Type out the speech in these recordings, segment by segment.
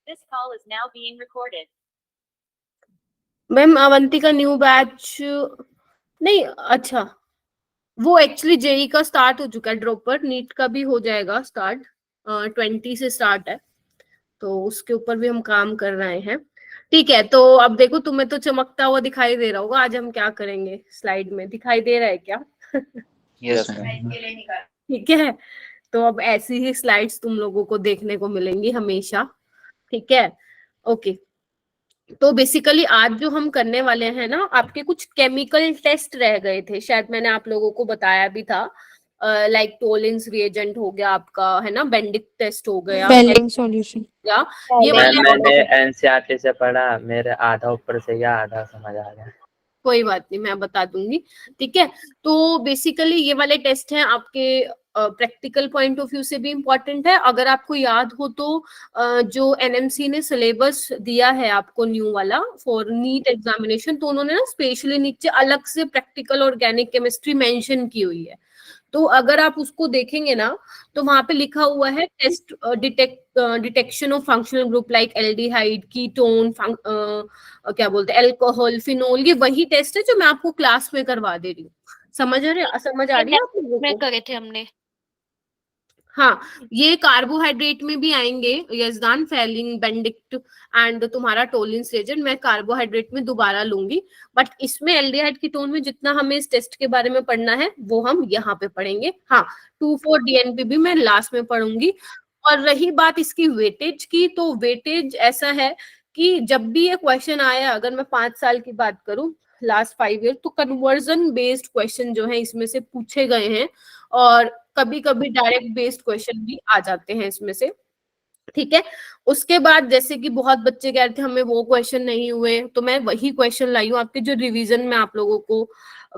This call is now being recorded. Ma'am Avanti का new batch नहीं, अच्छा वो एक्चुअली जेई का स्टार्ट हो चुका है, ड्रॉपर नीट का भी हो जाएगा स्टार्ट, 20 से स्टार्ट है, तो उसके ऊपर भी हम काम कर रहे हैं। ठीक है, तो अब देखो तुम्हें तो चमकता हुआ दिखाई दे रहा होगा, आज हम क्या करेंगे स्लाइड में दिखाई दे रहा है क्या? Yes ma'am. ठीक है, तो अब ऐसी ही स्लाइड्स तुम लोगों को देखने को मिलेंगी हमेशा। ठीक है, ओके। तो बेसिकली आज जो हम करने वाले हैं ना, आपके कुछ केमिकल टेस्ट रह गए थे, शायद मैंने आप लोगों को बताया भी था, लाइक टोलिंस रिएजेंट हो गया आपका, है ना, बेंडिक टेस्ट हो गया, बेंडिंग सॉल्यूशन, या ये मैम वाले मैंने एनसीईआरटी से पढ़ा, मेरे आधा ऊपर से या आधा समझ आ गया। कोई बात नहीं, मैं बता दूंगी। ठीक है, तो बेसिकली ये वाले टेस्ट हैं आपके प्रैक्टिकल पॉइंट ऑफ व्यू से भी इम्पोर्टेंट है। अगर आपको याद हो तो जो एनएमसी ने सिलेबस दिया है आपको न्यू वाला फॉर नीट एग्जामिनेशन, तो उन्होंने ना स्पेशली नीचे अलग से प्रैक्टिकल ऑर्गेनिक केमिस्ट्री मेंशन की हुई है। तो अगर आप उसको देखेंगे ना, तो वहां पे लिखा हुआ है test detection of functional group like aldehyde, ketone, क्या बोलते हैं, अल्कोहल, फिनोल, ये वही टेस्ट है जो मैं आपको क्लास में करवा दे रही हूँ। समझ आ रही है आप लोगों में को? करे थे हमने। हाँ, ये कार्बोहाइड्रेट में भी आएंगे, यजदान, फेलिन, बेंडिक्ट एंड तुम्हारा टोलिंस रिएजेंट, मैं कार्बोहाइड्रेट में दोबारा लूंगी, बट इसमें एल्डिहाइड कीटोन में जितना हमें इस टेस्ट के बारे में पढ़ना है वो हम यहाँ पे पढ़ेंगे। हाँ, 2,4 डीएनपी भी मैं लास्ट में पढ़ूंगी। और रही बात इसकी वेटेज की, तो वेटेज ऐसा है कि जब भी ये क्वेश्चन आया, अगर मैं 5 साल की बात करूं, लास्ट 5 ईयर, तो कन्वर्जन बेस्ड क्वेश्चन जो है इसमें से पूछे गए हैं, और कभी कभी डायरेक्ट बेस्ड क्वेश्चन भी आ जाते हैं इसमें से। ठीक है, उसके बाद जैसे कि बहुत बच्चे कह रहे थे हमें वो क्वेश्चन नहीं हुए, तो मैं वही क्वेश्चन लाई हूँ आपके, जो रिवीजन में आप लोगों को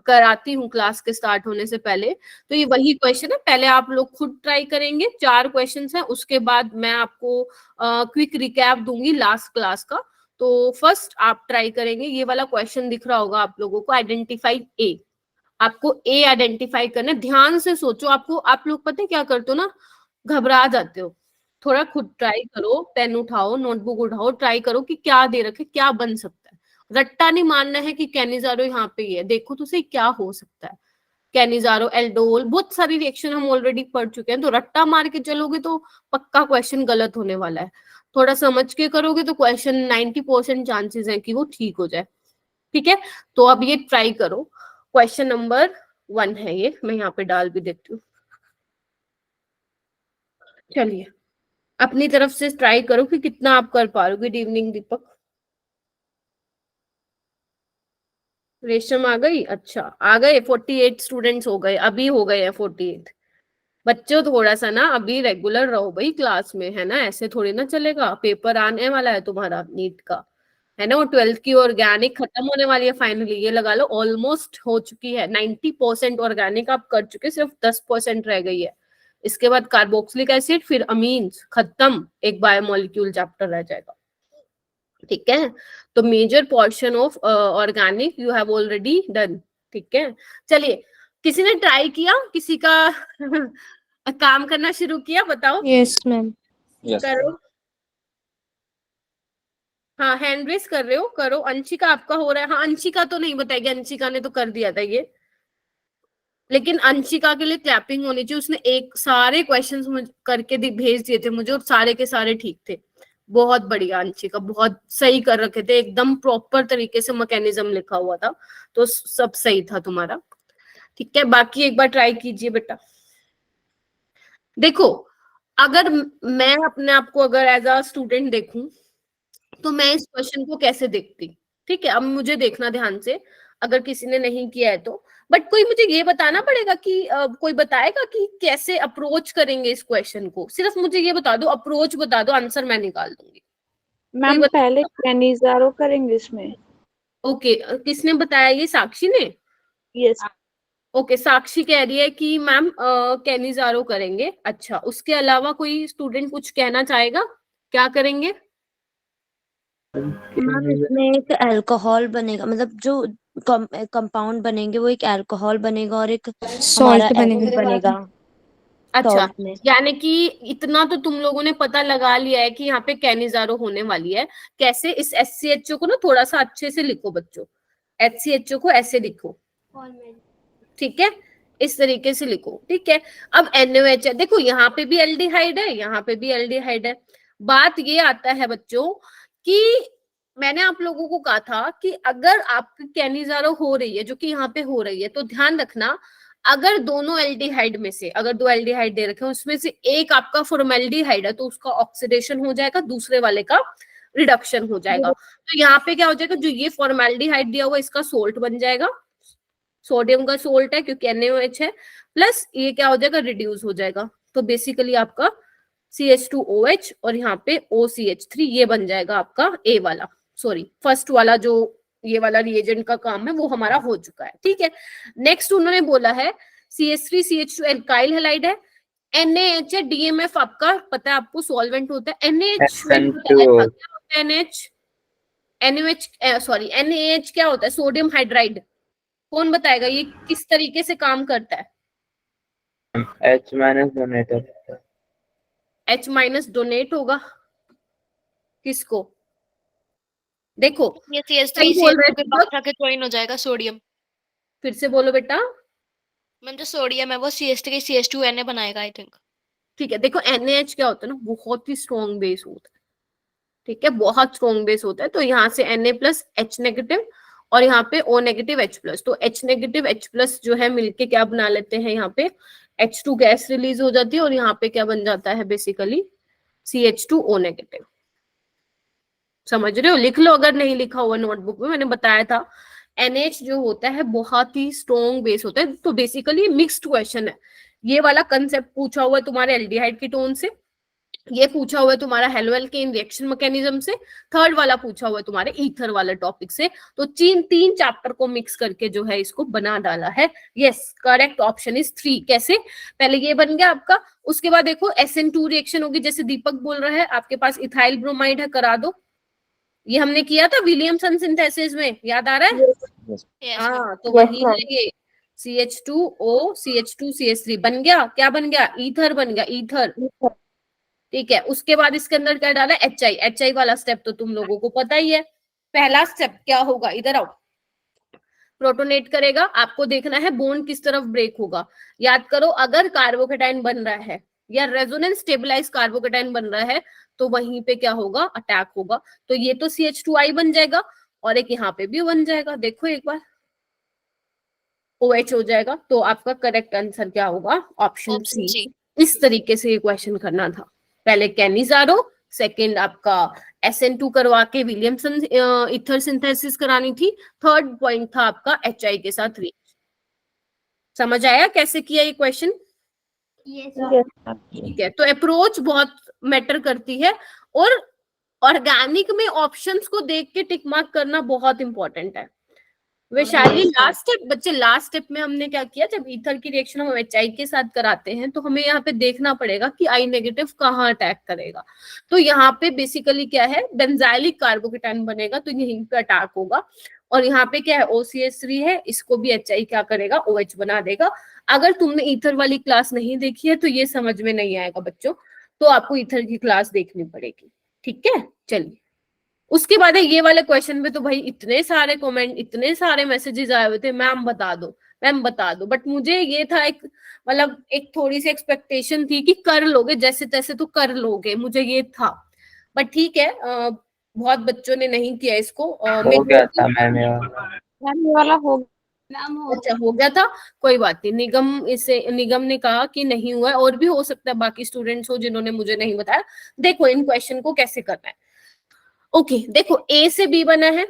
कराती हूँ क्लास के स्टार्ट होने से पहले। तो ये वही क्वेश्चन है, पहले आप लोग खुद ट्राई करेंगे, 4 क्वेश्चन है, उसके बाद मैं आपको क्विक रिकैप दूंगी लास्ट क्लास का। तो फर्स्ट आप ट्राई करेंगे, ये वाला क्वेश्चन दिख रहा होगा आप लोगों को, आइडेंटिफाई ए। आपको ए आइडेंटिफाई करना, ध्यान से सोचो। आपको, आप लोग पता है क्या करते हो ना, घबरा जाते हो। थोड़ा खुद ट्राई करो, पेन उठाओ, नोटबुक उठाओ, ट्राई करो कि क्या दे रखे, क्या बन सकता है। रट्टा नहीं मानना है कि कैनिजारो यहाँ पे ही है, देखो तो सही क्या हो सकता है। कैनिजारो, एल्डोल, बहुत सारी रिएक्शन हम ऑलरेडी पढ़ चुके हैं, तो रट्टा मार के चलोगे तो पक्का क्वेश्चन गलत होने वाला है। थोड़ा समझ के करोगे तो क्वेश्चन 90% चांसेस है कि वो ठीक हो जाए। ठीक है, तो अब ये ट्राई करो। क्वेश्चन नंबर 1 है ये, मैं यहाँ पे डाल भी देती हूँ। चलिए, अपनी तरफ से ट्राई करो कि कितना आप कर पा रहे हो। गुड इवनिंग दीपक। रेशम आ गई? अच्छा, आ गए। 48 स्टूडेंट्स हो गए, अभी हो गए हैं 48। बच्चों थोड़ा सा ना अभी रेगुलर रहो भाई क्लास में, है ना, ऐसे थोड़ी ना चलेगा। पेपर आने वाला है तुम्हारा नीट का, है ना, और 12th की ऑर्गेनिक खत्म होने वाली है फाइनली। ये लगा लो ऑलमोस्ट हो चुकी है, 90% ऑर्गेनिक आप कर चुके, सिर्फ 10% रह गई है। इसके बाद कार्बोक्सिलिक एसिड, फिर अमीन्स, खत्म, एक बायोमोलिक्यूल चैप्टर रह जाएगा। ठीक है, तो major portion of organic you have already done. ठीक है, चलिए, किसी ने ट्राई किया, किसी का काम करना शुरू किया, बताओ। Yes ma'am. करो, हाँ, हैंड रेस कर रहे हो, करो। अंशिका आपका हो रहा है? हाँ, अंशिका तो नहीं बताएगी, अंशिका ने तो कर दिया था ये, लेकिन अंशिका के लिए क्लैपिंग होनी चाहिए। उसने एक सारे क्वेश्चंस करके भेज दिए थे मुझे, और सारे के सारे ठीक थे। बहुत बढ़िया अंशिका, बहुत सही कर रखे थे, एकदम प्रॉपर तरीके से मैकेनिज्म लिखा हुआ था, तो सब सही था तुम्हारा। ठीक है, बाकी एक बार ट्राई कीजिए बेटा। देखो, अगर मैं अपने आप को अगर एज अ स्टूडेंट देखूं, तो मैं इस क्वेश्चन को कैसे देखती? ठीक है, अब मुझे देखना ध्यान से, अगर किसी ने नहीं किया है तो। बट कोई मुझे ये बताना पड़ेगा कि कोई बताएगा कि कैसे अप्रोच करेंगे इस क्वेश्चन को। सिर्फ मुझे ये बता दो, अप्रोच बता दो, आंसर मैं निकाल दूंगी। मैम पहले कैनिजारो करेंगे इसमें। ओके, किसने बताया ये? साक्षी ने? यस। ओके, साक्षी कह रही है कि मैम कैनिजारो करेंगे। अच्छा, उसके अलावा कोई स्टूडेंट कुछ कहना चाहेगा? क्या करेंगे? मैम इसमें एक अल्कोहल बनेगा, मतलब जो कंपाउंड बनेंगे वो एक अल्कोहल बनेगा और एक हमारा सॉल्ट एसिड बनेगा। अच्छा, सॉल्ट में। यानी कि इतना तो तुम लोगों ने पता लगा लिया है कि यहाँ पे कैनिजारो होने वाली है। कैसे? इस HCHO को ना थोड़ा सा अच्छे से लिखो बच्चों, HCHO को ऐसे लिखो, ठीक है, इस तरीके से लिखो, ठीक है। अब NaOH है, देखो यहाँ पे भी एल्डिहाइड है, यहाँ पे भी एल्डिहाइड है। बात ये आता है बच्चों कि मैंने आप लोगों को कहा था कि अगर आपकी कैनिजारो हो रही है, जो कि यहाँ पे हो रही है, तो ध्यान रखना अगर दोनों एल्डिहाइड में से, अगर 2 एल्डिहाइड दे रखे हैं उसमें से एक आपका फॉर्मेल्डिहाइड है, तो उसका ऑक्सीडेशन हो जाएगा, दूसरे वाले का रिडक्शन हो जाएगा। तो यहाँ पे क्या हो जाएगा, जो ये फॉर्मेल्डिहाइड दिया हुआ इसका सोल्ट बन जाएगा, सोडियम का सोल्ट है क्योंकि NaOH है, प्लस ये क्या हो जाएगा, रिड्यूस हो जाएगा। तो बेसिकली आपका CH2OH और यहाँ पे OCH3 ये बन जाएगा आपका ए वाला, सॉरी फर्स्ट वाला जो ये वाला रिएजेंट का काम है वो हमारा हो चुका है, ठीक है। नेक्स्ट उन्होंने बोला है CH3CH2 एल्काइल हैलाइड है, NaH है, DMF आपका पता है आपको सॉल्वेंट होता है, NaH में क्या होता है, NaH क्या होता है, सोडियम हाइड्राइड। कौन बताएगा ये किस तरीके से काम करता है? H minus donator, H minus donate होगा किसको? देखो ये सही CH3 बोल रहे CH2 के थे पास बस। जाके ज्वाइन हो जाएगा सोडियम। फिर से बोलो बेटा। मैम जो सोडियम है वो CH3 CH2 Na बनाएगा आई थिंक। ठीक है, देखो NaH क्या होता है ना, बहुत ही स्ट्रॉन्ग बेस होता है, ठीक है, बहुत स्ट्रॉन्ग बेस होता है। तो यहाँ से Na प्लस H नेगेटिव और यहाँ पे O नेगेटिव H प्लस, तो H नेगेटिव H प्लस जो है मिलके क्या बना लेते हैं, यहाँ पे H2 गैस रिलीज हो जाती है और यहाँ पे क्या बन जाता है बेसिकली CH2O नेगेटिव। समझ रहे हो? लिख लो अगर नहीं लिखा हुआ नोटबुक में, मैंने बताया था NH जो होता है बहुत ही स्ट्रॉन्ग बेस होता है। तो बेसिकली मिक्स्ड क्वेश्चन है, ये वाला कंसेप्ट पूछा हुआ है तुम्हारे एल्डिहाइड कीटोन से, ये पूछा हुआ है तुम्हारा हेलोएल्केन रिएक्शन मैकेनिज्म से, थर्ड वाला पूछा हुआ है तुम्हारे ईथर वाला टॉपिक से। तो तीन चैप्टर को मिक्स करके जो है इसको बना डाला है। Yes, correct option is 3। कैसे? पहले ये बन गया आपका, उसके बाद देखो SN2 रिएक्शन होगी, जैसे दीपक बोल रहा है आपके पास इथाइल ब्रोमाइड है, करा दो। ये हमने किया था विलियमसन सिंथेसिस में, याद आ रहा है? हाँ, तो वही है ये CH2O CH2 CH3 बन गया। क्या बन गया? ईथर बन गया, ईथर, ठीक है। उसके बाद इसके अंदर क्या डाला? HI वाला स्टेप तो तुम लोगों को पता ही है। पहला स्टेप क्या होगा, इधर आओ, प्रोटोनेट करेगा, आपको देखना है बॉन्ड किस तरफ ब्रेक होगा। याद करो, अगर कार्बोकेटाइन बन रहा है या रेजोनेंस स्टेबलाइज कार्बोकेटाइन बन रहा है तो वहीं पे क्या होगा, अटैक होगा। तो ये तो CH2I बन जाएगा और एक यहाँ पे भी बन जाएगा, देखो एक बार OH हो जाएगा। तो आपका करेक्ट आंसर क्या होगा? Option C. इस तरीके से ये क्वेश्चन करना था। पहले कैनिजारो, सेकंड आपका SN2 करवा के विलियमसन ईथर सिंथेसिस करानी थी, थर्ड पॉइंट था आपका HI के साथ रिएक्शन। समझ आया कैसे किया ये क्वेश्चन? ठीक है, तो अप्रोच बहुत मैटर करती है और ऑर्गेनिक में ऑप्शंस को देख के टिक मार्क करना बहुत इंपॉर्टेंट है। वैशाली लास्ट स्टेप बच्चे, लास्ट स्टेप में हमने क्या किया, जब ईथर की रिएक्शन हम HI के साथ कराते हैं तो हमें यहाँ पे देखना पड़ेगा कि I नेगेटिव कहाँ अटैक करेगा। तो यहाँ पे बेसिकली क्या है, बेंजाइलिक कार्बोकेटाइन बनेगा तो यहीं पे अटैक होगा। और यहाँ पे क्या है, OCH3 है, इसको भी HI क्या करेगा, OH बना देगा। अगर तुमने ईथर वाली क्लास नहीं देखी है तो ये समझ में नहीं आएगा बच्चों, तो आपको ईथर की क्लास देखनी पड़ेगी, ठीक है। चलिए, उसके बाद है ये वाले क्वेश्चन में तो भाई इतने सारे कमेंट, इतने सारे मैसेजेस आए हुए थे, मैम बता दो, मैम बता दो। बट मुझे ये था एक मतलब एक थोड़ी सी एक्सपेक्टेशन थी कि कर लोगे जैसे तैसे तो कर लोगे, मुझे ये था। बट ठीक है, बहुत बच्चों ने नहीं किया इसको। हो गया था मैम ये वाला हो अच्छा, हो गया था, कोई बात नहीं। निगम ने कहा कि नहीं हुआ है, और भी हो सकता है बाकी स्टूडेंट्स हो जिन्होंने मुझे नहीं बताया। देखो इन क्वेश्चन को कैसे करना है। ओके, देखो A से B बना है,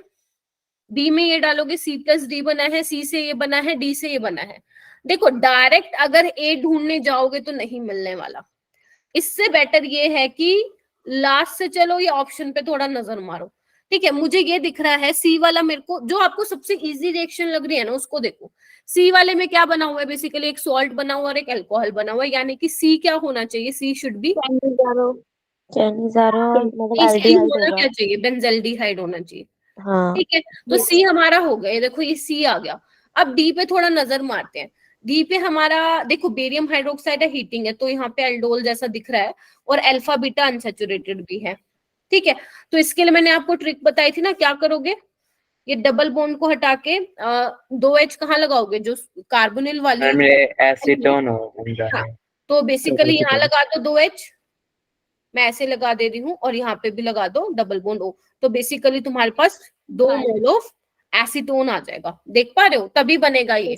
B में ये डालोगे C प्लस D बना है, C से ये बना है, D से ये बना है। देखो डायरेक्ट अगर A ढूंढने जाओगे तो नहीं मिलने वाला, इससे बेटर ये है कि लास्ट से चलो, ये ऑप्शन पे थोड़ा नजर मारो, ठीक है। मुझे ये दिख रहा है C वाला, मेरे को जो आपको सबसे इजी रिएक्शन लग रही है ना उसको देखो। C वाले में क्या बना हुआ है, बेसिकली एक सॉल्ट बना हुआ और एक अल्कोहल बना हुआ है, यानी कि C क्या होना चाहिए, C शुड बी कैनिजारो मतलब होना एल्डिहाइड क्या होगा। चाहिए, बेंजल्डिहाइड होना चाहिए, हाँ ठीक है। तो C हमारा हो गया, देखो ये C आ गया। अब D पे थोड़ा नजर मारते हैं। डी पे हमारा देखो बेरियम हाइड्रोक्साइड है, हीटिंग है, तो यहाँ पे एल्डोल जैसा दिख रहा है, और अल्फा बीटा अनसैचुरेटेड भी है। ठीक है, तो इसके लिए मैंने आपको ट्रिक बताई थी ना, क्या करोगे, ये डबल बॉन्ड को हटा के 2H कहाँ लगाओगे, जो कार्बोनिल वाली मैम ये एसीटोन हो रहा हाँ, है। तो बेसिकली यहाँ लगा दो 2H, मैं ऐसे लगा दे रही हूँ, और यहाँ पे भी लगा दो डबल बॉन्ड O, तो बेसिकली तुम्हारे पास 2 मोल ऑफ एसीटोन आ जाएगा। देख पा रहे हो, तभी बनेगा ये।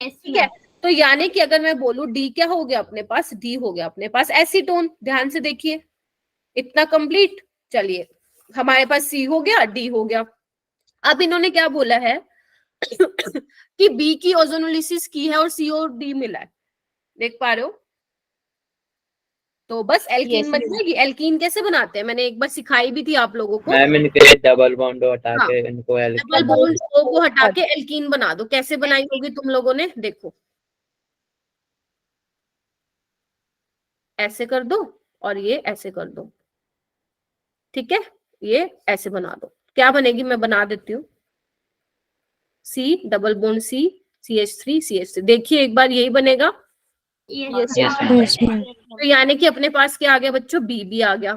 ठीक है, तो यानी कि अगर मैं बोलूं डी क्या हो गया अपने पास, डी हो गया अपने पास एसीटोन। ध्यान से देखिए, इतना कंप्लीट। चलिए, हमारे पास सी हो गया, डी हो गया। अब इन्होंने क्या बोला है कि बी की ओजोनोलिसिस की है और सी और डी मिला है। देख पा रहे हो, तो बस एल्कीन बन जाएगी। एल्कीन कैसे बनाते हैं, मैंने एक बार सिखाई भी थी आप लोगों को। मैम इनके डबल बॉन्ड हटा हाँ, के इनको डबल एल्कीन बॉन्ड O को हटा के एल्कीन बना दो। कैसे बनाई होगी तुम लोगों ने, देखो ऐसे कर दो और ये ऐसे कर दो। ठीक है, ये ऐसे बना दो। क्या बनेगी, मैं बना देती हूँ, C double bond C, CH3 CH3। देखिए एक बार, यही बनेगा। Yes ma'am. तो यानी कि अपने पास क्या आ गया बच्चों, बी भी आ गया।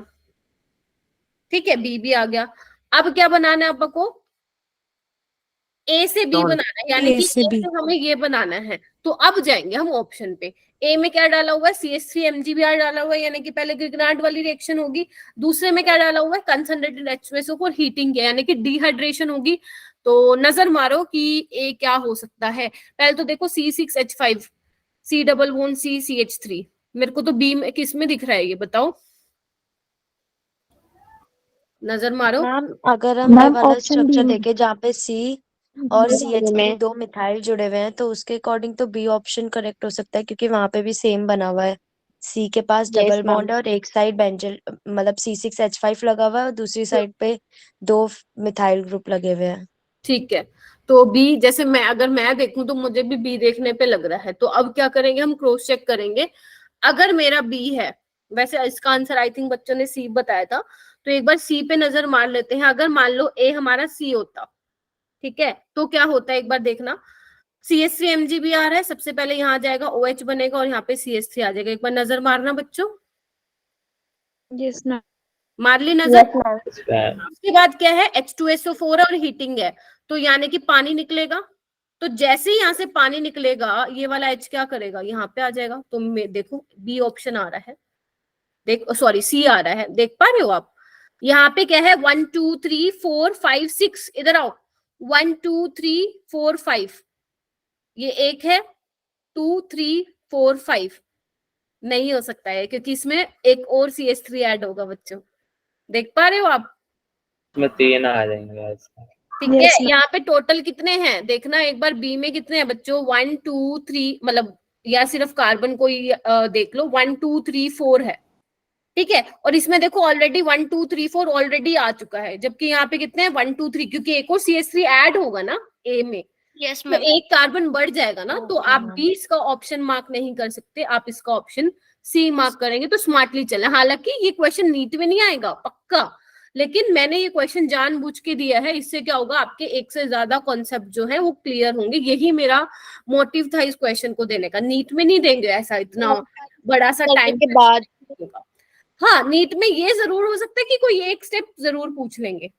ठीक है, बी भी आ गया। अब क्या बनाना है आपको, ए से बी बनाना है, यानी कि ए से हमें ये बनाना है। तो अब जाएंगे हम ऑप्शन पे। ए में क्या डाला हुआ है, CH3 डाला हुआ है, यानी कि पहले ग्रिग्नार्ड वाली रिएक्शन होगी। दूसरे में क्या डाला हुआ है, कंसंट्रेटेड H2SO और हीटिंग है, यानी कि डिहाइड्रेशन होगी। तो नजर मारो कि ए क्या हो सकता है। पहले तो देखो C6H5, C double bond C CH3। मेरे को तो बी में किस में दिख रहा है, ये बताओ, नजर मारो। मैम अगर हम ये वाला स्ट्रक्चर देखें जहाँ पे सी और CH में 2 मिथाइल जुड़े हुए हैं, तो उसके अकॉर्डिंग तो बी ऑप्शन करेक्ट हो सकता है, क्योंकि वहां पे भी सेम बना हुआ है। सी के पास डबल बॉन्ड है और एक साइड बेंजल मतलब C6H5 लगा हुआ है और दूसरी साइड पे 2 मिथाइल ग्रुप लगे हुए हैं। ठीक है, तो बी, जैसे मैं अगर मैं देखूं तो मुझे भी बी देखने पे लग रहा है। तो अब क्या करेंगे, हम क्रॉस चेक करेंगे। अगर मेरा बी है, वैसे इसका आंसर आई थिंक बच्चों ने सी बताया था, तो एक बार सी पे नजर मार लेते हैं। अगर मान लो ए हमारा सी होता, ठीक है, तो क्या होता है एक बार देखना। CH3 भी आ रहा है, सबसे पहले यहाँ जाएगा OH बनेगा और यहाँ पे CH3 आ जाएगा। एक बार नजर मारना बच्चों, यस मैम। मार ली नजर। उसके बाद क्या है, H2SO4 और हीटिंग है, तो यानी कि पानी निकलेगा। तो जैसे ही यहाँ से पानी निकलेगा, ये वाला H क्या करेगा, यहाँ पे आ जाएगा। तो देखो बी ऑप्शन आ रहा है, देख सॉरी सी आ रहा है, देख पा रहे हो आप। यहाँ पे क्या है, 1 2 3 4 5 6, इधर आओ, 1 2 3 4 5, ये एक है, 2 3 4 5 नहीं हो सकता है, क्योंकि इसमें एक और CH3 ऐड होगा बच्चों। देख पा रहे हो आप, में 3 आ जाएंगे इसका। ठीक है। यहाँ पे टोटल कितने हैं देखना एक बार, बी में कितने हैं बच्चों, 1 2 3, मतलब या सिर्फ कार्बन को ही देख लो, 1 2 3 4 है। ठीक है, और इसमें देखो ऑलरेडी 1 2 3 4 ऑलरेडी आ चुका है, जबकि यहाँ पे कितने हैं 1 2 3, क्योंकि एक और CH3 ऐड होगा ना ए में, यस तो मैम। एक कार्बन बढ़ जाएगा ना। तो आप बी इसका ऑप्शन मार्क नहीं कर सकते, आप इसका ऑप्शन सी मार्क करेंगे तो स्मार्टली चले। हालांकि ये क्वेश्चन नीट में नहीं आएगा पक्का, लेकिन मैंने ये क्वेश्चन जानबूझ के दिया है। इससे क्या होगा, आपके एक से ज्यादा कॉन्सेप्ट जो है वो क्लियर होंगे। यही मेरा मोटिव था इस क्वेश्चन को देने का। नीट में नहीं देंगे ऐसा इतना बड़ा सा टाइम के बाद हाँ, नीट में ये जरूर हो सकता है कि कोई एक स्टेप जरूर पूछ लेंगे,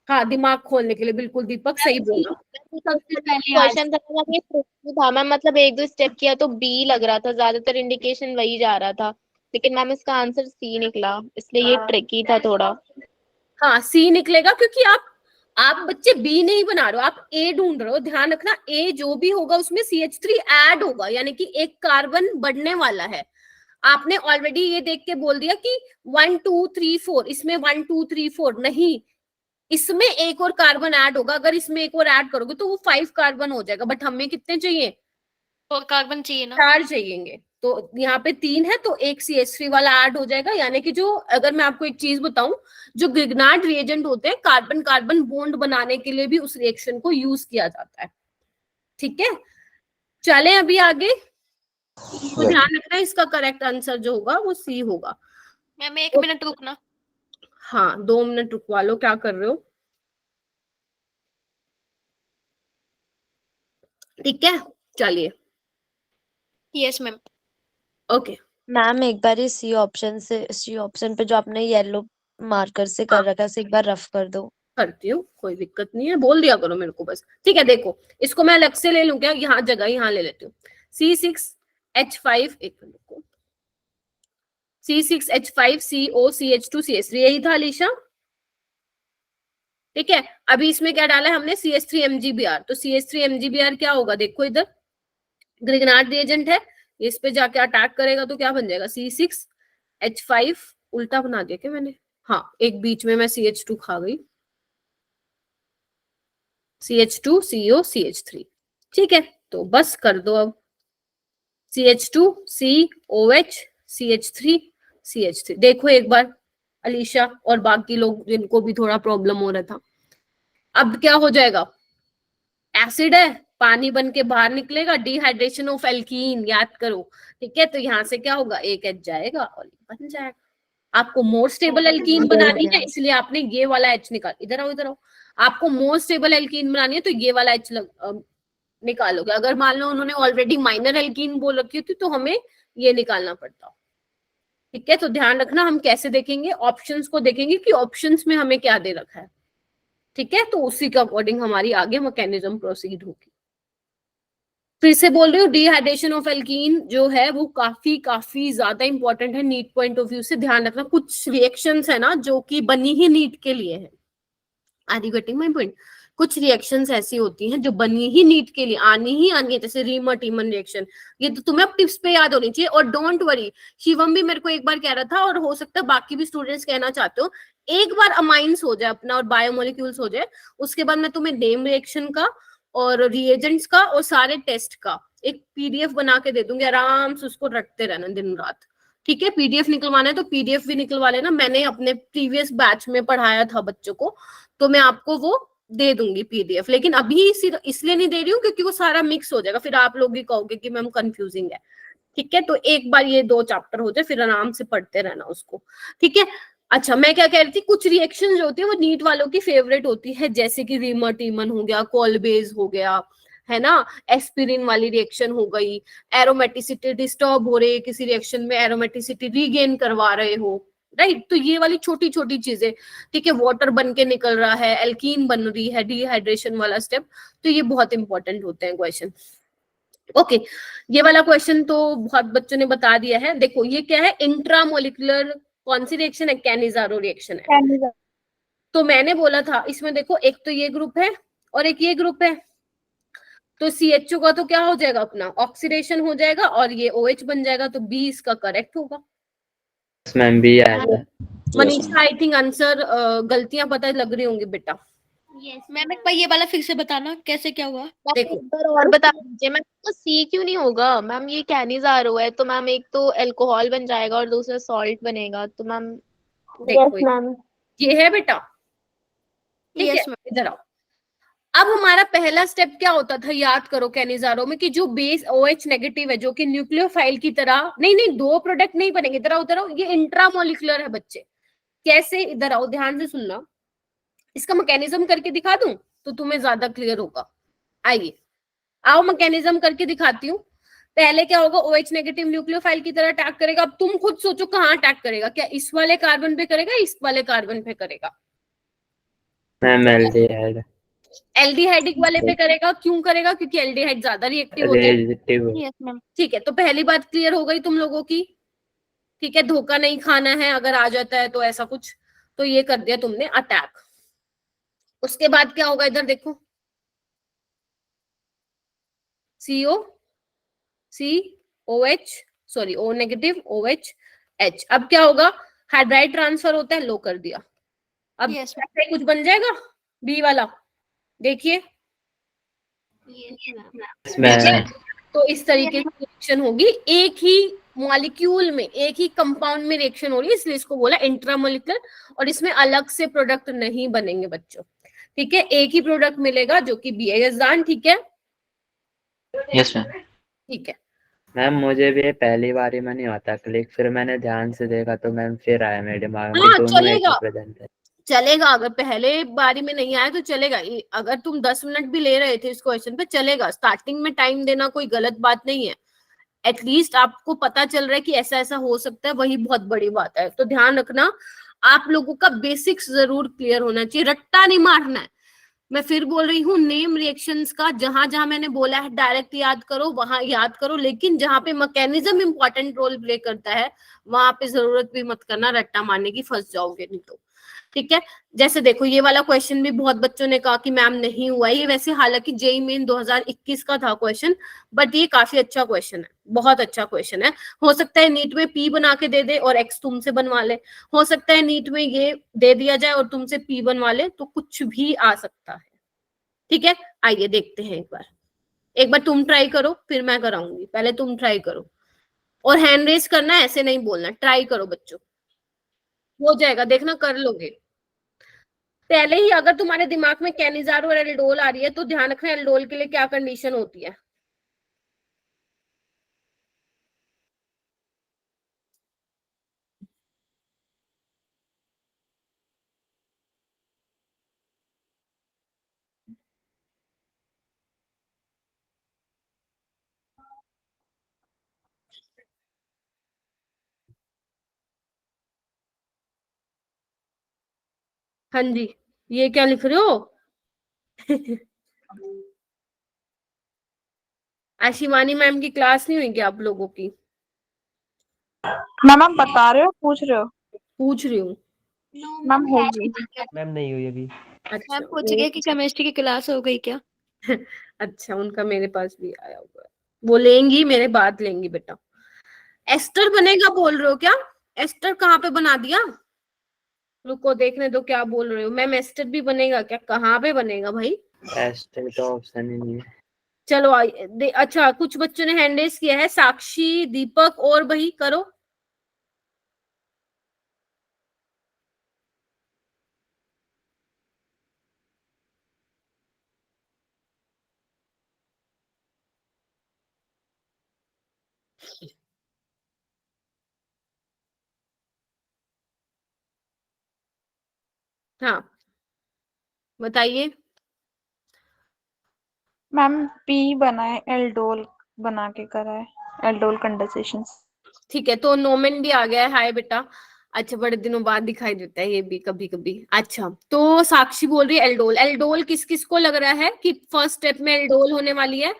हाँ, दिमाग खोलने के लिए। बिल्कुल दीपक सही बोला। सबसे पहले क्वेश्चन था मैम, मतलब 1 2 स्टेप किया तो बी लग रहा था, ज्यादातर इंडिकेशन वही जा रहा था, लेकिन मैम इसका आंसर सी निकला, इसलिए ये ट्रिकी था थोड़ा। हाँ, सी निकलेगा, क्योंकि आप बच्चे बी नहीं बना रहे हो, आप ए ढूंढ रहे हो। ध्यान रखना, ए जो भी होगा उसमें CH3 ऐड होगा, यानी कि एक कार्बन बढ़ने वाला है। आपने ऑलरेडी ये देख के बोल दिया कि 1 2 3 4, इसमें 1 2 3 4 नहीं, इसमें एक और कार्बन ऐड होगा। अगर इसमें एक और ऐड करोगे तो वो 5 कार्बन हो जाएगा, बट हमें कितने चाहिए, 4 कार्बन चाहिए ना। 4 चाहिए। तो यहाँ पे 3 है, तो एक CH3 वाला ऐड हो जाएगा। यानी कि जो, अगर मैं आपको एक चीज बताऊं, जो ग्रिग्नार्ड रिएजेंट होते हैं, कार्बन कार्बन बॉन्ड बनाने के लिए भी उस रिएक्शन को यूज किया जाता है। ठीक है, चलें अभी आगे। तो ध्यान रखना, इसका करेक्ट आंसर जो होगा वो सी होगा। मैम 1 मिनट रुकना। हाँ, 2 मिनट रुकवा लो, क्या कर रहे हो। ठीक है, चलिए यस मैम। ओके मैम एक बार सी ऑप्शन पे जो आपने येलो मार्कर से कर रखा है उसे एक बार रफ कर दो। करती हूँ, कोई दिक्कत नहीं है, बोल दिया करो मेरे को बस। ठीक है, देखो इसको मैं अलग से ले लूं क्या, यहाँ जगह यहाँ ले लेती हूँ। C6H5, एक मिनट को, C6H5CO CH2CH3, यही था अलीशा? ठीक है, अभी इसमें क्या डाला है हमने, CH3MgBr। तो CH3MgBr क्या होगा, देखो इधर ग्रिग्नार्ड रिएजेंट है, इस पे जाके अटैक करेगा तो क्या बन जाएगा, C6H5, उल्टा बना दिया क्या मैंने, हाँ एक बीच में मैं CH2 खा गई, CH2COCH3। ठीक है, तो बस कर दो अब, CH2COH CH3CH3। देखो एक बार अलीशा और बाकी लोग जिनको भी थोड़ा प्रॉब्लम हो रहा था, अब क्या हो जाएगा, एसिड है, पानी बन के बाहर निकलेगा, डिहाइड्रेशन ऑफ एल्कीन, याद करो। ठीक है, तो यहाँ से क्या होगा, एक H जाएगा और बन जाएगा। आपको मोर स्टेबल एल्कीन बनानी है, इसलिए आपने ये वाला H निकाल, इधर आओ इधर आओ, आपको मोर स्टेबल एल्कीन बनानी है तो ये वाला H निकालोगे। अगर मान लो उन्होंने ऑलरेडी माइनर एल्कीन बोल रखी होती तो हमें ये निकालना पड़ता। ठीक है, तो ध्यान रखना, हम कैसे देखेंगे, ऑप्शंस को देखेंगे कि ऑप्शंस में हमें क्या दे रखा है। ठीक है, तो उसी के अकॉर्डिंग हमारी आगे मैकेनिज्म प्रोसीड होगी। फिर से बोल रही हूँ, डिहाइड्रेशन ऑफ एल्कीन जो है वो काफी ज्यादा इंपॉर्टेंट है नीट पॉइंट ऑफ व्यू से। ध्यान रखना, कुछ रिएक्शंस है ना जो कि बनी ही नीट के लिए है। Are you getting my point? कुछ रिएक्शंस ऐसी होती हैं जो बनी ही नीट के लिए, आनी ही आनी है, जैसे रीमर टीमन रिएक्शन, ये तो तुम्हें अब टिप्स पे याद होनी चाहिए। और डोंट वरी, शिवम भी मेरे को एक बार कह रहा था और हो सकता है बाकी भी स्टूडेंट्स कहना चाहते हो, एक बार अमाइंस हो जाए अपना और बायोमोलिक्यूल्स हो जाए, उसके बाद मैं तुम्हें नेम रिएक्शन का और रिएजेंट्स का और सारे टेस्ट का एक PDF बना के दे दूंगी, आराम से उसको रटते रहना दिन रात। ठीक है, PDF निकलवाना है तो PDF भी निकलवा लेना, मैंने अपने प्रीवियस बैच में पढ़ाया था बच्चों को, तो मैं आपको वो दे दूंगी PDF। लेकिन अभी इसलिए नहीं दे रही हूँ क्योंकि वो सारा मिक्स हो जाएगा, फिर आप लोग भी कहोगे कि मैम कंफ्यूजिंग है। ठीक है, तो एक बार ये 2 चैप्टर हो जाए, फिर आराम से पढ़ते रहना उसको। ठीक है, अच्छा मैं क्या कह रही थी, कुछ रिएक्शन जो होती है वो नीट वालों की फेवरेट होती है, जैसे कि रीमर टीमन हो गया, कोलबेज हो गया, है ना, एस्पिरिन वाली रिएक्शन हो गई, एरोमेटिसिटी डिस्टर्ब हो रही है किसी रिएक्शन में, एरोमेटिसिटी रीगेन करवा रहे हो, राइट। तो ये वाली छोटी छोटी चीजें, ठीक है, वाटर बन के निकल रहा है, एल्कीन बन रही है, डिहाइड्रेशन वाला स्टेप, तो ये बहुत इंपॉर्टेंट होते हैं क्वेश्चन। ओके, ये वाला क्वेश्चन तो बहुत बच्चों ने बता दिया है। देखो ये क्या है, इंट्रामोलिकुलर कौन सी रिएक्शन है, कैनिजारो रिएक्शन है। तो मैंने बोला था इसमें देखो, एक तो ये ग्रुप है और एक ये ग्रुप है, तो CHO का तो क्या हो जाएगा, अपना ऑक्सीडेशन हो जाएगा और ये OH बन जाएगा, तो B इसका करेक्ट होगा। मैम B आया। मनीषा आई थिंक आंसर, गलतियां पता लग रही होंगी बेटा। मैम एक बार ये वाला फिर से बताना कैसे क्या हुआ। देखो एक बार और बता दीजिए मैम, तो C क्यों नहीं होगा मैम, ये कैनिजारो है तो मैम एक तो अल्कोहल बन जाएगा और दूसरा सॉल्ट बनेगा, तो मैम देखो ये है बेटा। ठीक है, यस मैम। इधर आओ। अब हमारा पहला स्टेप क्या होता था, याद करो कैनिजारो में, कि जो बेस OH नेगेटिव है जो कि न्यूक्लियोफाइल की तरह, नहीं 2 प्रोडक्ट नहीं बनेंगे, इधर आओ, ये इंट्रामोलिकुलर है बच्चे। कैसे, इधर आओ ध्यान से सुनना, इसका मैकेनिज्म करके दिखा दूं तो तुम्हें ज्यादा क्लियर होगा। आइए आओ मैकेनिज्म करके दिखाती हूँ। पहले क्या होगा, OH नेगेटिव न्यूक्लियोफाइल की तरह अटैक करेगा। अब तुम खुद सोचो कहाँ अटैक करेगा, क्या इस वाले कार्बन पे करेगा, इस वाले कार्बन पे करेगा? Ma'am aldehyde. एल्डिहाइडिक वाले पे करेगा। क्यों करेगा? क्योंकि एल्डिहाइड ज्यादा रिएक्टिव होते हैं। रिएक्टिव। Yes ma'am. ठीक है, तो पहली बात क्लियर हो गई तुम लोगों की। ठीक है, धोखा नहीं खाना है, अगर आ जाता है तो ऐसा कुछ, तो ये कर दिया तुमने अटैक। उसके बाद क्या होगा, इधर देखो, O नेगेटिव OH H। अब क्या होगा, हाइड्राइड ट्रांसफर होता है, लो कर दिया। अब Yes, ऐसे कुछ बन जाएगा B वाला, देखिए। मैम तो इस तरीके की रिएक्शन होगी, एक ही मॉलिक्यूल में, एक ही कंपाउंड में रिएक्शन हो रही है, इसलिए इसको बोला इंट्रामोलिकुलर। और इसमें अलग से प्रोडक्ट नहीं बनेंगे बच्चों। ठीक है, एक ही प्रोडक्ट मिलेगा जो कि B है। यजदान ठीक है? Yes ma'am. ठीक है, मैम मुझे भी पहली बारी में नहीं आता क्लिक, फिर मैंने ध्यान से देखा तो मैम फिर आया मेरे दिमाग में, हाँ, दोनों एक चलेगा। प्रेजेंट है। चलेगा, अगर पहले बारी में नहीं आया तो चलेगा। अगर तुम 10 मिनट भी ले रहे थे इस क्वेश्चन पे, चलेगा। स्टार्टिंग में टाइम देना कोई गलत बात नहीं है। एटलीस्ट आपको पता चल रहा है कि ऐसा ऐसा हो सकता है, वही बहुत बड़ी बात है। तो ध्यान रखना, आप लोगों का बेसिक्स जरूर क्लियर होना चाहिए, रट्टा नहीं मारना है। मैं फिर बोल रही हूँ, नेम रिएक्शंस का जहां जहां मैंने बोला है डायरेक्ट याद करो, वहां याद करो, लेकिन जहां पे मैकेनिज्म इंपॉर्टेंट रोल प्ले करता है वहां पे जरूरत भी मत करना रट्टा मारने की, फंस जाओगे नहीं तो। ठीक है, जैसे देखो ये वाला क्वेश्चन भी बहुत बच्चों ने कहा कि मैम नहीं हुआ ये, वैसे हालांकि जेईई मेन 2021 का था क्वेश्चन, बट ये काफी अच्छा क्वेश्चन है, बहुत अच्छा क्वेश्चन है। हो सकता है नीट में पी बना के दे दे और एक्स तुमसे बनवा ले, हो सकता है नीट में ये दे दिया जाए और तुमसे पी बनवा ले, तो कुछ भी आ सकता है। ठीक है, आइए देखते हैं एक बार तुम ट्राई करो फिर मैं कराऊंगी, पहले तुम ट्राई करो और हैंड रेस करना, ऐसे नहीं बोलना, ट्राई करो बच्चों, हो जाएगा, देखना कर लोगे। पहले ही अगर तुम्हारे दिमाग में कैनिजार और एल्डोल आ रही है तो ध्यान रखना एल्डोल के लिए क्या कंडीशन होती है। हाँ जी, ये क्या लिख रहे हो? आज शिवानी मैम की क्लास नहीं हुई क्या आप लोगों की? मैम आप बता रहे हो पूछ रहे हो? पूछ रही हूँ। मैम होगी। मैम नहीं हुई अभी। अच्छा, मैम पूछ गए कि केमिस्ट्री की क्लास हो गई क्या? अच्छा, उनका मेरे पास भी आया हुआ है, वो लेंगी, मेरे बाद लेंगी बेटा। एस्टर बनेगा बोल रहे हो क्या? एस्टर कहाँ पे बना दिया? रुको देखने दो क्या बोल रहे हो। मैम एस्टर भी बनेगा क्या? कहाँ पे बनेगा भाई? एस्टर तो ऑप्शन ही नहीं है। चलो अच्छा, कुछ बच्चों ने हैंड रेस किया है, साक्षी, दीपक और भाई करो। हाँ बताइए। मैम पी बना है, एल्डोल बना के करा है, एल्डोल कंडेंसेशन। ठीक है, तो नोमेन भी आ गया है, हाय बेटा। अच्छा, बड़े दिनों बाद दिखाई देता है ये भी कभी कभी। अच्छा, तो साक्षी बोल रही है एल्डोल। एल्डोल किस किस को लग रहा है कि फर्स्ट स्टेप में एल्डोल होने वाली है?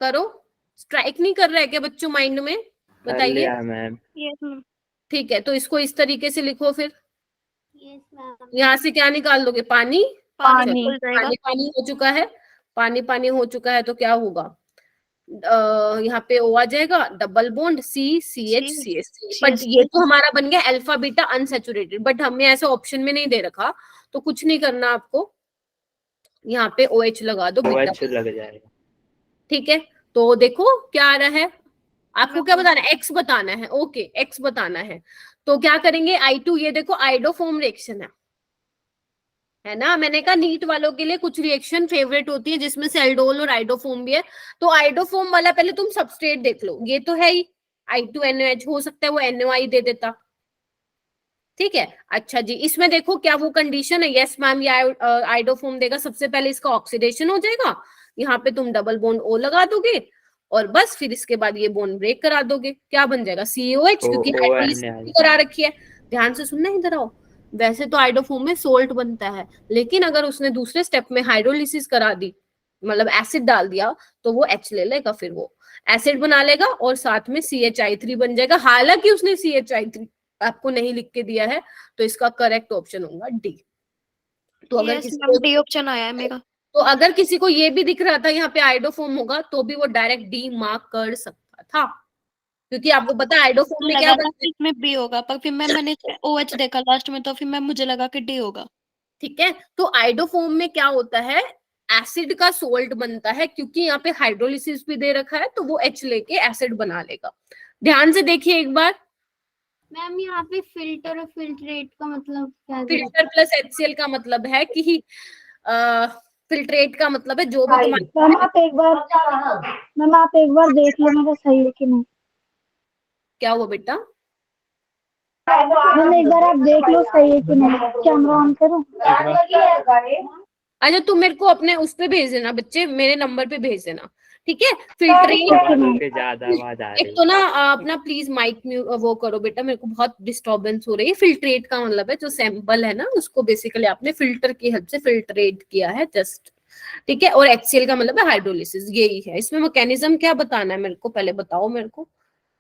करो, स्ट्राइक नहीं कर रहा है क्या बच्चों माइंड में? कर बताइए। लिया मैम। ठीक है, तो इसको इस तरीके से लिखो फिर। यहाँ से क्या निकाल दोगे? पानी। पानी। पानी पानी हो चुका है, पानी पानी हो चुका है, तो क्या होगा? यहाँ पे ओ आ जाएगा, डबल बॉन्ड CH बट ये तो हमारा बन गया अल्फा बीटा अनसैचुरेटेड, बट हमें ऐसा ऑप्शन में नहीं दे रखा, तो कुछ नहीं करना आपको, यहाँ पे OH लगा दो बीटा। OH लग जाएगा। ठीक है, तो देखो क्या आ रहा है, आपको क्या बताना है? एक्स बताना है। ओके, एक्स बताना है, तो क्या करेंगे? I2, ये देखो आइडोफॉर्म रिएक्शन है ना। मैंने कहा नीट वालों के लिए कुछ रिएक्शन फेवरेट होती है जिसमें से एल्डोल और आइडोफॉर्म भी है, तो आइडोफॉर्म वाला पहले तुम सबस्ट्रेट देख लो, ये तो है ही I2NOH, हो सकता है वो NOI दे देता। ठीक है, अच्छा जी, इसमें देखो क्या वो कंडीशन है? यस मैम, ये आइडोफॉर्म देगा, सबसे पहले इसका ऑक्सीडेशन हो जाएगा, यहाँ पे तुम डबल बॉन्ड O लगा दोगे और बस फिर इसके बाद ये बॉन्ड ब्रेक करा दोगे, क्या बन जाएगा? COH, क्योंकि हाइड्रोलिसिस करा रखी है। ध्यान से सुनना, इधर आओ। वैसे तो आइडोफॉर्म में सोल्ट बनता है, लेकिन अगर उसने दूसरे स्टेप में हाइड्रोलिसिस करा दी, मतलब एसिड डाल दिया, तो वो H ले लेगा, फिर वो एसिड बना लेगा और साथ में CHI3 बन जाएगा। हालांकि उसने CHI3 आपको नहीं लिख के दिया है, तो इसका करेक्ट ऑप्शन होगा D। तो अगर किसी को डी ऑप्शन आया है मेरा। तो अगर किसी को ये भी दिख रहा था यहाँ पे आइडोफॉर्म होगा, तो भी वो डायरेक्ट D मार्क कर सकता था, क्योंकि आपको पता है आइडोफॉर्म में क्या बनता है। इसमें बी होगा, पर फिर मैंने OH देखा लास्ट में, तो फिर मुझे लगा कि डी होगा। ठीक है, तो आइडोफॉर्म में क्या होता है? एसिड का सोल्ट बनता है, क्योंकि यहाँ पे हाइड्रोलिसिस भी दे रखा है, तो वो H लेके एसिड बना लेगा। ध्यान से देखिए एक बार। मैम यहाँ पे फिल्टर और फिल्ट्रेट का मतलब क्या है? फिल्टर प्लस HCl का मतलब है कि फिल्ट्रेट का मतलब है जो भी तुम्हारे। मैम आप एक बार देख लो मेरा सही है कि नहीं। क्या हुआ बेटा? मैम एक बार आप देख लो सही है कि नहीं। कैमरा ऑन करो। अच्छा तुम मेरे को अपने उस पे भेज देना बच्चे, मेरे नंबर पे भेज देना, ठीक है। फिल्ट्रेट क्योंकि ज्यादा आवाज आ एक रही तो ना अपना प्लीज माइक वो करो बेटा, मेरे को बहुत डिस्टरबेंस हो रही है। फिल्ट्रेट का मतलब है जो सैंपल है ना उसको बेसिकली आपने फिल्टर की हेल्प से फिल्ट्रेट किया है जस्ट, ठीक है। और HCl का मतलब है हाइड्रोलिसिस, यही है। इसमें मैकेनिज्म क्या बताना है मेरे को, पहले बताओ मेरे को।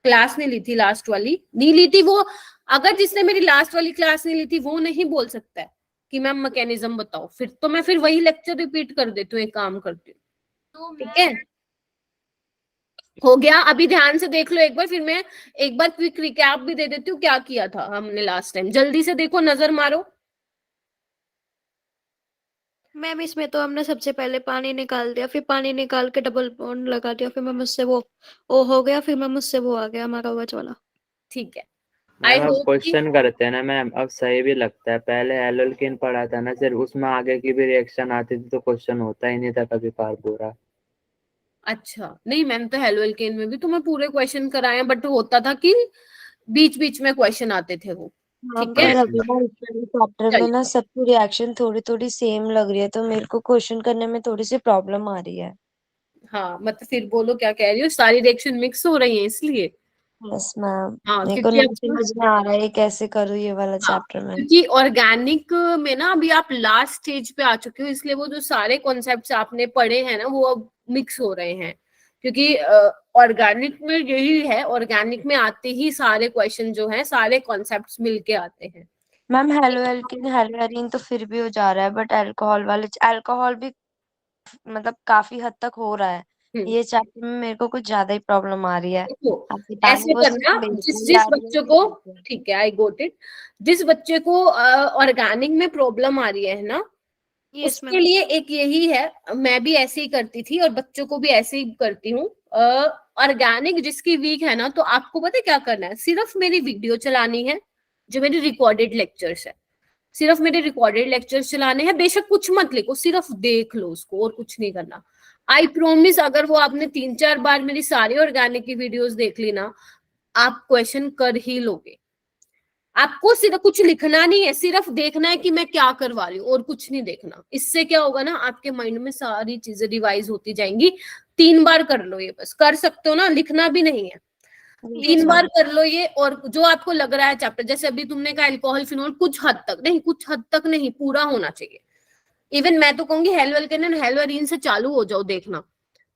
क्लास नहीं ली थी लास्ट वाली, नहीं ली थी वो, अगर जिसने मेरी लास्ट वाली क्लास नहीं ली थी वो नहीं बोल सकता है कि मैम मैकेनिज्म बताओ, फिर तो मैं फिर वही लेक्चर रिपीट कर देती हूँ, एक काम करती हूँ, ठीक है। हो गया, अभी ध्यान से देख लो एक बार, फिर मैं एक बार क्विक रिकैप भी दे देती हूँ क्या किया था हमने लास्ट टाइम। जल्दी से देखो, नजर मारो। मैम इसमें तो हमने सबसे पहले पानी निकाल दिया, फिर पानी निकाल के डबल बॉन्ड लगा दिया, फिर मैम उससे वो ओ हो गया, फिर मैम उससे वो आ गया हमारा OH वाला। ठीक है, आई मैम। अब होप कि क्वेश्चन करते हैं ना मैम, अब सही भी लगता है। पहले एल्किन पढ़ा था ना, सिर्फ उसमें आगे की भी रिएक्शन आती थी तो क्वेश्चन होता ही नहीं था कभी कार्बोरा। अच्छा नहीं मैम, तो हेलो एल्केन में भी तुम्हें पूरे क्वेश्चन कराए हैं, बट होता था कि बीच बीच में क्वेश्चन आते थे वो, मैम ठीक है। पर अभी ना इस चैप्टर में चलिए, ना सबकी रिएक्शन थोड़ी थोड़ी सेम लग रही है, तो मेरे को क्वेश्चन करने में थोड़ी सी प्रॉब्लम आ रही है। हाँ मतलब फिर बोलो क्या कह रही हो, सारी रिएक्शन मिक्स हो रही है इसलिए। यस मैम, हाँ मेरे को क्योंकि नहीं अब समझ में आ रहा है कैसे करूँ ये वाला हाँ चैप्टर में। क्योंकि ऑर्गेनिक में ना अभी आप लास्ट स्टेज पे आ चुके हो, इसलिए वो जो सारे कॉन्सेप्ट्स आपने पढ़े हैं ना वो अब मिक्स हो रहे हैं, क्योंकि ऑर्गेनिक में यही है, ऑर्गेनिक में आते ही सारे क्वेश्चन जो हैं सारे कॉन्सेप्ट्स मिलके आते हैं। Ma'am hello Elkin hello Erin तो फिर भी हो जा रहा है, बट अल्कोहल वाले अल्कोहल भी मतलब काफी हद तक हो रहा है। हम्म, ये चैप्टर में मेरे को कुछ ज्यादा ही प्रॉब्लम आ रही है। देखो आप बता रहे ऐसे हो वो करना, सिर्फ जिस लेटने जिस जा रही है बच्चे तो को, ठीक है। ठीक है आई गोट इट, जिस बच्चे को ऑर्गेनिक में प्रॉब्लम आ रही है ना, यस उसके मैम। लिए एक यही है, मैं भी ऐसे ही करती थी और बच्चों को भी ऐसे ही करती हूँ। ऑर्गेनिक जिसकी वीक है ना, तो आपको पता है क्या करना है, सिर्फ मेरी वीडियो चलानी है, जो मेरी रिकॉर्डेड लेक्चर्स है, सिर्फ मेरे रिकॉर्डेड लेक्चर्स चलाने हैं। बेशक कुछ मत लिखो, सिर्फ देख लो उसको और कुछ नहीं करना। आई प्रोमिस, अगर वो आपने 3-4 बार मेरी सारी ऑर्गेनिक की वीडियोस देख ली ना, आप क्वेश्चन कर ही लोगे। आपको सिर्फ कुछ लिखना नहीं है, सिर्फ देखना है कि मैं क्या करवा रही हूँ और कुछ नहीं देखना। इससे क्या होगा ना, आपके माइंड में सारी चीजें रिवाइज होती जाएंगी। 3 बार कर लो ये, बस कर सकते हो ना, लिखना भी नहीं है। 3 यस बार मैम। कर लो ये, और जो आपको लग रहा है चैप्टर, जैसे अभी तुमने कहा अल्कोहल फिनोल, कुछ हद तक नहीं, कुछ हद तक नहीं, पूरा होना चाहिए। इवन मैं तो कहूंगी halo alkane and hello arene से चालू हो जाओ देखना,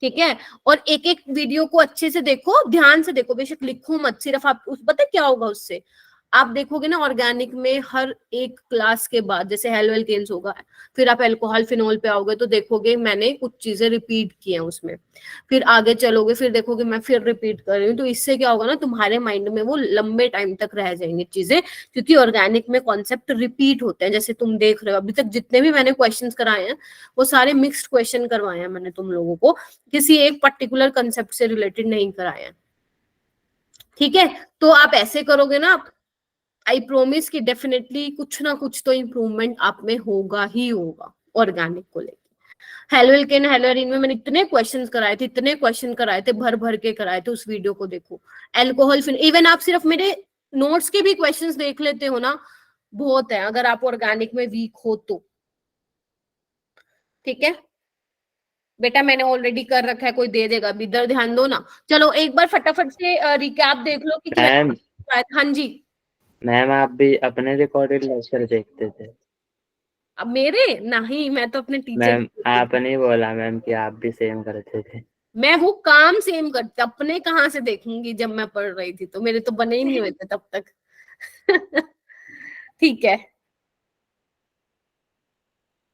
ठीक है। और एक एक वीडियो को अच्छे से देखो, ध्यान से देखो, बेशक लिखो मत, सिर्फ आप पता क्या होगा उससे, आप देखोगे ना ऑर्गेनिक में हर एक क्लास के बाद, जैसे हेलो एल्केन्स होगा, फिर आप अल्कोहल फिनोल पे आओगे तो देखोगे मैंने कुछ चीजें रिपीट की हैं उसमें, फिर आगे चलोगे फिर देखोगे मैं फिर रिपीट कर रही हूँ। तो इससे क्या होगा ना, तुम्हारे माइंड में वो लंबे टाइम तक रह जाएंगी चीजें, क्योंकि ऑर्गेनिक में कॉन्सेप्ट रिपीट होते हैं। जैसे तुम देख रहे हो अभी तक जितने भी मैंने क्वेश्चंस कराए हैं वो सारे मिक्स्ड क्वेश्चन करवाए हैं मैंने तुम लोगों को, किसी एक पर्टिकुलर कंसेप्ट से रिलेटेड नहीं कराए हैं, ठीक है। तो आप ऐसे करोगे ना, आई प्रोमिस कि डेफिनेटली कुछ ना कुछ तो इम्प्रूवमेंट आप में होगा ही होगा ऑर्गेनिक को लेकर। हेलो एल्केन हेलो एरीन में मैंने इतने क्वेश्चंस कराए थे, इतने क्वेश्चन कराए थे, भर भर के कराए थे, उस वीडियो को देखो। अल्कोहल फिन, इवन आप सिर्फ मेरे नोट्स के भी क्वेश्चंस देख लेते हो ना, बहुत है, अगर आप ऑर्गेनिक में वीक हो तो, ठीक है बेटा। मैंने ऑलरेडी कर रखा है, कोई दे देगा, अभी इधर ध्यान दो ना। चलो एक बार फटाफट से रिकैप देख लो कि क्या। मैम हाँ जी, मैम आप भी अपने रिकॉर्डेड लेक्चर देखते थे? अब मेरे नहीं, मैं तो अपने टीचर, मैम आपने बोला मैम कि आप भी सेम करते थे। मैं वो काम सेम करती, अपने कहाँ से देखूंगी, जब मैं पढ़ रही थी तो मेरे तो बने ही नहीं हुए थे तब तक। ठीक है,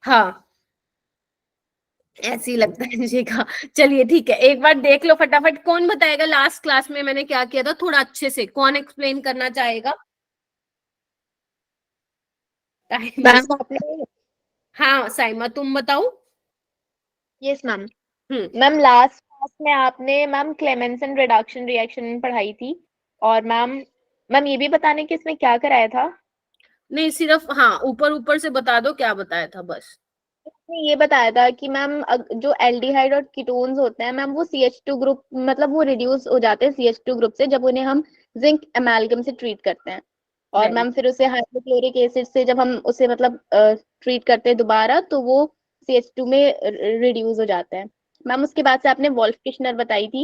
हाँ ऐसे ही लगता है मुझे का। चलिए ठीक है, एक बार देख लो फटाफट। कौन बताएगा लास्ट क्लास में मैंने क्या किया था, थोड़ा अच्छे से कौन एक्सप्लेन करना चाहेगा? मैम आपने, हाँ साइमा तुम बताओ। Yes ma'am. Hmm, ma'am last class में आपने मैम क्लेमेंसन रिडक्शन रिएक्शन पढ़ाई थी, और मैम ये भी बताने कि इसमें क्या कराया था। नहीं सिर्फ हाँ ऊपर ऊपर से बता दो क्या बताया था बस। इसमें ये बताया था कि मैम जो एल्डिहाइड और कीटोन्स होते हैं मैम, वो CH2 ग्रुप मतलब वो रिड्यूस हो जाते हैं CH2 ग्रुप से, जब उन्हें हम जिंक एमालगम से ट्रीट करते हैं। और वेरी मैम फिर उसे हाइड्रोक्लोरिक एसिड से जब हम उसे मतलब ट्रीट करते हैं दोबारा, तो वो CH2 में रिड्यूस हो जाता है। मैम उसके बाद से आपने वोल्फ-किश्नर बताई थी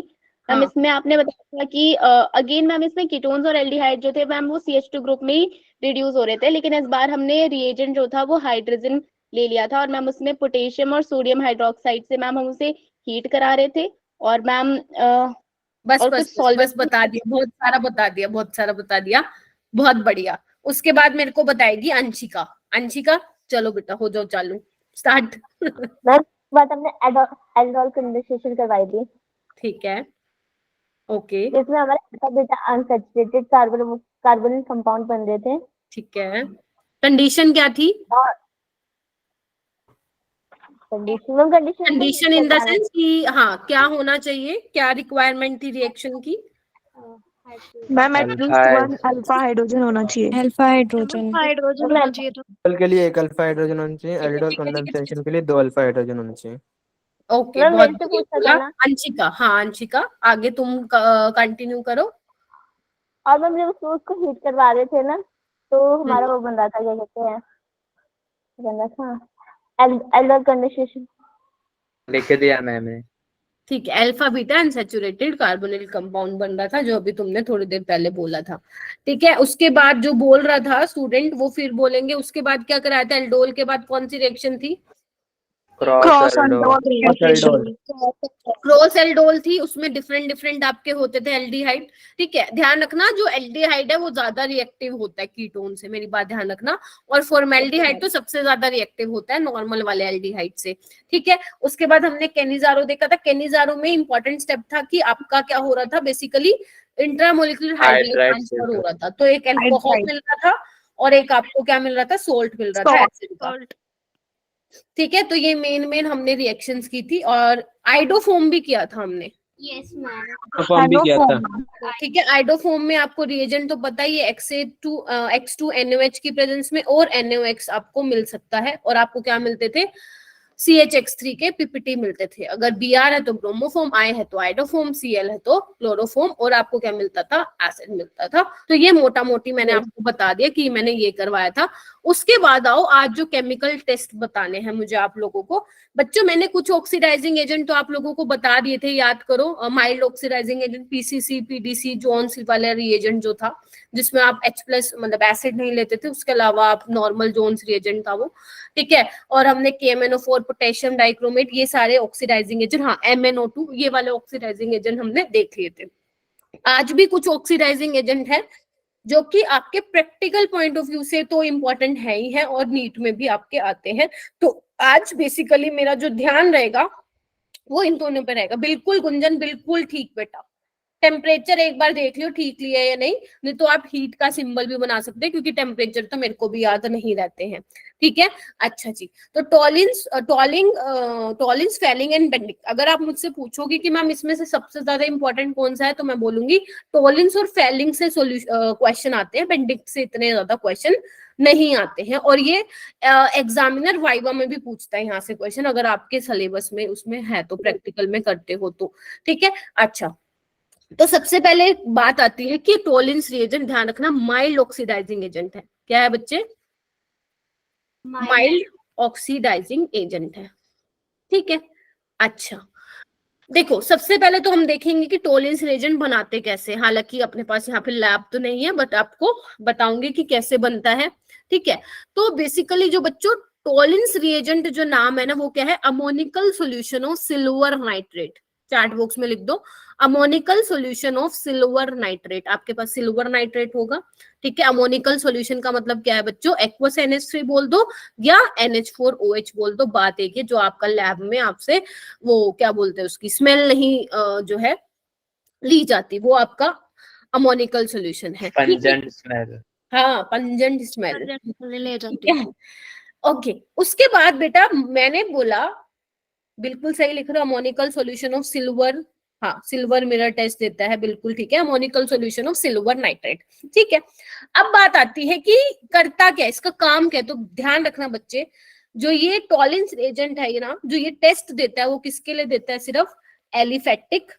मैम, हाँ। इसमें आपने बताया था कि अगेन मैम इसमें कीटोन्स और एल्डिहाइड जो थे मैम वो CH2 ग्रुप में ही रिड्यूस हो रहे थे, लेकिन इस बार हमने रिएजेंट जो था वो हाइड्रोजन ले लिया था और मैम उसमें पोटेशियम और सोडियम हाइड्रोक्साइड से मैम हम उसे हीट करा रहे थे और मैम बस और बस कुछ बस, सॉल्वेंट बस बता दिया, बहुत सारा बता दिया, बहुत सारा बता दिया, बहुत बढ़िया। उसके बाद मेरे को बताएगी अंशिका। अंशिका चलो बेटा हो जाओ चालू, स्टार्ट। बात हमने एल्डोल कंडेंसेशन करवाई थी, ठीक है, ओके, इसमें हमारे alpha beta unsaturated carbonyl compound बन रहे थे ठीक है। कंडीशन क्या थी? और कंडीशन इन द सेंस कि हाँ क्या होना चाहिए, क्या रिक्वायरमेंट थी रिएक्शन की? Ma'am at least one alpha hydrogen होना चाहिए। अल्फा हाइड्रोजन हाइड्रोजन होना चाहिए था। एल्डोल के लिए एक अल्फा हाइड्रोजन होना चाहिए, एल्डोल कंडेंसेशन के लिए 2 अल्फा हाइड्रोजन होना चाहिए। ओके, मैम बहुत मेरे से बढ़िया पूछा बोला। था ना, अंशिका, हाँ अंशिका आगे तुम कंटिन्यू करो। और मैम जब उसको हीट करवा रहे थे ना तो हमारा वो बन रहा था, क्या कहते हैं, बन रहा था एल्डोल कंडेंसेशन। लिख दिया मैंने। ठीक है, alpha beta unsaturated carbonyl compound बन रहा था, जो अभी तुमने थोड़ी देर पहले बोला था। ठीक है, उसके बाद जो बोल रहा था स्टूडेंट वो फिर बोलेंगे। उसके बाद क्या कराया था? एल्डोल के बाद कौन सी रिएक्शन थी? Cross aldol. क्रॉस एल्डोल थी, उसमें डिफरेंट डिफरेंट आपके होते थे एल्डिहाइड। ठीक है, ध्यान रखना जो एल्डिहाइड है वो ज्यादा रिएक्टिव होता है कीटोन से, मेरी बात ध्यान रखना। और फॉर्मेल्डिहाइड तो सबसे ज्यादा रिएक्टिव होता है नॉर्मल वाले एल्डिहाइड से। ठीक है, उसके बाद हमने केनिजारो देखा था। केनिजारो में इंपॉर्टेंट स्टेप था कि आपका क्या हो रहा था, बेसिकली इंट्रामोलिकुलर हाइड्रेट ट्रांसफर हो रहा था। तो एक अल्कोहल मिल रहा था और एक आपको क्या मिल रहा था, सोल्ट मिल रहा था एसिड का। ठीक है, तो ये मेन हमने रिएक्शंस की थी और आइडोफोम भी किया था हमने। Yes ma'am. परफॉर्म भी किया था। ठीक है, आइडोफोम में आपको रिएजेंट तो पता ही है, X2NOH की प्रेजेंस में और NOx आपको मिल सकता है। और आपको क्या मिलते थे? CHX3 के PPT मिलते थे। अगर Br है तो ब्रोमोफोम, I है तो आइडोफोम, Cl है तो क्लोरोफोम, और आपको क्या मिलता था? एसिड मिलता था। तो ये मोटा मोटी मैंने आपको बता दिया कि मैंने ये करवाया था। उसके बाद आओ आज जो केमिकल टेस्ट बताने हैं मुझे आप लोगों को। बच्चों मैंने कुछ ऑक्सीडाइजिंग एजेंट तो आप लोगों को बता दिए थे, याद करो। Mild oxidising agent PCC, PDC, Jones वाला रिएजेंट जो था जिसमें आप H+ मतलब एसिड नहीं लेते थे, उसके अलावा आप नॉर्मल जोन्स रिएजेंट था वो। ठीक है, और हमने KMnO4, पोटेशियम डाइक्रोमेट, ये सारे ऑक्सीडाइजिंग एजेंट, हाँ MnO2, ये वाले ऑक्सीडाइजिंग एजेंट हमने देख लिए थे। आज भी कुछ ऑक्सीडाइजिंग एजेंट है जो कि आपके प्रैक्टिकल पॉइंट ऑफ व्यू से तो इम्पोर्टेंट है ही है और नीट में भी आपके आते हैं। तो आज बेसिकली मेरा जो ध्यान रहेगा वो इन दोनों पे रहेगा। बिल्कुल गुंजन, बिल्कुल ठीक बेटा। टेम्परेचर एक बार देख लियो ठीक लिया है या नहीं तो आप हीट का सिंबल भी बना सकते हैं, क्योंकि टेम्परेचर तो मेरे को भी याद नहीं रहते हैं। ठीक है, अच्छा जी। तो टॉलिंस, फेलिंग एंड बेंडिंग, अगर आप मुझसे पूछोगे कि मैम इसमें से सबसे ज्यादा इंपॉर्टेंट कौन सा है, तो मैं बोलूंगी टॉलिंस और फेलिंग से क्वेश्चन आते हैं, बेंडिंग से इतने ज्यादा क्वेश्चन नहीं आते हैं। और ये एग्जामिनर वाइवा में भी पूछता है यहाँ से क्वेश्चन, अगर आपके सिलेबस में उसमें है तो, प्रैक्टिकल में करते हो तो। ठीक है, अच्छा। तो सबसे पहले बात आती है कि टॉलिंस रिएजेंट, ध्यान रखना माइल्ड ऑक्सीडाइजिंग एजेंट है। क्या है बच्चे? माइल्ड ऑक्सीडाइजिंग एजेंट है। ठीक है, अच्छा देखो सबसे पहले तो हम देखेंगे कि टॉलिंस रिएजेंट बनाते कैसे। हालांकि अपने पास यहाँ पे लैब तो नहीं है, बट आपको बताऊंगी कि कैसे बनता है। ठीक है, तो बेसिकली जो बच्चों टॉलिंस रिएजेंट जो नाम है ना वो क्या है? Ammoniacal solution of silver nitrate. Chat box में लिख दो ammoniacal solution of silver nitrate. आपके पास सिल्वर नाइट्रेट होगा। ठीक है, अमोनिकल सॉल्यूशन का मतलब क्या है बच्चों? एक्वस NH3 बोल दो या NH4OH बोल दो, बात एक है। जो आपका लैब में आपसे वो क्या बोलते हैं उसकी स्मेल नहीं जो है ली जाती, वो आपका अमोनिकल सॉल्यूशन है। Pungent smell. हाँ, पंजेंट स्मेल ले जाती है। ओके, उसके बाद बेटा मैंने बोला, बिल्कुल सही लिख रहे हो, अमोनिकल सॉल्यूशन ऑफ सिल्वर। हाँ, सिल्वर मिरर टेस्ट देता है, बिल्कुल ठीक है, ammoniacal solution of silver nitrate. ठीक है, अब बात आती है कि करता क्या, इसका काम क्या है। तो ध्यान रखना बच्चे, जो ये टॉलिंस एजेंट है ना, जो ये टेस्ट देता है वो किसके लिए देता है? सिर्फ एलिफेटिक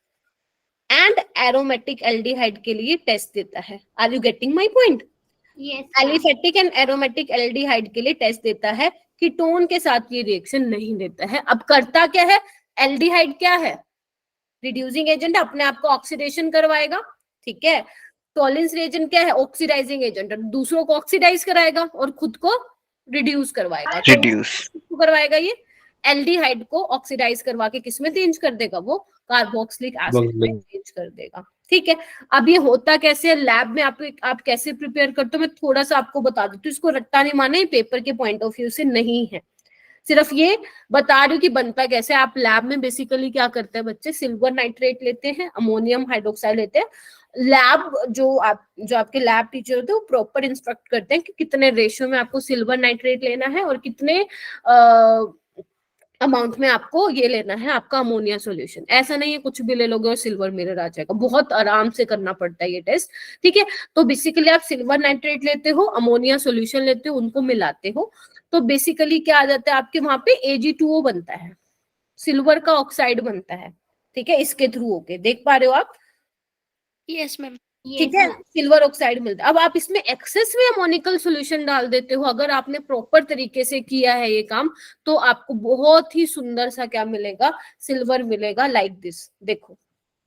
एंड एरोमेटिक एल्डिहाइड के लिए टेस्ट देता है। Are you getting my point? Yes. Aliphatic and aromatic aldehyde के लिए टेस्ट देता है। कीटोन के साथ ये रिएक्शन नहीं देता है। अब करता क्या है, एल्डिहाइड क्या है, रिड्यूसिंग एजेंट, अपने आप को ऑक्सीडेशन करवाएगा, ठीक है। टॉलिंस रिएजेंट क्या है, ऑक्सीडाइजिंग एजेंट, दूसरों को ऑक्सीडाइज कराएगा और खुद को रिड्यूस करवाएगा। तो किसको करवाएगा, ये एल्डिहाइड को ऑक्सीडाइज करवा के किसमें चेंज कर देगा, वो कार्बोक्सिलिक एसिड में चेंज कर देगा, ठीक है। अब ये होता कैसे है लैब में, आप कैसे प्रिपेयर करते हो, मैं थोड़ा सा आपको बता देती हूँ। इसको रट्टा नहीं माने, पेपर के पॉइंट ऑफ व्यू से नहीं है, सिर्फ ये बता रही हूँ कि बनता कैसे। आप लैब में बेसिकली क्या करते हैं बच्चे, सिल्वर नाइट्रेट लेते हैं, अमोनियम हाइड्रोक्साइड लेते हैं। लैब जो आपके लैब टीचर होते हैं वो प्रॉपर इंस्ट्रक्ट करते हैं कि कितने रेशियो में आपको सिल्वर नाइट्रेट लेना है और कितने अमाउंट में आपको ये लेना है आपका अमोनिया सॉल्यूशन। ऐसा नहीं है कुछ भी ले लोगे और सिल्वर मिरर आ जाएगा, बहुत आराम से करना पड़ता है ये टेस्ट, ठीक है। तो बेसिकली आप सिल्वर नाइट्रेट लेते हो, अमोनिया सॉल्यूशन लेते हो, उनको मिलाते हो, तो बेसिकली क्या आ जाता है आपके वहां पे Ag2O बनता है, सिल्वर का ऑक्साइड बनता है, ठीक है। इसके थ्रू होके देख पा रहे हो आप, यस मैम। ठीक है, सिल्वर ऑक्साइड मिलता है। अब आप इसमें एक्सेस में अमोनिकल सॉल्यूशन डाल देते हो, अगर आपने प्रॉपर तरीके से किया है ये काम, तो आपको बहुत ही सुंदर सा क्या मिलेगा, सिल्वर मिलेगा, लाइक दिस। देखो,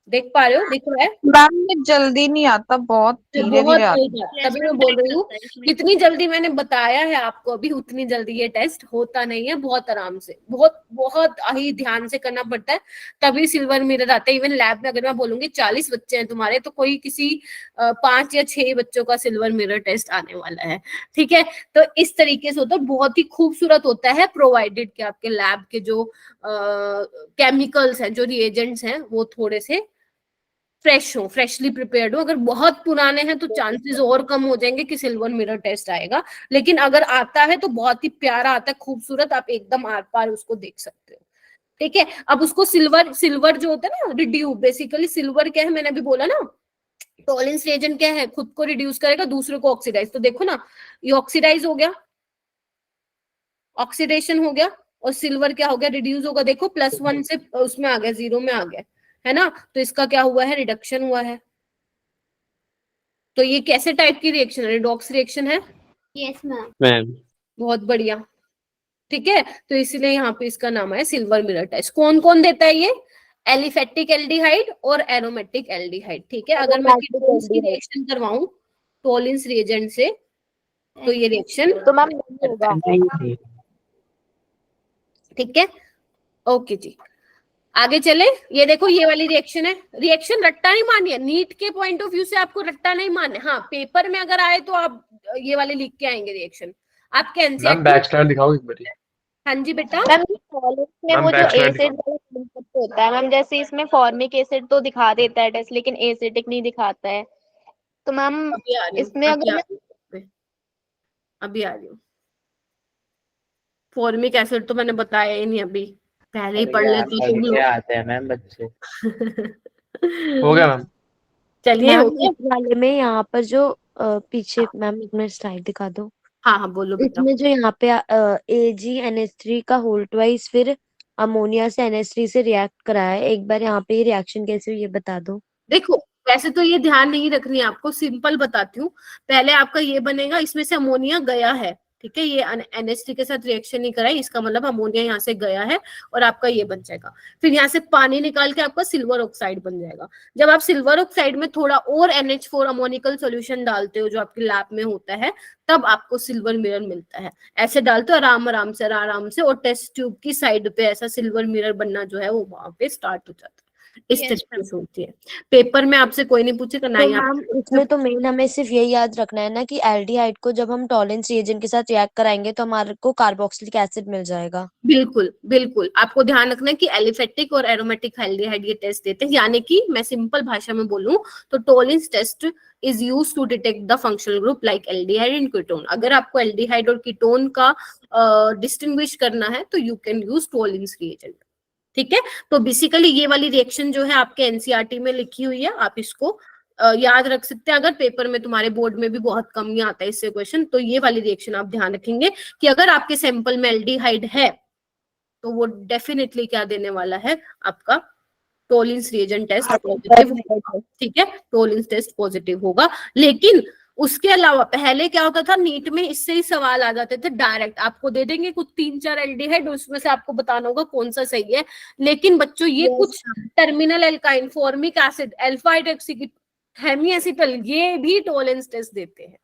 देख पा रहे हो, दिख रहा है मैम ये जल्दी नहीं आता, बहुत धीरे बहुत धीरे आता तेज है। तभी मैं बोल रही हूँ जितनी जल्दी मैंने बताया है आपको अभी, उतनी जल्दी ये टेस्ट होता नहीं है, बहुत आराम से, बहुत बहुत ही ध्यान से करना पड़ता है, तभी सिल्वर मिरर आता है। इवन लैब में अगर मैं बोलूंगी 40 बच्चे हैं तुम्हारे, तो कोई किसी 5 या 6 बच्चों का सिल्वर मिरर टेस्ट आने वाला है, ठीक है। तो इस तरीके से होता है, बहुत ही खूबसूरत होता है, प्रोवाइडेड कि आपके लैब के जो केमिकल्स हैं, जो रिएजेंट्स हैं, वो थोड़े से फ्रेश हो, फ्रेशली प्रिपेयर्ड हो। अगर बहुत पुराने हैं तो चांसेस और कम हो जाएंगे कि सिल्वर मिरर टेस्ट आएगा, लेकिन अगर आता है तो बहुत ही प्यारा आता है, खूबसूरत, आप एकदम आर पार उसको देख सकते हो, ठीक है। अब उसको सिल्वर जो होता है ना, रिड्यूस, बेसिकली सिल्वर क्या है, मैंने अभी बोला ना, टॉलिंस रिएजेंट क्या है, खुद को रिड्यूस करेगा, दूसरे को ऑक्सीडाइज। तो देखो ना, ये ऑक्सीडाइज हो गया, ऑक्सीडेशन हो गया, और सिल्वर क्या हो गया, रिड्यूस होगा। देखो +1 से उसमें आ गया, 0 में आ गया, है ना। तो इसका क्या हुआ है, रिडक्शन हुआ है। तो ये कैसे टाइप की रिएक्शन है, रिडॉक्स रिएक्शन है। Yes ma'am. बहुत बढ़िया, ठीक है। तो इसलिए यहाँ पे इसका नाम है सिल्वर मिरर टेस्ट। कौन कौन देता है ये, एलिफेटिक एल्डिहाइड और एरोमेटिक एल्डिहाइड, ठीक है। अगर मैं कीटोन्स की रिएक्शन करवाऊं टॉलिंस रिएजेंट से, तो ये रिएक्शन तो मैम नहीं होगा, ठीक है। ओके जी, आगे चले। ये देखो, ये वाली रिएक्शन है, रिएक्शन रट्टा नहीं मानी है, नीट के पॉइंट ऑफ व्यू से आपको रट्टा नहीं माने। हाँ, पेपर में अगर आए तो आप ये वाले लिख के आएंगे रिएक्शन आपके एनसीईआरटी। मैम बैचलर दिखाओ एक बार। हाँ जी बेटा। मैम टॉलिंस में वो जो एसिड कॉन्सेप्ट होता है मैम, जैसे इसमें फॉर्मिक एसिड तो दिखा देता है टेस्ट, लेकिन एसिडिक नहीं दिखाता है। तो मैम इसमें अगर अभी आ रही हूँ, फॉर्मिक एसिड तो मैंने बताया ही नहीं अभी, पहले ही पढ़ लेते तुम लोग। क्या आते हैं मैम बच्चे। हो गया मैम। चलिए, हो मैम गया। इस वाले में यहाँ पर जो पीछे मैम एक मिनट स्लाइड दिखा दो। हाँ हाँ बोलो बेटा। इसमें जो यहाँ पे AgNH3 का होल ट्वाइस फिर अमोनिया से NH3 से रिएक्ट कराया है, एक बार यहाँ पे ये रिएक्शन कैसे हुई ये बता दो। देखो, वैसे तो ये ध्यान नहीं रखनी है आपको, सिंपल बताती हूँ। पहले आपका ये बनेगा, इसमें से अमोनिया गया है, ठीक है, ये NH3 के साथ रिएक्शन नहीं कराई, इसका मतलब अमोनिया यहाँ से गया है और आपका ये बन जाएगा। फिर यहाँ से पानी निकाल के आपका सिल्वर ऑक्साइड बन जाएगा। जब आप सिल्वर ऑक्साइड में थोड़ा और NH4 अमोनिकल सॉल्यूशन डालते हो, जो आपके लैब में होता है, तब आपको सिल्वर मिरर मिलता है। ऐसे डालते हो आराम से और टेस्ट ट्यूब की साइड पे ऐसा सिल्वर मिरर बनना जो है वो वहां पे स्टार्ट हो जाता है। इस तरीके से होती है। पेपर में आपसे कोई नहीं पूछेगा ना तो ही मैम इसमें तो मेन हमें सिर्फ यही याद रखना है ना कि एल्डिहाइड को जब हम टॉलेंस रिएजेंट के साथ रिएक्ट कराएंगे तो हमारे को कार्बोक्सिलिक एसिड मिल जाएगा। बिल्कुल बिल्कुल, आपको ध्यान रखना है कि एलिफेटिक और एरोमेटिक एल्डिहाइड ये टेस्ट देते हैं। यानी कि मैं सिंपल भाषा में बोलूं तो Tollens test is used to detect the functional group like aldehyde and ketone. अगर आपको एल्डिहाइड और कीटोन का डिस्टिंग्विश करना है तो you can use Tollens reagent, ठीक है। तो बेसिकली ये वाली रिएक्शन जो है आपके एनसीईआरटी में लिखी हुई है, आप इसको याद रख सकते हैं। अगर पेपर में तुम्हारे बोर्ड में भी बहुत कम ही आता है इससे क्वेश्चन, तो ये वाली रिएक्शन आप ध्यान रखेंगे कि अगर आपके सैंपल में एल्डिहाइड है तो वो डेफिनेटली क्या देने वाला है, आपका टॉलिंस रिएजेंट टेस्ट पॉजिटिव, ठीक है, टॉलिंस टेस्ट पॉजिटिव होगा। लेकिन उसके अलावा पहले क्या होता था नीट में, इससे ही सवाल आ जाते थे डायरेक्ट, आपको दे देंगे कुछ 3-4 एल्डिहाइड, उसमें से आपको बताना होगा कौन सा सही है। लेकिन बच्चों ये कुछ terminal alkyne, formic acid, alpha hydroxy, hemiacetal, ये भी टॉलरेंस टेस्ट देते हैं।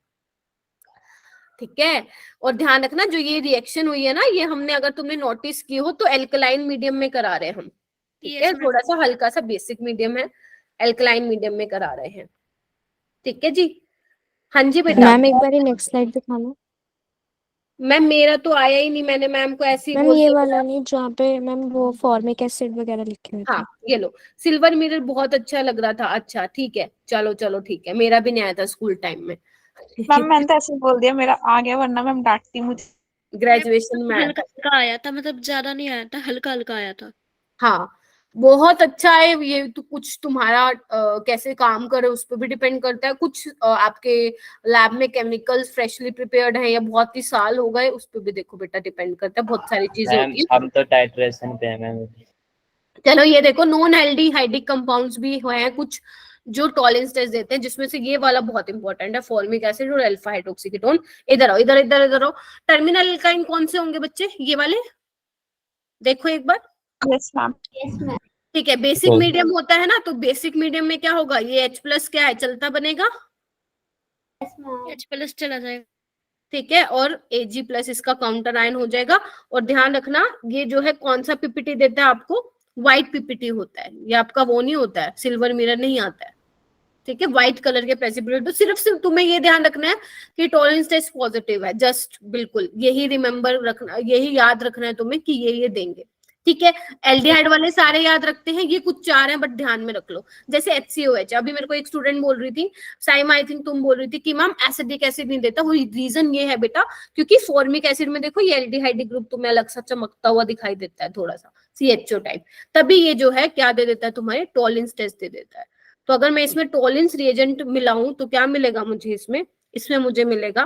ठीक है, और ध्यान रखना जो ये रिएक्शन हुई है ना, ये हमने अगर तुमने नोटिस की हो तो एल्कलाइन मीडियम में करा रहे हैं हम। ठीक है, थोड़ा सा हल्का सा बेसिक मीडियम है, एल्कलाइन मीडियम में करा रहे हैं। ठीक है जी, हाँ जी बेटा। मैम एक बार नेक्स्ट स्लाइड दिखाना। मैम मेरा तो आया ही नहीं, मैंने मैम को ऐसे ही मैम बोल ये दिया। वाला नहीं जहाँ पे मैम वो फॉर्मिक एसिड वगैरह लिखे हुए थे। हाँ ये लो, सिल्वर मिरर बहुत अच्छा लग रहा था। अच्छा ठीक है, चलो चलो ठीक है, मेरा भी नहीं आया था स्कूल टाइम में। मैम मैंने तो ऐसे ही बोल दिया, मेरा आ गया, वरना मैम डांटती मुझे। ग्रेजुएशन में आया हल्का था। हल्का आया था, मतलब ज्यादा नहीं आया था, हल्का हल्का आया था। हाँ बहुत अच्छा है ये तो। कुछ तुम्हारा कैसे काम करे उस पर भी डिपेंड करता है, कुछ आपके लैब में केमिकल्स फ्रेशली प्रिपेयर्ड है या बहुत ही साल हो गए, उस पर भी देखो बेटा डिपेंड करता है, बहुत सारी चीजें मैम होती है। हम तो टाइट्रेशन पे हैं मैम। चलो ये देखो, नॉन एल्डिहाइडिक कंपाउंड्स भी हैं कुछ जो टॉलरेंस टेस्ट देते हैं, जिसमें से ये वाला बहुत इंपॉर्टेंट है, फॉर्मिक एसिड और अल्फा हाइड्रोक्सी कीटोन। इधर आओ, इधर इधर इधर आओ। टर्मिनल एल्काइन कौन से होंगे बच्चे, ये वाले देखो एक बार। Yes ma'am. ठीक है, बेसिक मीडियम होता है ना, तो बेसिक मीडियम में क्या होगा, ये H+ क्या है, चलता बनेगा, H+ चला जाएगा। ठीक है, और Ag+ इसका काउंटर आयन हो जाएगा। और ध्यान रखना ये जो है कौन सा पीपीटी देता है आपको, व्हाइट पीपीटी होता है, ये आपका वो नहीं होता है, सिल्वर मिरर नहीं आता है। ठीक है, व्हाइट कलर के प्रेसिपिटेट। तो सिर्फ तुम्हें ये ध्यान रखना है कि टॉलरेंस टेस्ट पॉजिटिव है, जस्ट बिल्कुल यही रिमेम्बर रखना, यही याद रखना है तुम्हें कि ये देंगे। ठीक है, एल्डिहाइड वाले सारे याद रखते हैं, ये कुछ 4 हैं बट ध्यान में रख लो। जैसे HCOH, अभी मेरे को एक स्टूडेंट बोल रही थी, साइमा आई थिंक तुम बोल रही थी कि मैम एसिडिक एसिड नहीं देता, वो रीजन ये है बेटा क्योंकि फॉर्मिक एसिड में देखो ये एल्डिहाइड ग्रुप तुम्हें अलग सा चमकता हुआ दिखाई देता है थोड़ा सा, CHO टाइप, तभी ये जो है क्या दे देता है तुम्हारे, टॉलरेंस टेस्ट दे देता है। तो अगर मैं इसमें टॉलरेंस रिएजेंट मिलाऊं तो क्या मिलेगा मुझे, इसमें मुझे मिलेगा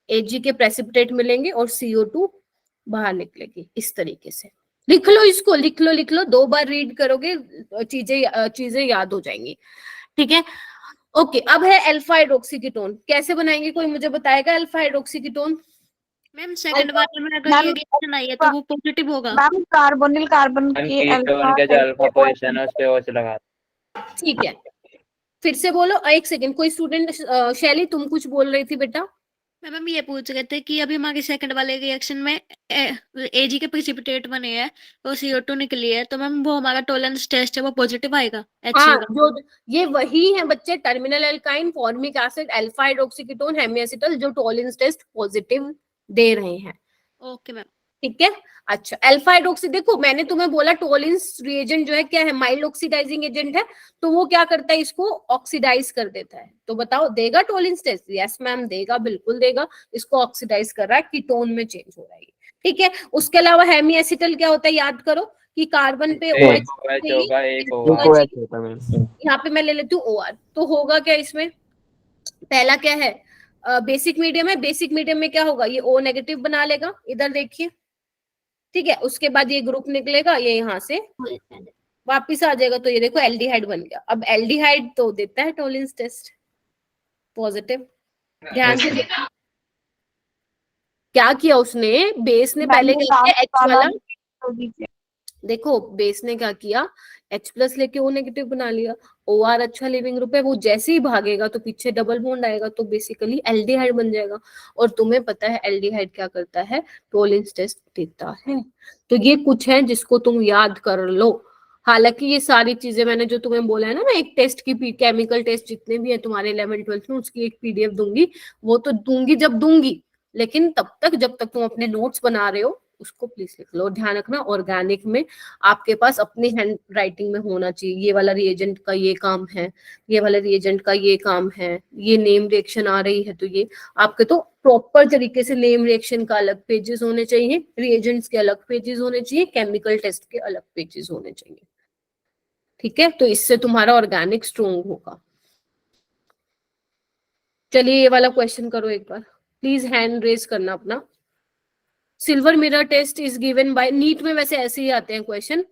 Ag के प्रेसिपिटेट मिलेंगे और CO2 बाहर निकलेगी। इस तरीके से लिख लो इसको, लिख लो 2 बार रीड करोगे चीजें याद हो जाएंगी। ठीक है, ओके। अब है अल्फा हाइड्रोक्सी कीटोन, कैसे बनाएंगे, कोई मुझे बताएगा alpha hydroxy ketone? Ma'am second वाले में अगर ये रिएक्शन आई है तो वो पॉजिटिव होगा। मैम कार्बोनिल कार्बन के कीटोन के जो अल्फा पोजीशन है उस पे OH लगा। ठीक है, फिर से बोलो, एक सेकंड। कोई स्टूडेंट, शैली तुम कुछ बोल रही थी बेटा? मैम ये पूछ रहे थे कि अभी हमारे सेकंड वाले रिएक्शन में Ag के प्रेसिपिटेट बने हैं और CO2 निकली है, तो मैम वो हमारा टॉलरेंस टेस्ट है वो पॉजिटिव आएगा। हाँ, जो ये वही है बच्चे, terminal alkyne, formic acid, alpha hydroxy ketone, hemiacetal, जो टॉलरेंस टेस्ट पॉजिटिव दे रहे हैं। Okay ma'am. ठीक है, अच्छा। अल्फा हाइड्रोक्सी, देखो मैंने तुम्हें बोला टॉलरेंस रिएजेंट जो है क्या है, माइल्ड ऑक्सीडाइजिंग एजेंट है, तो वो क्या करता है, इसको ऑक्सीडाइज कर देता है। तो बताओ देगा टॉलरेंस टेस्ट? यस मैम देगा, बिल्कुल देगा। इसको ऑक्सीडाइज कर रहा है, कीटोन में चेंज हो रहा है। ठीक है, उसके अलावा हेमीएसिटल क्या होता है, याद करो कि कार्बन पे OH होगा, एक यहाँ पे मैं ले लेती हूँ OR, तो होगा क्या इसमें, पहला क्या है, बेसिक मीडियम है, बेसिक मीडियम में क्या होगा, ये O नेगेटिव बना लेगा, इधर देखिए। ठीक है, उसके बाद ये ग्रुप निकलेगा, ये यहाँ से वापिस आ जाएगा, तो ये देखो एल्डिहाइड बन गया। अब एल्डिहाइड तो देता है टॉलरेंस टेस्ट पॉजिटिव। ध्यान से देखो क्या किया उसने, बेस ने पहले क्या किया, H वाला, देखो बेस ने क्या किया, H+ लेके O नेगेटिव बना लिया। OR अच्छा लिविंग ग्रुप है, वो जैसे ही भागेगा तो पीछे डबल बॉन्ड आएगा, तो बेसिकली एल्डिहाइड बन जाएगा। और तुम्हें पता है एल्डिहाइड क्या करता है, टॉलरेंस टेस्ट देता है। तो ये कुछ है जिसको तुम याद कर लो। हालांकि ये सारी चीजें मैंने जो तुम्हें बोला है ना, मैं एक टेस्ट की, केमिकल टेस्ट जितने भी है तुम्हारे 11th-12th में, उसकी एक PDF दूंगी, वो तो दूंगी जब दूंगी, लेकिन तब तक जब तक तुम अपने नोट्स बना रहे हो उसको प्लीज लिख लो। ध्यान रखना ऑर्गेनिक में आपके पास अपनी हैंड राइटिंग में होना चाहिए, ये वाला रिएजेंट का ये काम है, ये वाला रिएजेंट का ये काम है, ये नेम रिएक्शन आ रही है तो ये आपके, तो प्रॉपर तरीके से नेम रिएक्शन का अलग पेजेस होने चाहिए, रिएजेंट्स के अलग पेजेस होने चाहिए, केमिकल टेस्ट के अलग पेजेस होने चाहिए। ठीक है, तो इससे तुम्हारा ऑर्गेनिक स्ट्रॉन्ग होगा। चलिए ये वाला क्वेश्चन करो एक बार, प्लीज हैंड रेज करना अपना। Silver mirror test is given by, NEET में वैसे ऐसे ही आते हैं क्वेश्चन,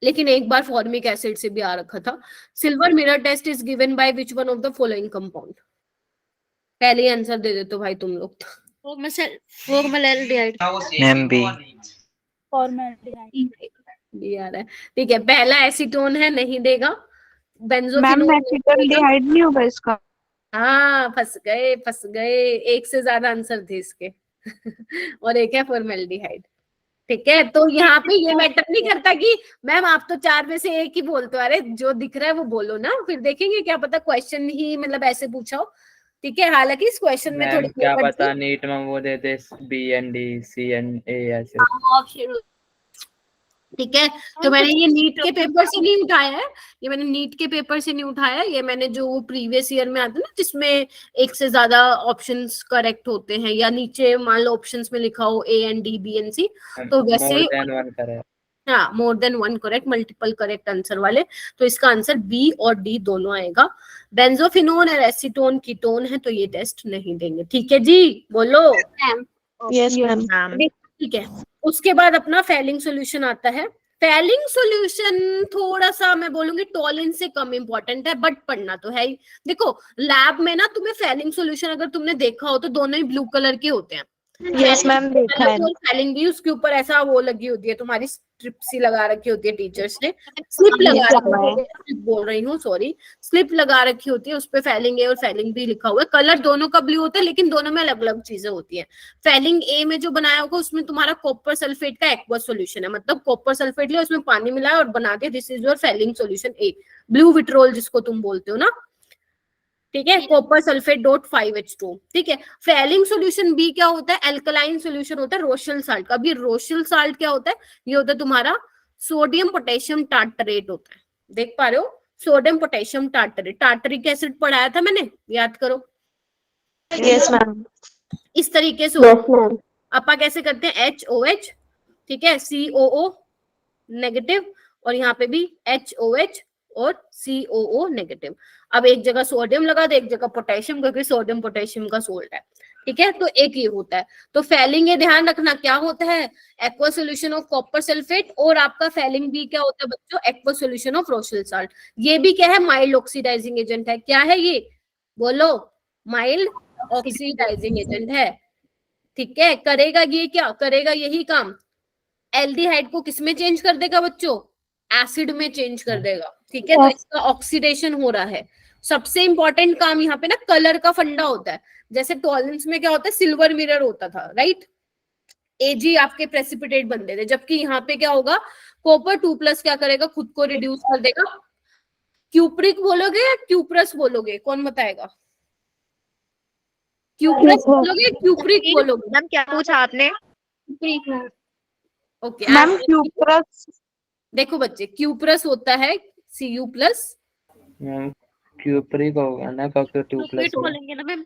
लेकिन एक बार फॉर्मिक एसिड से भी आ रखा था। Silver mirror test is given by which one of the following compound? पहले ही आंसर दे देते हो भाई तुम लोग तो। फॉर्मलाडेहाइड। Ma'am B. भी आ रहा है, ठीक है। पहला एसीटोन है, नहीं देगा। मैम बेंजोफिनोन एसिटाल्डिहाइड नहीं होगा इसका? हाँ, फंस गए फंस गए, एक से ज्यादा आंसर थे इसके और एक है फॉर्मेल्डिहाइड। ठीक है, तो यहाँ पे ये मैटर नहीं करता कि मैम आप तो 4 में से एक ही बोलते हो। अरे जो दिख रहा है वो बोलो ना, फिर देखेंगे, क्या पता क्वेश्चन ही मतलब ऐसे पूछा हो। ठीक है, हालांकि इस क्वेश्चन में मैम थोड़ी क्या पता नीट में वो देते B and D C and A ऐसे। ऑप्शन। ठीक है, तो मैंने ये नीट के पेपर से नहीं उठाया है, ये मैंने नीट के पेपर से नहीं उठाया, ये मैंने जो प्रीवियस ईयर में आता है ना, जिसमें एक से ज्यादा ऑप्शंस करेक्ट होते हैं, या नीचे मान लो ऑप्शंस में लिखा हो A and D B and C, तो वैसे मोर देन वन करेक्ट। हाँ, more than one correct, multiple correct answer वाले, तो इसका आंसर बी और डी दोनों आएगा। बेंजोफिनोन और एसीटोन कीटोन है, तो ये टेस्ट नहीं देंगे। ठीक है जी, बोलो। Yes ma'am. ठीक है, उसके बाद अपना फेलिंग सॉल्यूशन आता है। फेलिंग सॉल्यूशन थोड़ा सा मैं बोलूंगी टॉलिन से कम इंपॉर्टेंट है, बट पढ़ना तो है ही। देखो लैब में ना तुम्हें फेलिंग सॉल्यूशन अगर तुमने देखा हो तो दोनों ही ब्लू कलर के होते हैं। यस मैम, देखा है। फेलिंग भी उसके ऊपर ऐसा वो लगी होती है, तुम्हारी स्ट्रिप सी लगा रखी होती है टीचर्स ने, स्लिप लगा रखी है, बोल रही हूँ सॉरी, स्लिप लगा रखी होती है, उस पे फेलिंग ए और फेलिंग बी लिखा हुआ है। कलर दोनों का ब्लू होता है, लेकिन दोनों में अलग अलग चीजें होती है। फेलिंग ए में जो बनाया होगा उसमें तुम्हारा कॉपर सल्फेट का एक्वस सॉल्यूशन है, मतलब कॉपर सल्फेट लिया, उसमें पानी मिलाया और बना दिया, this is your Fehling solution A, blue vitriol जिसको तुम बोलते हो ना। ठीक है, कॉपर सल्फेट डॉट 5H2। ठीक है, फेलिंग सॉल्यूशन बी क्या होता है, एल्कलाइन सॉल्यूशन होता है रोशियल साल्ट का। अभी रोशियल साल्ट क्या होता है, ये होता है तुम्हारा सोडियम पोटेशियम टार्टरेट होता है, देख पा रहे हो, sodium potassium tartrate. Tartaric acid पढ़ाया था मैंने, याद करो। Yes ma'am. इस तरीके से अपा कैसे करते हैं, HOH, ठीक है, COO नेगेटिव, और यहाँ पे भी HOH और COO नेगेटिव। अब एक जगह सोडियम लगा दे, एक जगह पोटेशियम, क्योंकि सोडियम पोटेशियम का सोल्ट है। ठीक है, तो एक ये होता है। तो फेलिंग ये ध्यान रखना क्या होता है, aqua solution of copper sulphate, और आपका फेलिंग भी क्या होता है बच्चों, एक्वा सॉल्यूशन ऑफ रोशियल साल्ट। ये भी क्या है, माइल्ड ऑक्सीडाइजिंग एजेंट है। क्या है ये, बोलो, माइल्ड ऑक्सीडाइजिंग एजेंट है। ठीक है, करेगा ये, क्या करेगा, यही काम एल्डिहाइड को किसमें चेंज कर देगा बच्चों, एसिड में चेंज कर देगा। ठीक है, तो इसका ऑक्सीडेशन हो रहा है। सबसे इंपॉर्टेंट काम यहाँ पे ना कलर का फंडा होता है। जैसे टॉलरेंस में क्या होता है, सिल्वर मिरर होता था, राइट, एजी आपके प्रेसिपिटेट बनते थे, जबकि यहाँ पे क्या होगा, कॉपर 2+ क्या करेगा, खुद को रिड्यूस कर देगा। क्यूप्रिक बोलोगे या क्यूप्रस बोलोगे, कौन बताएगा, क्यूप्रस बोलोगे क्यूप्रिक बोलोगे? मैम क्या पूछा आपने? Okay ma'am cuprous. देखो बच्चे, क्यूप्रस होता है Cu+, क्यूप्रिक होगा ना, क्योंकि 2+ बोलेंगे ना मैम।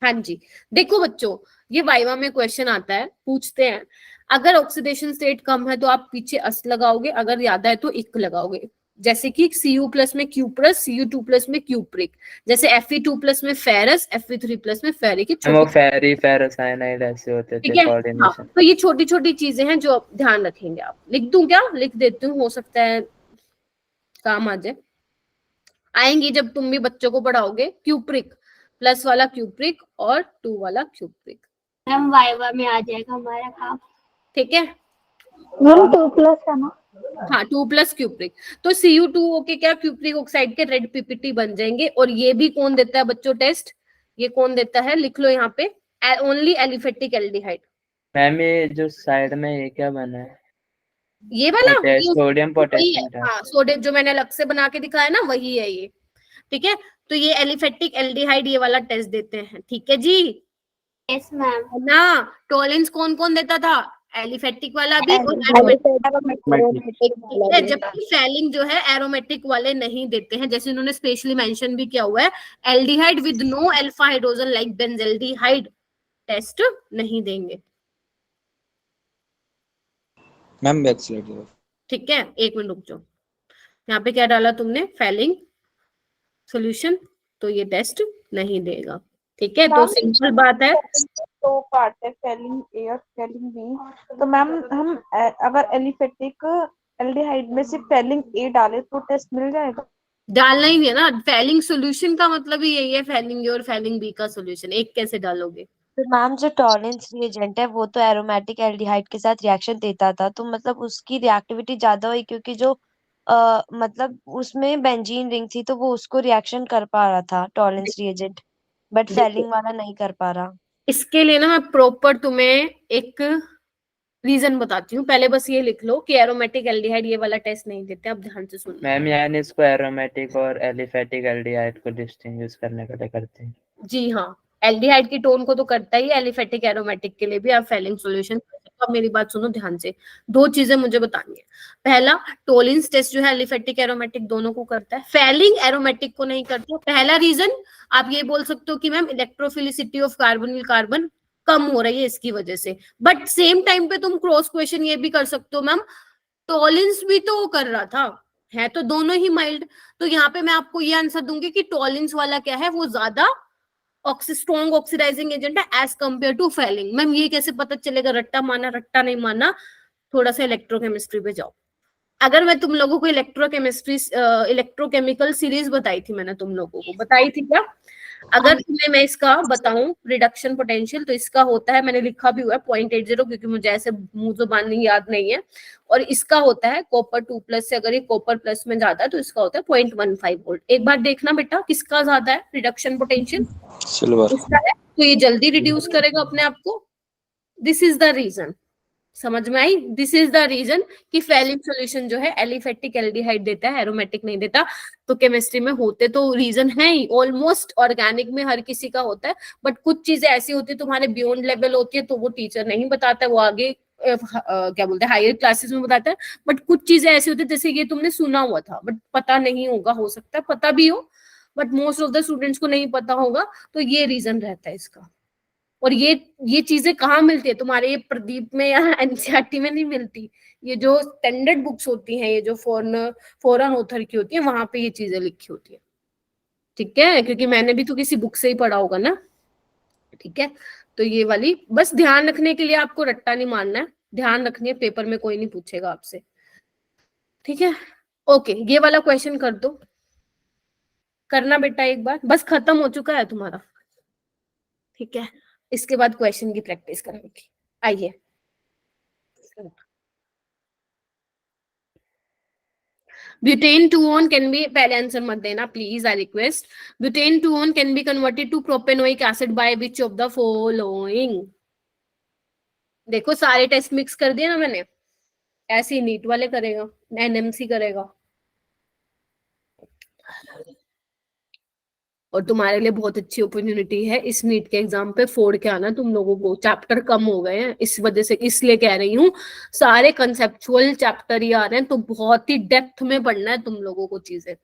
हाँ जी। देखो बच्चों, ये वाइवा में क्वेश्चन आता है, पूछते हैं, अगर ऑक्सीडेशन स्टेट कम है तो आप पीछे अस लगाओगे, अगर ज्यादा है तो इक लगाओगे। जैसे कि Cu+ में क्यूप्रस, Cu2+ में क्यूप्रिक, जैसे Fe2+ में फेरस, Fe3+ में फेरिक। वो फेरी फेरस साइनाइड ऐसे होते थे कोऑर्डिनेशन। हाँ, तो ये छोटी छोटी चीजें हैं जो आप ध्यान रखेंगे। आप लिख दूं क्या, लिख देती हूँ, हो सकता है काम आ जाए, आएंगी जब तुम भी बच्चों को पढ़ाओगे। क्यूप्रिक, प्लस वाला क्यूप्रिक और 2 वाला क्यूप्रिक, मैम वाइवा में आ जाएगा हमारा काम। ठीक है, मैम 2+ है ना? हाँ 2+ क्यूप्रिक। तो Cu2O के क्या, क्यूप्रिक ऑक्साइड के रेड पीपीटी बन जाएंगे। और ये भी कौन देता है बच्चों टेस्ट, ये कौन देता है, लिख लो यहाँ पे, ओनली एलिफेटिक एल्डिहाइड। मैम ये जो साइड में ये क्या बना है, ये वाला सोडियम पोटेशियम, हाँ सोडियम जो मैंने अलग से बना के दिखाया ना, वही है ये। ठीक है, तो ये एलिफेटिक एल्डिहाइड ये वाला टेस्ट देते हैं। ठीक है जी, यस मैम। ना टॉलेंस कौन कौन देता था, एलिफेटिक वाला भी और एरोमेटिक, जबकि फेलिंग जो है एरोमेटिक वाले नहीं देते हैं। जैसे उन्होंने स्पेशली मेंशन भी किया हुआ है, aldehyde with no alpha hydrogen like benzaldehyde test नहीं देंगे। मैम बैक स्लाइड दो। ठीक है, एक मिनट रुक जाओ, यहाँ पे क्या डाला तुमने, फेलिंग सॉल्यूशन, तो ये टेस्ट नहीं देगा। ठीक है, तो सिंपल बात है। तो पार्ट है फेलिंग ए और फेलिंग बी, तो मैम हम अगर एलिफेटिक एल्डिहाइड में से फेलिंग ए डाले तो टेस्ट मिल जाएगा? डालना ही नहीं है ना, फैलिंग सॉल्यूशन का मतलब ही यही है, फैलिंग ए और फैलिंग बी का सॉल्यूशन, एक कैसे डालोगे? तो मैम जो टॉलेंस रिएजेंट है वो तो एरोमेटिक एल्डिहाइड के साथ रिएक्शन देता था, तो मतलब उसकी रिएक्टिविटी ज्यादा हुई क्योंकि जो मतलब उसमें बेंजीन रिंग थी तो वो उसको रिएक्शन कर पा रहा था टॉलेंस रिएजेंट, बट देखो फैलिंग वाला नहीं कर पा रहा। इसके लिए ना मैं प्रॉपर तुम्हें एक रीजन बताती हूँ, पहले बस ये लिख लो कि एरोमेटिक एल्डिहाइड ये वाला टेस्ट नहीं देते, अब ध्यान से सुनो। मैम यानी इसको एरोमेटिक और एलिफेटिक एल्डिहाइड को डिस्टिंग्विश करने के लिए करते हैं। जी हाँ, एल्डिहाइड की टोन को तो करता ही, एलिफेटिक एरोमेटिक के लिए भी आप फैलिंग सॉल्यूशन। अब मेरी बात सुनो ध्यान से, दो चीजें मुझे बतानी है। पहला, टोलिंस टेस्ट जो है एलिफेटिक एरोमेटिक दोनों को करता है, फैलिंग एरोमेटिक को नहीं करता। पहला रीजन आप ये बोल सकते हो कि ma'am electrophilicity of carbonyl carbon कम हो रही है इसकी वजह से, बट सेम टाइम पे तुम क्रॉस क्वेश्चन ये भी कर सकते हो मैम, टॉलिंस भी तो वो कर रहा था, है तो दोनों ही माइल्ड। तो यहाँ पे मैं आपको ये आंसर दूंगी कि टॉलिंस वाला क्या है, वो ज्यादा स्ट्रॉन्ग ऑक्सीडाइजिंग एजेंट है as compare to Fehling. Ma'am ये कैसे पता चलेगा, रट्टा माना रट्टा नहीं माना, थोड़ा सा इलेक्ट्रोकेमिस्ट्री पे जाओ। अगर मैं तुम लोगों को इलेक्ट्रोकेमिस्ट्री इलेक्ट्रोकेमिकल सीरीज बताई थी, मैंने तुम लोगों को बताई थी क्या? अगर तुम्हें मैं इसका बताऊं रिडक्शन पोटेंशियल, तो इसका होता है, मैंने लिखा भी हुआ है 0.80, क्योंकि मुझे ऐसे मुंह जुबानी याद नहीं है, और इसका होता है कॉपर 2+ से, अगर ये कॉपर प्लस में ज्यादा है तो इसका होता है 0.15 वोल्ट। एक बार देखना बेटा किसका ज्यादा है रिडक्शन पोटेंशियल, सिल्वर। इसका है, तो ये जल्दी रिड्यूस करेगा अपने आप को। दिस इज द रीजन, समझ में आई? दिस इज द रीजन कि फैलिंग सॉल्यूशन जो है एलिफेटिक एल्डिहाइड देता है, एरोमेटिक नहीं देता। तो केमिस्ट्री में होते तो रीजन है ही, ऑलमोस्ट ऑर्गेनिक में हर किसी का होता है, बट कुछ चीजें ऐसी होती है तुम्हारे बियॉन्ड लेवल होती है, तो वो टीचर नहीं बताता है, वो आगे क्या बोलते हैं हायर क्लासेस में बताता है। बट कुछ चीजें ऐसी होती है जैसे ये तुमने सुना हुआ था बट पता नहीं होगा, हो सकता है पता भी हो, but most of the students को नहीं पता होगा, तो ये रीजन रहता है इसका। और ये चीजें कहाँ मिलती है तुम्हारे, ये प्रदीप में या एनसीईआरटी में नहीं मिलती, ये जो स्टैंडर्ड बुक्स होती हैं, ये जो फॉरेन ऑथर की होती है, वहां पे ये चीजें लिखी होती है, ठीक है? क्योंकि मैंने भी तो किसी बुक से ही पढ़ा होगा ना, ठीक है? तो ये वाली बस ध्यान रखने के लिए, आपको रट्टा नहीं मारना है, ध्यान रखनी है, पेपर में कोई नहीं पूछेगा आपसे, ठीक है? ओके, ये वाला क्वेश्चन कर दो, करना बेटा एक बार, बस खत्म हो चुका है तुम्हारा, ठीक है? इसके बाद क्वेश्चन की प्रैक्टिस करेंगे। आइए, ब्यूटेन 2-on कैन बी, पहले आंसर मत देना please, I request. Butane 2-on can be converted to propanoic acid by which of the following? देखो सारे टेस्ट मिक्स कर दिए ना मैंने, ऐसे ही नीट वाले करेगा, एनएमसी करेगा, और तुम्हारे लिए बहुत अच्छी अपॉर्चुनिटी है इस नीट के एग्जाम पे फोड़ के आना। तुम लोगों को चैप्टर कम हो गए हैं इस वजह से, इसलिए कह रही हूँ, सारे कंसेप्चुअल चैप्टर ही आ रहे हैं, तो बहुत ही डेप्थ में पढ़ना है तुम लोगों को चीजें,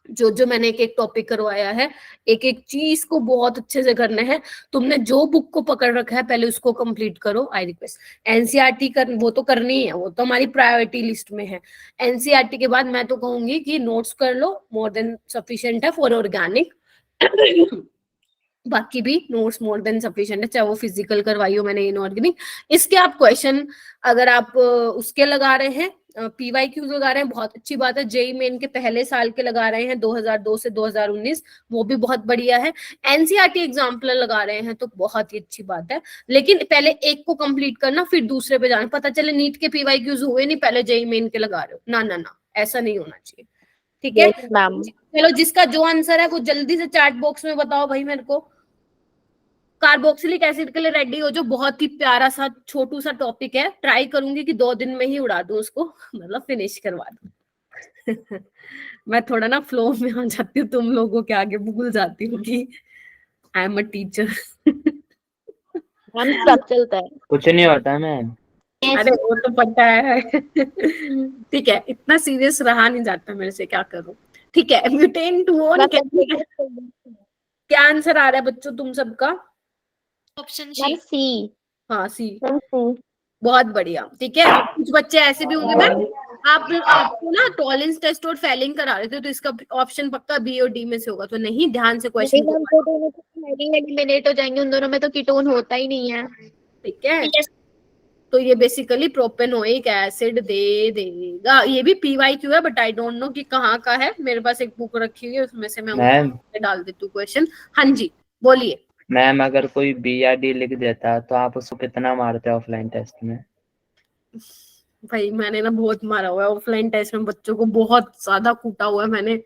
जो मैंने एक एक टॉपिक करवाया है, एक एक चीज को बहुत अच्छे से करना है। तुमने जो बुक को पकड़ रखा है पहले उसको कंप्लीट करो, आई रिक्वेस्ट। एनसीईआरटी कर, वो तो करनी है, वो तो हमारी प्रायोरिटी लिस्ट में है। एनसीईआरटी के बाद मैं तो कहूंगी कि नोट्स कर लो, मोर देन सफिशिएंट है फॉर ऑर्गेनिक, बाकी भी नोट्स मोर देन सफिशिएंट है, चाहे वो फिजिकल करवाई हो मैंने इनऑर्गेनिक। इसके आप क्वेश्चन अगर आप उसके लगा रहे हैं, पीवाईक्यू लगा रहे हैं, बहुत अच्छी बात है। जेई मेन के पहले साल के लगा रहे हैं 2002 से 2019, वो भी बहुत बढ़िया है। एनसीईआरटी एग्जाम्पल लगा रहे हैं तो बहुत ही अच्छी बात है, लेकिन पहले एक को कंप्लीट करना फिर दूसरे पे जाना, पता चले नीट के पीवाईक्यूज हुए नहीं पहले जेई मेन के लगा रहे हो, ना ना ना, ऐसा नहीं होना चाहिए, ठीक है? चलो जिसका जो आंसर है वो जल्दी से चैट बॉक्स में बताओ भाई मेरे को। कार्बोक्सिलिक एसिड के लिए रेडी हो जो, बहुत ही प्यारा सा छोटू सा टॉपिक है, ट्राई करूंगी कि 2 दिन में ही उड़ा दूं उसको, मतलब फिनिश करवा दूं। मैं थोड़ा ना फ्लो में आ जाती हूँ, तुम लोगों के आगे भूल जाती हूँ कि आई एम अ टीचर। सब चलता है, कुछ नहीं होता मैम। अरे वो तो पता है। ठीक है, इतना सीरियस रहा नहीं जाता मेरे से, क्या करूं? ठीक है, ब्यूटेन 2-on क्या आंसर आ रहा है बच्चों तुम सबका? Option C. हाँ सी, बहुत बढ़िया, ठीक है। कुछ बच्चे ऐसे भी होंगे मैम, आपको ना टॉलेंस टेस्ट और फैलिंग करा रहे थे, तो इसका ऑप्शन पक्का बी और डी में से होगा, तो नहीं, ध्यान से क्वेश्चन एलिमिनेट हो जाएंगे, उन दोनों में तो कीटोन होता ही नहीं है, ठीक है। तो ये बेसिकली प्रोपेनोइक एसिड दे देगा। ये भी PYQ है, बट आई डोंट नो कि कहाँ का है। मेरे पास एक बुक रखी हुई है, उसमें से मैं मैम डाल देती हूँ क्वेश्चन। हाँ जी बोलिए। मैम, अगर कोई B या D लिख देता तो आप उसको कितना मारते ऑफलाइन टेस्ट में? भाई मैंने ना बहुत मारा हुआ है ऑफलाइन टेस्ट में, बच्चों को बहुत ज्यादा कूटा हुआ है मैंने।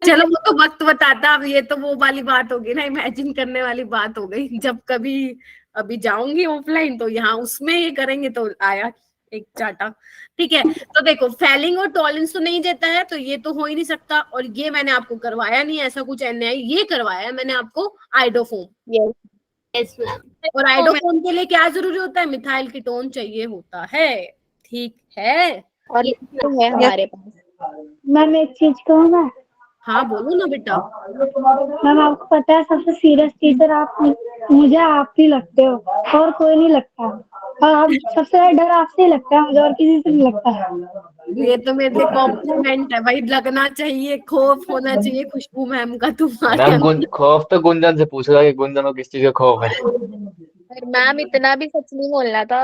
चलो वो तो वक्त बताता, अब ये तो वो वाली बात होगी ना, इमेजिन करने वाली बात हो गई। जब कभी अभी जाऊंगी ऑफलाइन तो यहाँ उसमें ये करेंगे तो आया एक चाटा। ठीक है, तो देखो फेलिंग और टॉलरेंस तो नहीं देता है, तो ये तो हो ही नहीं सकता। और ये मैंने आपको करवाया नहीं ऐसा कुछ NAI, ये करवाया है मैंने आपको आइडोफोम। Yes ma'am. और आइडोफोम के लिए क्या जरूरी होता है? मिथाइल कीटोन चाहिए होता है। ठीक है, और ये तो है हमारे पास। मैम एक चीज कहूँ मैं? हाँ बोलो ना बेटा। मैम आपको पता है सबसे सीरियस टीचर आप मुझे आप ही लगते हो, और कोई नहीं लगता। और आप सबसे ज्यादा डर आपसे ही लगता है मुझे, और किसी से नहीं लगता है। ये तो मेरे लिए कॉम्प्लीमेंट है भाई, लगना चाहिए, खौफ होना चाहिए खुशबू मैम का तुम्हारे मैम अंदर। खौफ तो गुंजन से पूछेगा कि गुंजन को किस चीज का खौफ है। मैम इतना भी सच नहीं बोलना था।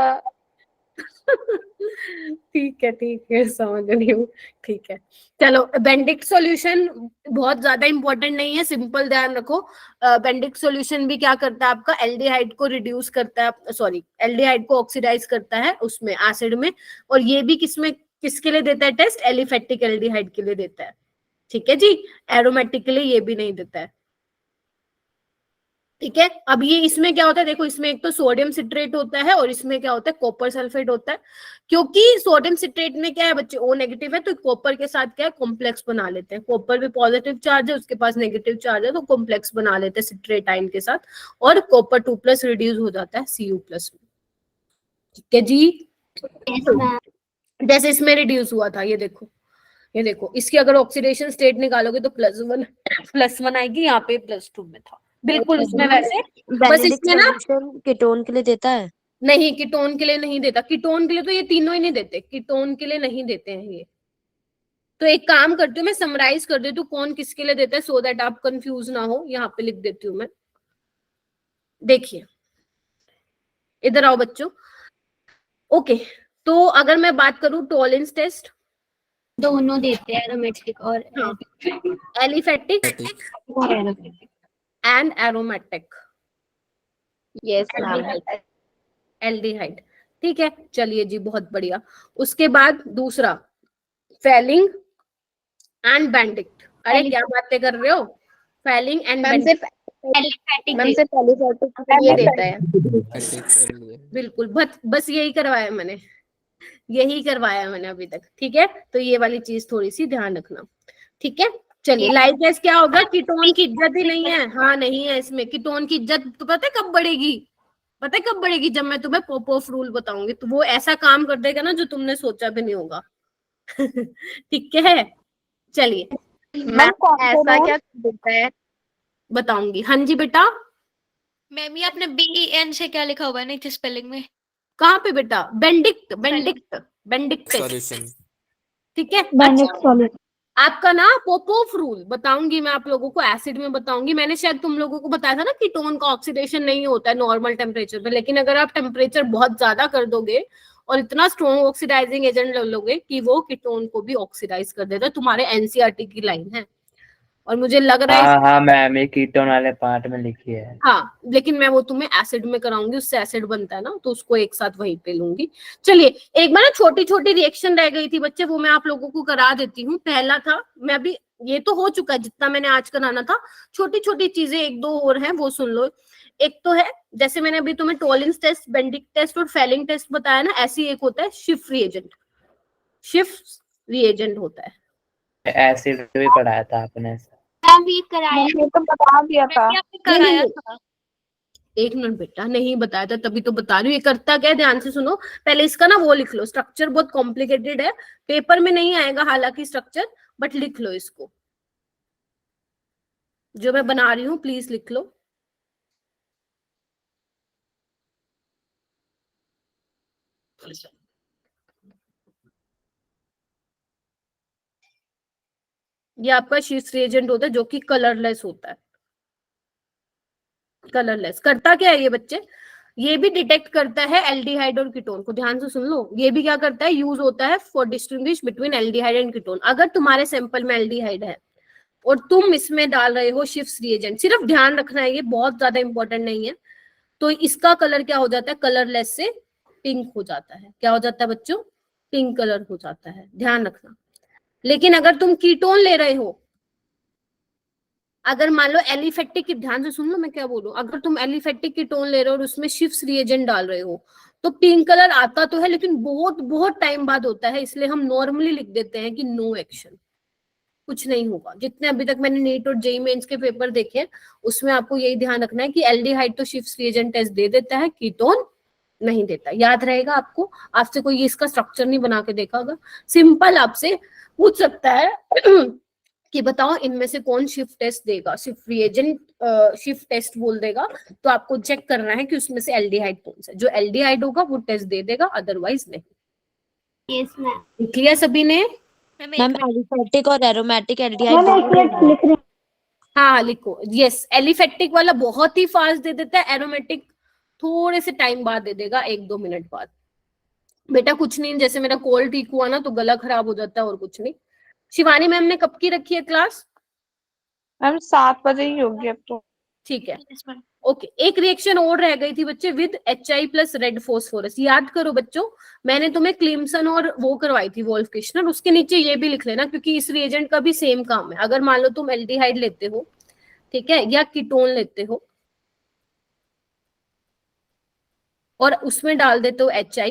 ठीक है समझ रही हूँ। ठीक है चलो, बेंडिक्ट सॉल्यूशन बहुत ज्यादा इंपॉर्टेंट नहीं है, सिंपल ध्यान रखो। बेंडिक्ट सॉल्यूशन भी क्या करता है आपका? एल्डिहाइड को रिड्यूस करता है, सॉरी एल्डिहाइड को ऑक्सीडाइज करता है उसमें एसिड में। और ये भी किसके लिए देता है टेस्ट? एलिफेटिक एल्डिहाइड के लिए देता है। ठीक है जी, एरोमेटिक के लिए ये भी नहीं देता है। ठीक है, अब ये इसमें क्या होता है देखो, इसमें एक तो सोडियम सिट्रेट होता है और इसमें क्या होता है? कॉपर सल्फेट होता है। क्योंकि सोडियम सिट्रेट में क्या है बच्चे? O नेगेटिव है, तो कॉपर के साथ क्या है? कॉम्प्लेक्स बना लेते हैं। कॉपर भी पॉजिटिव चार्ज है, उसके पास नेगेटिव चार्ज है, तो कॉम्प्लेक्स बना लेते हैं सिट्रेट आयन के साथ, और कॉपर 2+ रिड्यूस हो जाता है Cu+। ठीक है जी, जैसे इसमें रिड्यूस हुआ था, ये देखो इसकी अगर ऑक्सीडेशन स्टेट निकालोगे तो +1 आएगी, यहाँ पे +2 में था बिल्कुल उसमें वैसे। बस बेनेडिक्ट इसमें ना सॉल्यूशन कीटोन के लिए देता है? नहीं, कीटोन के लिए नहीं देता। कीटोन के लिए तो ये तीनों ही नहीं देते, कीटोन के लिए नहीं देते हैं ये। तो एक काम करती हूँ, मैं समराइज कर देती हूँ कौन किसके लिए देता है, सो दैट आप कंफ्यूज ना हो। यहाँ पे लिख देती हूँ मैं, देखिए इधर आओ बच्चों। ओके, तो अगर मैं बात करूँ टॉलरेंस टेस्ट, दोनों देते हैं, एरोमेटिक और aliphatic and aromatic. Yes ma'am. Aldehyde. ठीक है, चलिए जी बहुत बढ़िया। उसके बाद दूसरा फेलिंग एंड बेंडिक्ट। अरे क्या बातें कर रहे हो? फेलिंग एंड मैम सिर्फ एलिफेटिक ये देता है। बिल्कुल, बस यही करवाया मैंने, यही करवाया मैंने अभी तक। ठीक है, तो ये वाली चीज थोड़ी सी ध्यान रखना। ठीक है, चलिए लाइव टेस्ट क्या होगा? कीटोन की इज्जत ही नहीं है। हाँ नहीं है इसमें कीटोन की इज्जत। तो पता है कब बढ़ेगी? पता है कब बढ़ेगी? जब मैं तुम्हें पॉपऑफ रूल बताऊंगी, तो वो ऐसा काम कर देगा ना जो तुमने सोचा भी नहीं होगा। ठीक है, चलिए मैम ऐसा क्या देता है? बताऊंगी। हाँ जी बेटा। मैम ये आपने BEN से क्या लिखा हुआ है नीचे स्पेलिंग में? कहाँ पे बेटा? बेंडिक्ट। ठीक है, बेंडिक्ट सॉल्यूशन। आपका ना पोपोफ रूल बताऊंगी मैं आप लोगों को, एसिड में बताऊंगी। मैंने शायद तुम लोगों को बताया था ना कीटोन का ऑक्सीडेशन नहीं होता है नॉर्मल टेम्परेचर पे, लेकिन अगर आप टेम्परेचर बहुत ज्यादा कर दोगे और इतना स्ट्रॉन्ग ऑक्सीडाइजिंग एजेंट ले लोगे कि वो कीटोन को भी ऑक्सीडाइज कर देता है। तुम्हारे NCERT की लाइन है, और मुझे लग रहा है हाँ मैम, ये कीटोन वाले पार्ट में लिखी है। हाँ, लेकिन मैं वो तुम्हें एसिड में कराऊंगी, उससे एसिड बनता है ना, तो उसको एक साथ वहीं पे लूंगी। चलिए, एक बार ना छोटी छोटी रिएक्शन रह गई थी बच्चे, वो मैं आप लोगों को करा देती हूँ। पहला था, मैं अभी ये तो हो चुका है जितना मैंने आज कराना था, छोटी छोटी चीजें एक दो और हैं वो सुन लो। एक तो है, जैसे मैंने अभी तुम्हें टॉलरेंस टेस्ट, बेंडिक टेस्ट और फेलिंग टेस्ट बताया ना, ऐसी एक होता है शिफ्ट रिएजेंट होता है। एसिड भी पढ़ाया था आपने। भी कराया, मैंने तो बता दिया था। आपने कराया था। एक मिनट बेटा, नहीं बताया था तभी तो बता रही हूँ। ये करता क्या है, ध्यान से सुनो। पहले इसका ना वो लिख लो, स्ट्रक्चर बहुत कॉम्प्लिकेटेड है, पेपर में नहीं आएगा हालांकि स्ट्रक्चर, बट लिख लो इसको, जो मैं बना रही हूँ प्लीज लिख लो। ये आपका शीट रिएजेंट होता है जो कि कलरलेस होता है। कलरलेस करता क्या है ये बच्चे? ये भी डिटेक्ट करता है एल्डिहाइड और कीटोन को, ध्यान से सुन लो। ये भी क्या करता है, यूज होता है for distinguish between aldehyde and ketone. अगर तुम्हारे सैंपल में एल्डिहाइड है और तुम इसमें डाल रहे हो शिफ्ट रिएजेंट, सिर्फ ध्यान रखना है, ये बहुत ज्यादा इंपॉर्टेंट नहीं है, तो इसका कलर क्या हो जाता है, कलरलेस से पिंक हो जाता है। क्या हो जाता है बच्चों, पिंक कलर हो जाता है, ध्यान रखना। लेकिन अगर तुम कीटोन ले रहे हो, अगर मान लो एलिफेटिक, ध्यान से सुन लो मैं क्या बोल रहा हूँ, अगर तुम एलिफेटिक कीटोन ले रहे हो और उसमें शिफ्ट रिएजेंट डाल रहे हो तो पिंक कलर आता तो है लेकिन बहुत बहुत टाइम बाद होता है, इसलिए हम नॉर्मली लिख देते हैं कि नो एक्शन, कुछ नहीं होगा। जितने अभी तक मैंने नीट और जेईई मेंस के पेपर देखे उसमें आपको यही ध्यान रखना है कि एल्डिहाइड तो शिफ्ट रिएजेंट टेस्ट दे देता है, कीटोन नहीं देता। याद रहेगा आपको, आपसे कोई इसका स्ट्रक्चर नहीं बना के देखा होगा, सिंपल आपसे पूछ सकता है कि बताओ इनमें से कौन शिफ्ट टेस्ट देगा, शिफ्ट रिएजेंट शिफ्ट टेस्ट बोल देगा, तो आपको चेक करना है कि उसमें से एल्डिहाइड कौन सा, जो एल्डिहाइड होगा वो टेस्ट दे देगा, अदरवाइज नहीं। यस मैम, क्लियर सभी ने? मैम एलिफेटिक और एरोमेटिक मैम एल्डिहाइड एक मिनट लिख रही हूँ। हाँ लिखो। यस, एलिफेटिक वाला बहुत ही फास्ट दे देता है, एरोमेटिक थोड़े से टाइम बाद दे देगा, 1-2 मिनट बाद। बेटा कुछ नहीं, जैसे मेरा कोल्ड ठीक हुआ ना तो गला खराब हो जाता है, और कुछ नहीं। शिवानी मैम ने कब की रखी है क्लास? मैम 7 बजे ही होगी अब तो। ठीक है, ओके। एक रिएक्शन और रह गई थी बच्चे, with HI plus red phosphorus. याद करो बच्चों, मैंने तुम्हें क्लिम्सन और वो करवाई थी वोल्फकिश्नर, उसके नीचे ये भी लिख लेना क्योंकि इस रिएजेंट का भी सेम काम है। अगर मान लो तुम एल्डिहाइड लेते हो, ठीक है, या कीटोन लेते हो और उसमें डाल देते हो HI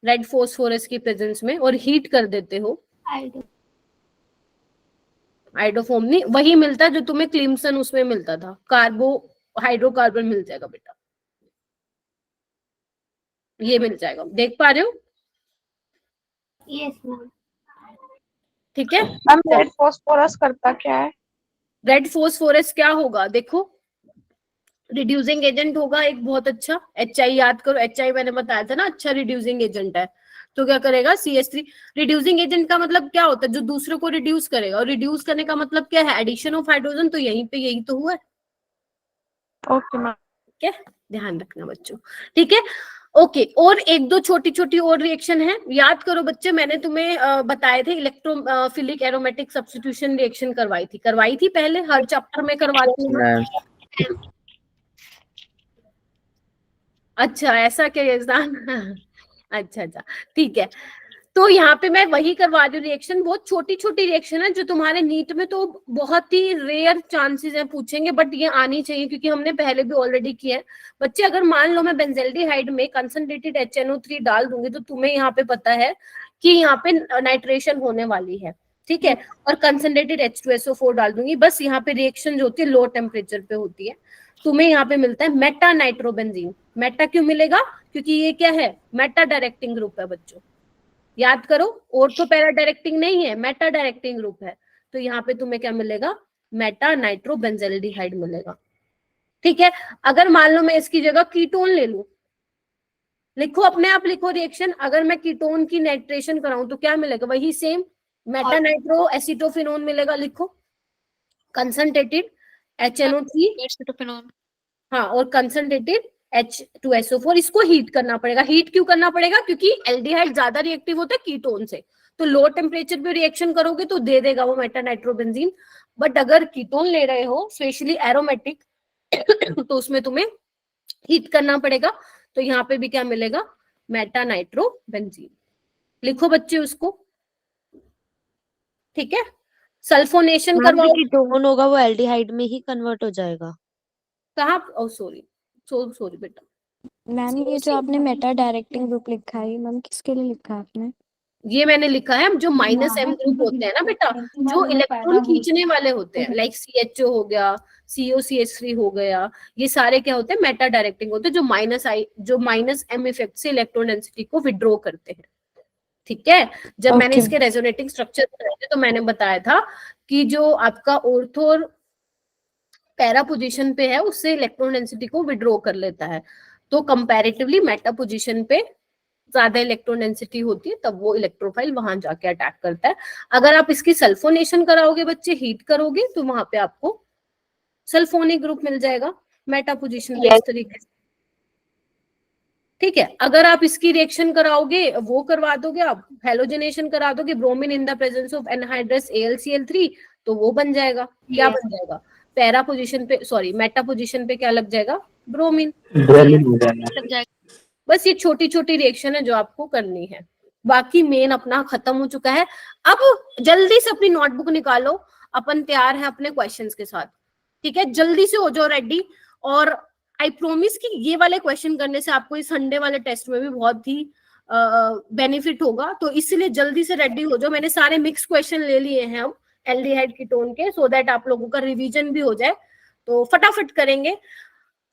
रेड फोस्फोरस की प्रेजेंस में और हीट कर देते हो, हाइड्रोफोम नहीं, वही मिलता है जो तुम्हें क्लिम्सन उसमें मिलता था, कार्बो हाइड्रोकार्बन मिल जाएगा बेटा, ये मिल जाएगा, देख पा रहे हो? Yes ma'am. ठीक है। मैम रेड फॉस्फोरस करता क्या है? रेड फोस्फोरस क्या होगा, देखो रिड्यूसिंग एजेंट होगा एक बहुत अच्छा। HI याद करो, HI मैंने बताया था ना अच्छा रिड्यूसिंग एजेंट है, तो क्या करेगा CH3। रिड्यूसिंग एजेंट का मतलब क्या होता है, जो दूसरे को रिड्यूस करेगा, और रिड्यूस करने का मतलब क्या है, एडिशन ऑफ हाइड्रोजन, तो यहीं पे यही तो हुआ है। Okay ma'am. ठीक है, ध्यान रखना बच्चों, ठीक है, ओके। और 1-2 छोटी छोटी और रिएक्शन है, याद करो बच्चे, मैंने तुम्हें बताए थे इलेक्ट्रोफिलिक एरोमेटिक सब्स्टिट्यूशन रिएक्शन करवाई थी पहले, हर चैप्टर में करवाती हूँ। अच्छा ऐसा क्या यजदान अच्छा ठीक है, तो यहाँ पे मैं वही करवा रही हूँ रिएक्शन, बहुत छोटी छोटी रिएक्शन है जो तुम्हारे नीट में तो बहुत ही रेयर चांसेस है पूछेंगे, बट ये आनी चाहिए क्योंकि हमने पहले भी ऑलरेडी किया है बच्चे। अगर मान लो मैं बेंजल्डिहाइड में कंसंट्रेटेड HNO3 डाल दूंगी तो तुम्हें यहाँ पे पता है कि यहाँ पे नाइट्रेशन होने वाली है, ठीक है, और कंसंट्रेटेड H2SO4 डाल दूंगी, बस यहाँ पे रिएक्शन जो होती है लो टेम्परेचर पे होती है, तुम्हें यहाँ पे मिलता है मेटा नाइट्रोबेंजीन। मेटा क्यों मिलेगा, क्योंकि ये क्या है, मेटा डायरेक्टिंग ग्रुप है बच्चों, याद करो, और तो पैरा डायरेक्टिंग नहीं है, मेटा डायरेक्टिंग ग्रुप है, तो यहाँ पे तुम्हें क्या मिलेगा, मेटा नाइट्रोबेंजल्डिहाइड मिलेगा, ठीक है। अगर मान लो मैं इसकी जगह कीटोन ले लूं, लिखो अपने आप लिखो रिएक्शन, अगर मैं कीटोन की नाइट्रेशन कराऊं तो क्या मिलेगा, वही सेम मेटा नाइट्रो एसिटोफिनोन मिलेगा, लिखो कंसंट्रेटेड HNO3, हाँ, और कंसंट्रेटेड H2SO4, इसको हीट करना पड़ेगा। हीट क्यों करना पड़ेगा, क्योंकि एल्डिहाइड ज्यादा रिएक्टिव होता है कीटोन से, तो लो टेम्परेचर पे रिएक्शन करोगे तो दे देगा वो मेटा नाइट्रोबेंजीन, बट अगर कीटोन ले रहे हो स्पेशली एरोमेटिक तो उसमें तुम्हें हीट करना पड़ेगा, तो यहाँ पे भी क्या मिलेगा, मेटा नाइट्रोबेंजीन, लिखो बच्चे उसको, ठीक है। सल्फोनेशन करवाओ, कीटोन होगा वो एल्डिहाइड में ही कन्वर्ट हो जाएगा। कहाँ, ओ सॉरी बेटा मैम ये जो आपने मेटा डायरेक्टिंग ग्रुप लिखा है, मैम किसके लिए लिखा है आपने? ये मैंने लिखा है जो -M ग्रुप होते हैं ना बेटा, जो इलेक्ट्रॉन खींचने वाले होते हैं, लाइक CHO हो गया, COCH3 हो गया, ये सारे क्या होते हैं, मेटा डायरेक्टिंग होते हैं, जो -M इफेक्ट से इलेक्ट्रॉन डेंसिटी को विड्रॉ करते हैं, ठीक है। जब मैंने इसके रेजोनेटिंग स्ट्रक्चर बनाए थे तो मैंने बताया था कि जो आपका ऑर्थो और पैरा पोजीशन पे है उससे इलेक्ट्रॉन डेंसिटी को विड्रॉ कर लेता है, तो कंपैरेटिवली मेटा पोजीशन पे ज्यादा इलेक्ट्रॉन डेंसिटी होती है, तब वो इलेक्ट्रोफाइल वहां जाके अटैक करता है। अगर आप इसकी सल्फोनेशन कराओगे बच्चे, हीट करोगे, तो वहां पे आपको सल्फोनिक ग्रुप मिल जाएगा मेटा पोजीशन पे, इस तरीके से, ठीक है, अगर आप इसकी रिएक्शन कराओगे, वो करवा दोगे, आप हेलोजनेशन करा दोगे, bromine in the presence of anhydrous AlCl3, तो वो बन जाएगा। क्या बन जाएगा? पैरा पोजीशन पे, सॉरी मेटा पोजीशन पे क्या लग जाएगा? ब्रोमीन लग जाएगा। बस ये छोटी छोटी रिएक्शन है जो आपको करनी है, बाकी मेन अपना खत्म हो चुका है। अब जल्दी से अपनी नोटबुक निकालो, अपन तैयार है अपने क्वेश्चंस के साथ। ठीक है, जल्दी से हो जाओ रेडी। और आई प्रोमिस कि ये वाले क्वेश्चन करने से आपको इस संडे वाले टेस्ट में भी बहुत ही बेनिफिट होगा, तो इसलिए जल्दी से रेडी हो जाओ। मैंने सारे मिक्स क्वेश्चन ले लिए हैं अब एल्डिहाइड कीटोन के, सो दैट आप लोगों का रिवीजन भी हो जाए, तो फटाफट करेंगे।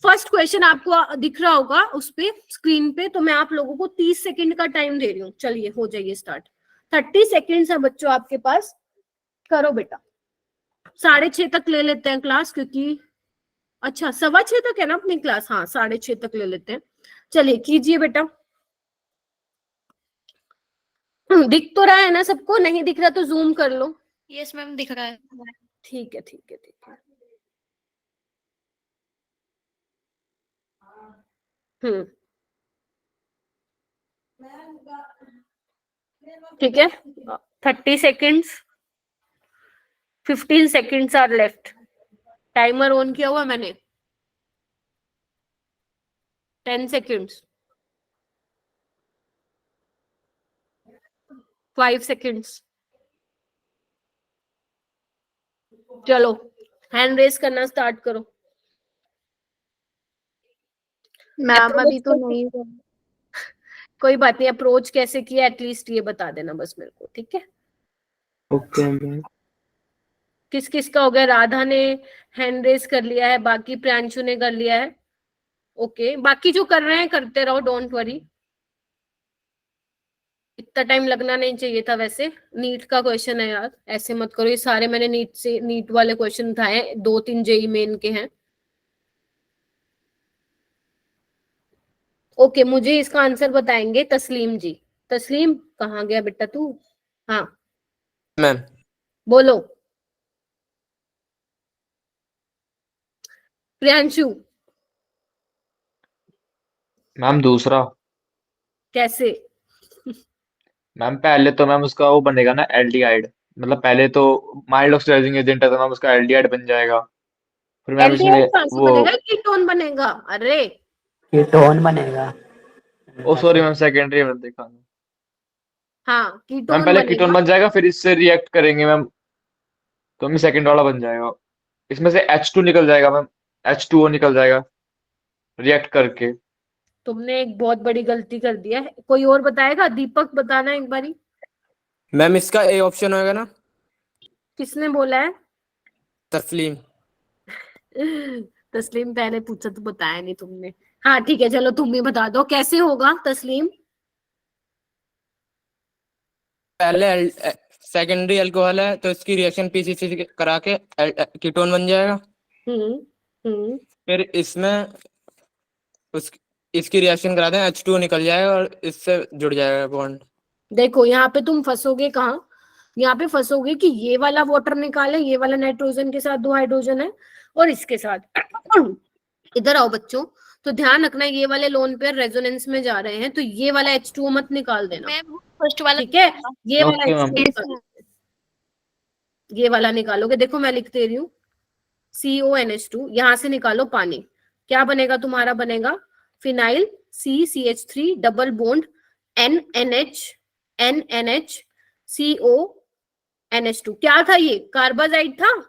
फर्स्ट क्वेश्चन आपको दिख रहा होगा उस पे स्क्रीन पे, तो मैं आप लोगों को 30 सेकंड का टाइम दे रही हूँ। चलिए हो जाइए स्टार्ट। 30 सेकंड्स है बच्चों आपके पास, करो बेटा। 6:30 तक ले लेते हैं क्लास, क्योंकि अच्छा 6:15 तक है ना अपनी क्लास, हाँ 6:30 तक ले लेते हैं। चलिए कीजिए बेटा। दिख तो रहा है ना सबको? नहीं दिख रहा तो जूम कर लो। यस मैम, दिख रहा है। ठीक है ठीक है ठीक है। ठीक है, 30 seconds, 15 seconds are left. Timer on किया हुआ मैंने। 10 सेकेंड्स, 5 सेकेंड्स। चलो हैंड रेस करना स्टार्ट करो। मैम अभी तो नहीं हुआ। कोई बात नहीं, अप्रोच कैसे किया एटलीस्ट ये बता देना बस मेरे को, ठीक है? Okay ma'am. किस किस का हो गया? राधा ने हैंड रेस कर लिया है, बाकी प्रियांशु ने कर लिया है। ओके, बाकी जो कर रहे हैं करते रहो, डोंट वरी, इतना टाइम लगना नहीं चाहिए था। वैसे नीट का क्वेश्चन है यार, ऐसे मत करो। ये सारे मैंने नीट वाले क्वेश्चन उठाए, 2-3 जेई मेन के हैं। ओके, मुझे इसका आंसर बताएंगे तस्लीम जी। तस्लीम कहाँ गया बेटा तू? हाँ मैम। बोलो। प्रियांशु मैम दूसरा। कैसे? मैम पहले तो मैम उसका वो बनेगा ना एल्डिहाइड, मतलब पहले तो माइल्ड ऑक्सीडाइजिंग एजेंट है तो मैम उसका एल्डिहाइड बन जाएगा। फिर मैम इसमें एल्डिहाइड कहाँ से वो बनेगा? कीटोन बनेगा। अरे कीटोन बनेगा। ओ सॉरी मैम, सेकेंडरी में देखा। हाँ मैम कीटोन पहले बनेगा। कीटोन बन जाएगा, फिर इससे रिएक्ट करेंगे मैम, तो हमें सेकेंड वाला बन जाएगा। इसमें से H2 निकल जाएगा मैम, H2O निकल जाएगा रिएक्ट करके। तुमने एक बहुत बड़ी गलती कर दिया है। कोई और बताएगा? दीपक बताना एक बारी। मैम इसका ए ऑप्शन होगा ना? किसने बोला है? तस्लीम। तस्लीम पहले पूछा तो बताया नहीं तुमने। हाँ ठीक है, चलो तुम भी बता दो कैसे होगा तस्लीम। पहले सेकेंडरी अल्कोहल है तो इसकी रिएक्शन पीसीसी करा के कीटोन बन जाएगा। फिर इसमें इसकी रिएक्शन करा दें, H2O निकल जाएगा और इससे जुड़ जाएगा बॉन्ड। देखो यहाँ पे तुम फंसोगे कहाँ? यहाँ पे फंसोगे कि ये वाला वाटर निकाले, ये वाला नाइट्रोजन के साथ 2 हाइड्रोजन है और इसके साथ इधर आओ बच्चों, तो ध्यान रखना ये वाले लोन पेयर रेजोनेंस में जा रहे हैं, तो ये वाला H2O मत निकाल देना, फर्स्ट वाला ठीक है? ये वाला Okay, ma'am. H2O निकालो। ये वाला निकालोगे, देखो मैं लिख दे रही हूँ, CONH2। यहाँ से निकालो पानी, क्या बनेगा तुम्हारा? बनेगा phenyl CCH3 double bond NNH CONH2। क्या था ये? कार्बाजाइड था,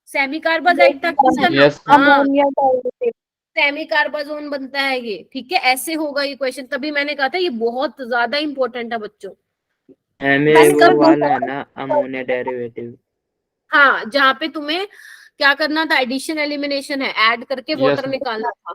सेमी कार्बाजाइड था, Yes. अमोनिया डाइल्यूटेट। सेमी कार्बाजोन बनता है ये, ठीक है? ऐसे होगा ये क्वेश्चन, तभी मैंने कहा था ये बहुत ज्यादा इंपॉर्टेंट है बच्चों। वो वाला है ना अमोनिया डेरिवेटिव। हाँ, जहाँ पे तुम्हें क्या करना था? एडिशन एलिमिनेशन है, ऐड करके वाटर ma'am. निकालना था,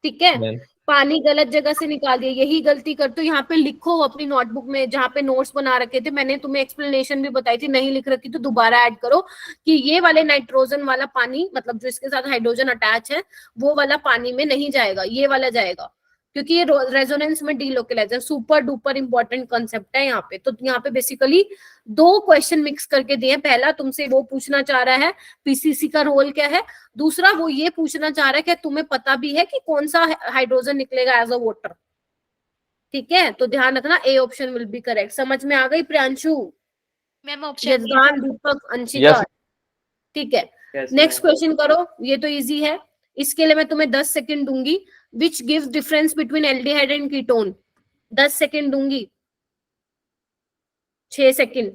ठीक है? Ma'am. पानी गलत जगह से निकाल दिया, यही गलती कर। तो यहाँ पे लिखो अपनी नोटबुक में, जहाँ पे नोट्स बना रखे थे, मैंने तुम्हें एक्सप्लेनेशन भी बताई थी, नहीं लिख रखी तो दोबारा ऐड करो कि ये वाले नाइट्रोजन वाला पानी, मतलब जो इसके साथ हाइड्रोजन अटैच है, वो वाला पानी में नहीं जाएगा, ये वाला जाएगा, क्योंकि ये रेजोनेंस में डीलोकलाइजर सुपर डुपर इंपॉर्टेंट कॉन्सेप्ट है यहाँ पे। तो यहाँ पे बेसिकली 2 क्वेश्चन मिक्स करके दिए। पहला तुमसे वो पूछना चाह रहा है पीसीसी का रोल क्या है, दूसरा वो ये पूछना चाह रहा है कि तुम्हें पता भी है कि कौन सा हाइड्रोजन निकलेगा एज अ वाटर, ठीक है, तो ध्यान रखना A option will be correct. समझ में आ गई प्रियांशु? मैम ऑप्शन यजदान, दीपक, अंशिका, Yes. ठीक है। Yes, next ma'am. क्वेश्चन करो, ये तो इजी है। इसके लिए मैं तुम्हें 10 सेकंड दूंगी। Which gives difference between aldehyde and ketone? 10 second दूंगी। 6 सेकंड,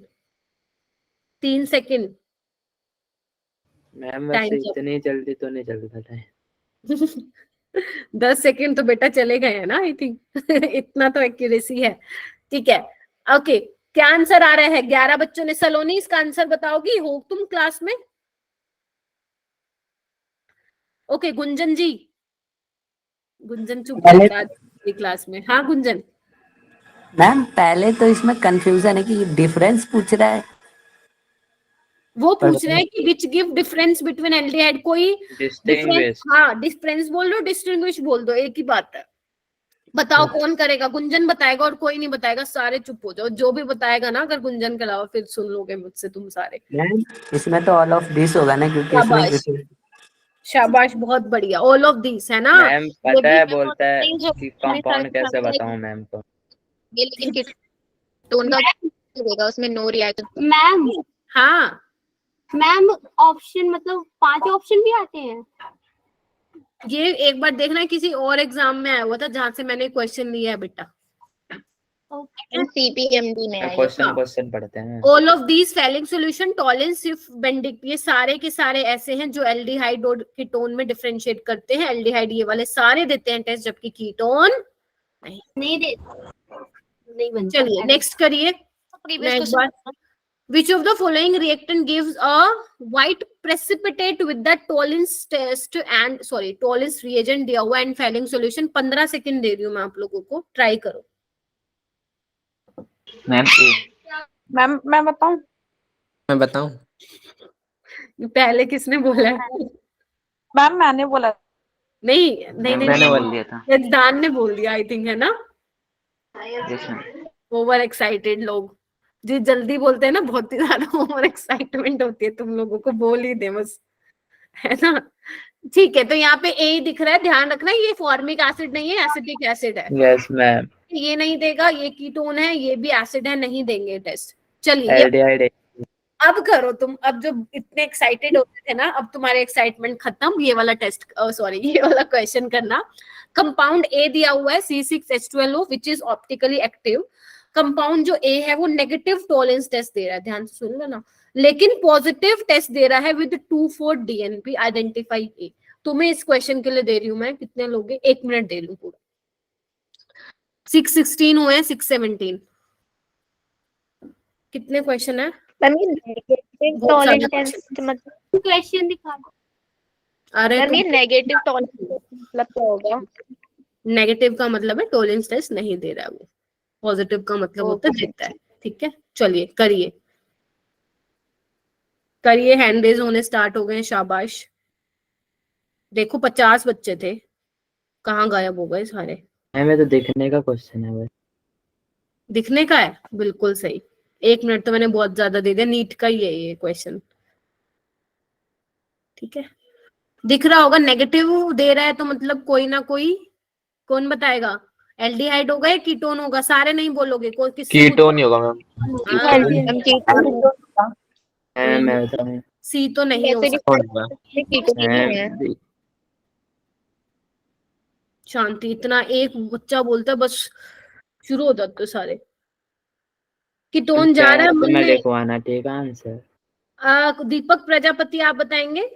3 सेकंड। मैम वैसे Time इतनी जल्दी तो नहीं चलता था। 10 सेकंड तो बेटा चले गए हैं ना, आई थिंक। इतना तो एक्यूरेसी है, ठीक है। ओके, क्या आंसर आ रहा है? 11 बच्चों ने। सलोनी, इसका आंसर बताओगी? हो तुम क्लास में? ओके, गुंजन जी। गुंजन चुप पहले- है क्लास में। हाँ गुंजन। मैम पहले तो इसमें कंफ्यूजन है कि डिफरेंस पूछ रहा है। वो पूछ रहे हैं कि which give difference between aldehyde. कोई डिस्टिंग्विश। हाँ, डिफरेंस बोल दो, डिस्टिंग्विश बोल दो, एक ही बात है। बताओ कौन करेगा? गुंजन बताएगा और कोई नहीं बताएगा। सारे चुप हो जाओ। जो भी बताएगा ना, अगर गुंजन के अलावा, फिर सुन लोगे मुझसे तुम सारे। मैम इसमें तो ऑल ऑफ दिस होगा ना, क्योंकि शाबाश, इसमें शाबाश, बहुत बढ़िया। ऑल ऑफ दिस है ना? मैम ये पता भी है, मैं बोलता है नहीं, जो कि मैंने कंपाउंड सर्च कैसे किया है, बताऊं मैम को। ये लेकिन कीटोन का देगा, उसमें नो रिएक्शन। मैम हाँ मैम ऑप्शन मतलब 5 ऑप्शन भी आते हैं? ये एक बार देखना, किसी और एग्जाम में आया हुआ था जहां से मैंने क्वेश्चन लिया है बेटा। CPMD में आई क्वेश्चन पढ़ते हैं। All of these falling solution, टॉलिन, सिर्फ बेंडिक, ये सारे के सारे ऐसे हैं जो एल्डिहाइड और कीटोन में डिफरेंशिएट करते हैं। एल्डिहाइड ये वाले सारे देते हैं टेस्ट, जबकि कीटोन नहीं बनता। चलिए नेक्स्ट करिए। Previous next question bar, which of the following reactant gives a white precipitate with the Tollens test and Tollens reagent दिया हुआ and failing solution? 15 सेकंड दे रही हूँ मैं आप लोगों को, ट्राई करो। मैम मैं बताऊं? मैं बताऊं? पहले किसने बोला है? मैम मैंने बोला। नहीं नहीं मैंने नहीं, बोल दिया था। यजदान ने बोल दिया, आई थिंक, है ना? Yes, ma'am. ओवर एक्साइटेड लोग जी, जल्दी बोलते हैं ना, बहुत ही ज्यादा ओवर एक्साइटमेंट होती है। तुम लोगों को बोल ही दे बस, है ना? ठीक है, तो यहाँ पे ए दिख रहा है। ध्यान रखना, ये फॉर्मिक एसिड नहीं है, एसिटिक एसिड है। Yes, ma'am. ये नहीं देगा। ये कीटोन है, ये भी एसिड है, नहीं देंगे टेस्ट। चलिए एल्डिहाइड। अब करो तुम। अब जो इतने एक्साइटेड होते थे ना, अब तुम्हारे एक्साइटमेंट खत्म। ये वाला टेस्ट, ये वाला क्वेश्चन करना। कंपाउंड ए दिया हुआ है C6H12O, which is optically active. Compound जो ए है वो नेगेटिव टॉलेंस टेस्ट दे रहा है, ध्यान से सुन लेना, लेकिन पॉजिटिव टेस्ट दे रहा है विद 2,4 DNP आइडेंटिफाई ए। तुम्हें इस क्वेश्चन के लिए दे रही हूं मैं, कितने लोगे? 1 मिनट दे लूं पूरा। 616 हुए, 617। कितने क्वेश्चन है? बहुत सारे question। मतलब क्वेश्चन दिखा दो। अरे ये नेगेटिव टॉलरेंस मतलब क्या होगा? नेगेटिव का मतलब है टॉलेंस टेस्ट नहीं दे रहा है वो, पॉजिटिव का मतलब होता है देता है। ठीक है, चलिए करिए करिए। हैंड रेज होने स्टार्ट हो गए, शाबाश। देखो 50 बच्चे थे, कहाँ गायब हो गए सारे? हमें तो देखने का क्वेश्चन है बस। दिखने का है, बिल्कुल सही। 1 मिनट तो मैंने बहुत ज्यादा दे दिया, नीट का ही है ये क्वेश्चन। ठीक है, दिख रहा होगा। नेगेटिव दे रहा है तो मतलब कोई ना कोई, कौन बताएगा? एल्डिहाइड होगा या कीटोन होगा? सारे नहीं बोलोगे, कोई किससे? कीटोन ही होगा मैम। मैं बताऊं? सी तो नहीं हो सकता। शांति, इतना एक बच्चा बोलता है बस शुरू हो जाते सारे। कीटोन जा रहा है मन मैं में। लिखवाना, ठीक है आंसर। दीपक प्रजापति, आप बताएंगे?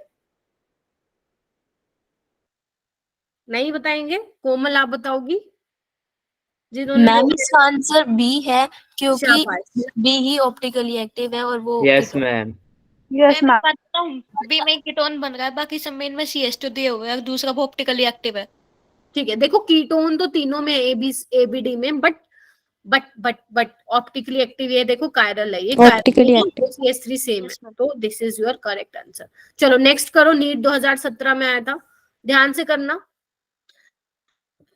नहीं बताएंगे? कोमल, आप बताओगी? मैम इसका आंसर बी है, क्योंकि शाबाश। बी ही ऑप्टिकली एक्टिव है और वो यस मैम। यस मैं मैम। बताता हूँ, बी में कीटोन बन रहा है, बाकी सब में इनमें CH2 दिए हुए हैं, दूसरा वो ऑप्टिकली एक्टिव है। ठीक है, देखो कीटोन तो तीनों में ABD में, बट ऑप्टिकली एक्टिव ये देखो कायरल है, ये Optically active। CH3 सेम, तो this is your correct answer. चलो नेक्स्ट करो। नीट 2017 में आया था, ध्यान से करना।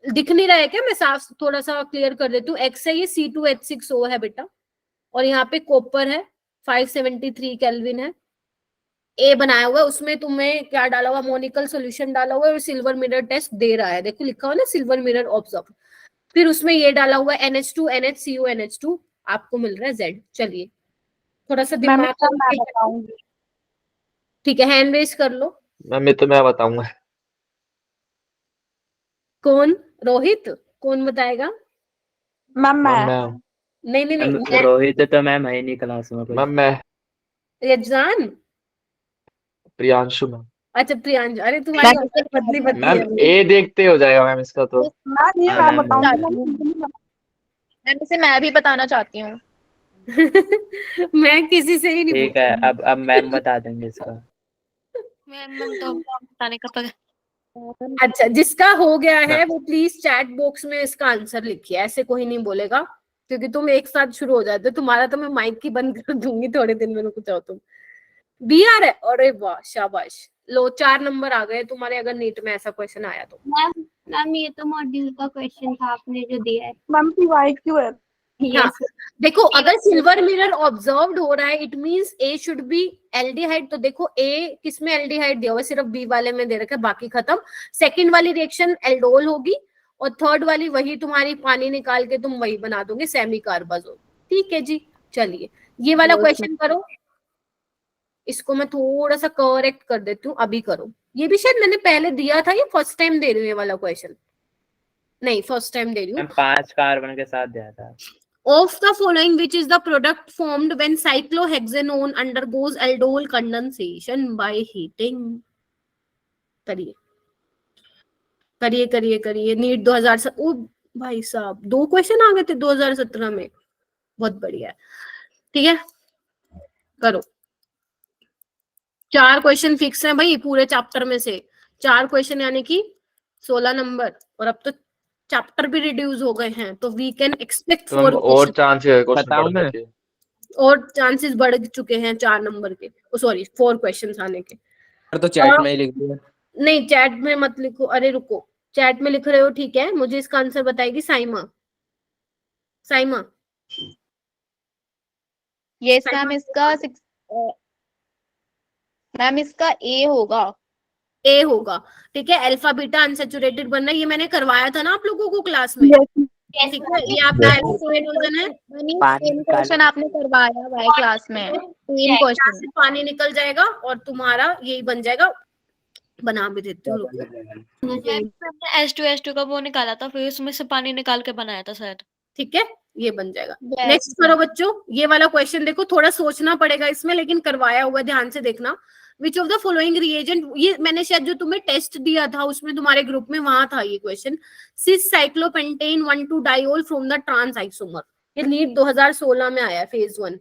दिख नहीं रहा है क्या? मैं साफ थोड़ा सा क्लियर कर देती हूँ। X है, ये C2H6O है बेटा, और यहाँ पे कॉपर है, 573 केल्विन है। ए बनाया हुआ है, उसमें तुम्हें क्या डाला हुआ? मोनिकल सॉल्यूशन डाला हुआ है और सिल्वर मिरर टेस्ट दे रहा है। देखो लिखा हुआ है ना, सिल्वर मिरर ऑब्जर्व। फिर उसमें ये डाला हुआ है NH2 NHCO NH2, आपको मिल रहा है Z। चलिए थोड़ा सा मैम दिमाग इसका मैं बताऊंगी। ठीक है, हैंड रेज कर लो। मैम ये तो मैं बताऊंगा। कौन? रोहित? कौन बताएगा? मैम मैम मैं नहीं नहीं मैम नहीं, रोहित तो मैम है ही नहीं क्लास में कोई। मैम मैं यजदान। प्रियांशु मैम। अच्छा प्रियांश, अरे तुम्हारी आवाज बदली बदली मैम है। ए देखते हो जाएगा मैम इसका तो। मैम ये हाँ, मैं मैम, बताऊंगी। मैम इसे मैं भी बताना चाहती हूँ। मैं किसी से ही नहीं ठीक है, अब मैम बता देंगे इसका। मैम तो बताने का पर अच्छा, जिसका हो गया है वो प्लीज चैट बॉक्स में इसका आंसर लिखिए, ऐसे कोई नहीं बोलेगा, क्योंकि तुम एक साथ शुरू हो जाते हो। तुम्हारा तो मैं माइक ही बंद कर दूंगी थोड़े दिन में, रुक जाओ तुम। बी आ रहा है, अरे वाह शाबाश, लो 4 नंबर आ गए तुम्हारे, अगर नीट में ऐसा क्वेश्चन आया तो। मैम ये तो मॉड्यूल का क्वेश्चन था आपने जो दिया है। मैम की वाइट क्यों है? हाँ, देखो अगर सिल्वर मिरर ऑब्जर्व्ड हो रहा है it means A should be aldehyde. तो देखो ए किसमें एल्डिहाइड दिया हुआ है, सिर्फ बी वाले में दे रखा है, बाकी खत्म। सेकंड वाली रिएक्शन एल्डोल होगी, और थर्ड वाली वही तुम्हारी पानी निकाल के तुम वही बना दोगे सेमी कार्बाजोल। ठीक है जी, चलिए ये वाला क्वेश्चन करो। इसको मैं थोड़ा सा करेक्ट कर देती हूँ, अभी करो। ये भी शायद मैंने पहले दिया था, ये फर्स्ट टाइम दे रही हूँ ये वाला क्वेश्चन। नहीं, फर्स्ट टाइम दे रही हूँ। 5 कार्बन के साथ दिया था। Of the following, which is the product formed when cyclohexanone undergoes aldol condensation by heating? करिए करिए करिए करिए। नीट 2000 ओ भाई साहब 2 क्वेश्चन आ गए थे 2017 में, बहुत बढ़िया। ठीक है करो। 4 क्वेश्चन फिक्स हैं भाई पूरे चैप्टर में से, 4 क्वेश्चन यानी कि 16 नंबर, और अब तो चैप्टर भी रिड्यूस हो गए हैं, तो वी कैन एक्सपेक्ट 4 और चांस है क्वेश्चन बताऊं बढ़ने मैं? के। और चांसेस बढ़ चुके हैं 4 नंबर के, सॉरी 4 क्वेश्चंस आने के। तो चैट में ही लिख दिया। नहीं चैट में मत लिखो, अरे रुको, चैट में लिख रहे हो ठीक है, मुझे इसका आंसर बताएगी साइमा। साइमा यस मैम, इसका मैम इसका ए होगा। ए होगा, ठीक है। अल्फा बीटा अनसैचुरेटेड बनना, ये मैंने करवाया था ना आप लोगों को क्लास में। ठीक है, ये आपका हाइड्रोजन है। सेम क्वेश्चन आपने करवाया हुआ है क्लास में, सेम क्वेश्चन। पानी निकल जाएगा और तुम्हारा यही बन जाएगा। बना भी देती हूँ, H2 का वो निकाला था, फिर उसमें से पानी निकाल के बनाया था शायद। ठीक है ये बन जाएगा। नेक्स्ट करो बच्चों, ये वाला क्वेश्चन देखो, थोड़ा सोचना पड़ेगा इसमें, लेकिन करवाया हुआ, ध्यान से देखना। विच ऑफ द फॉलोइंग रिएजेंट, ये मैंने शायद जो तुम्हें टेस्ट दिया था उसमें तुम्हारे ग्रुप में वहां था ये question. Cis cyclopentane 1,2 diol from the trans isomer. ये नीट 2016 में आया, फेज 1।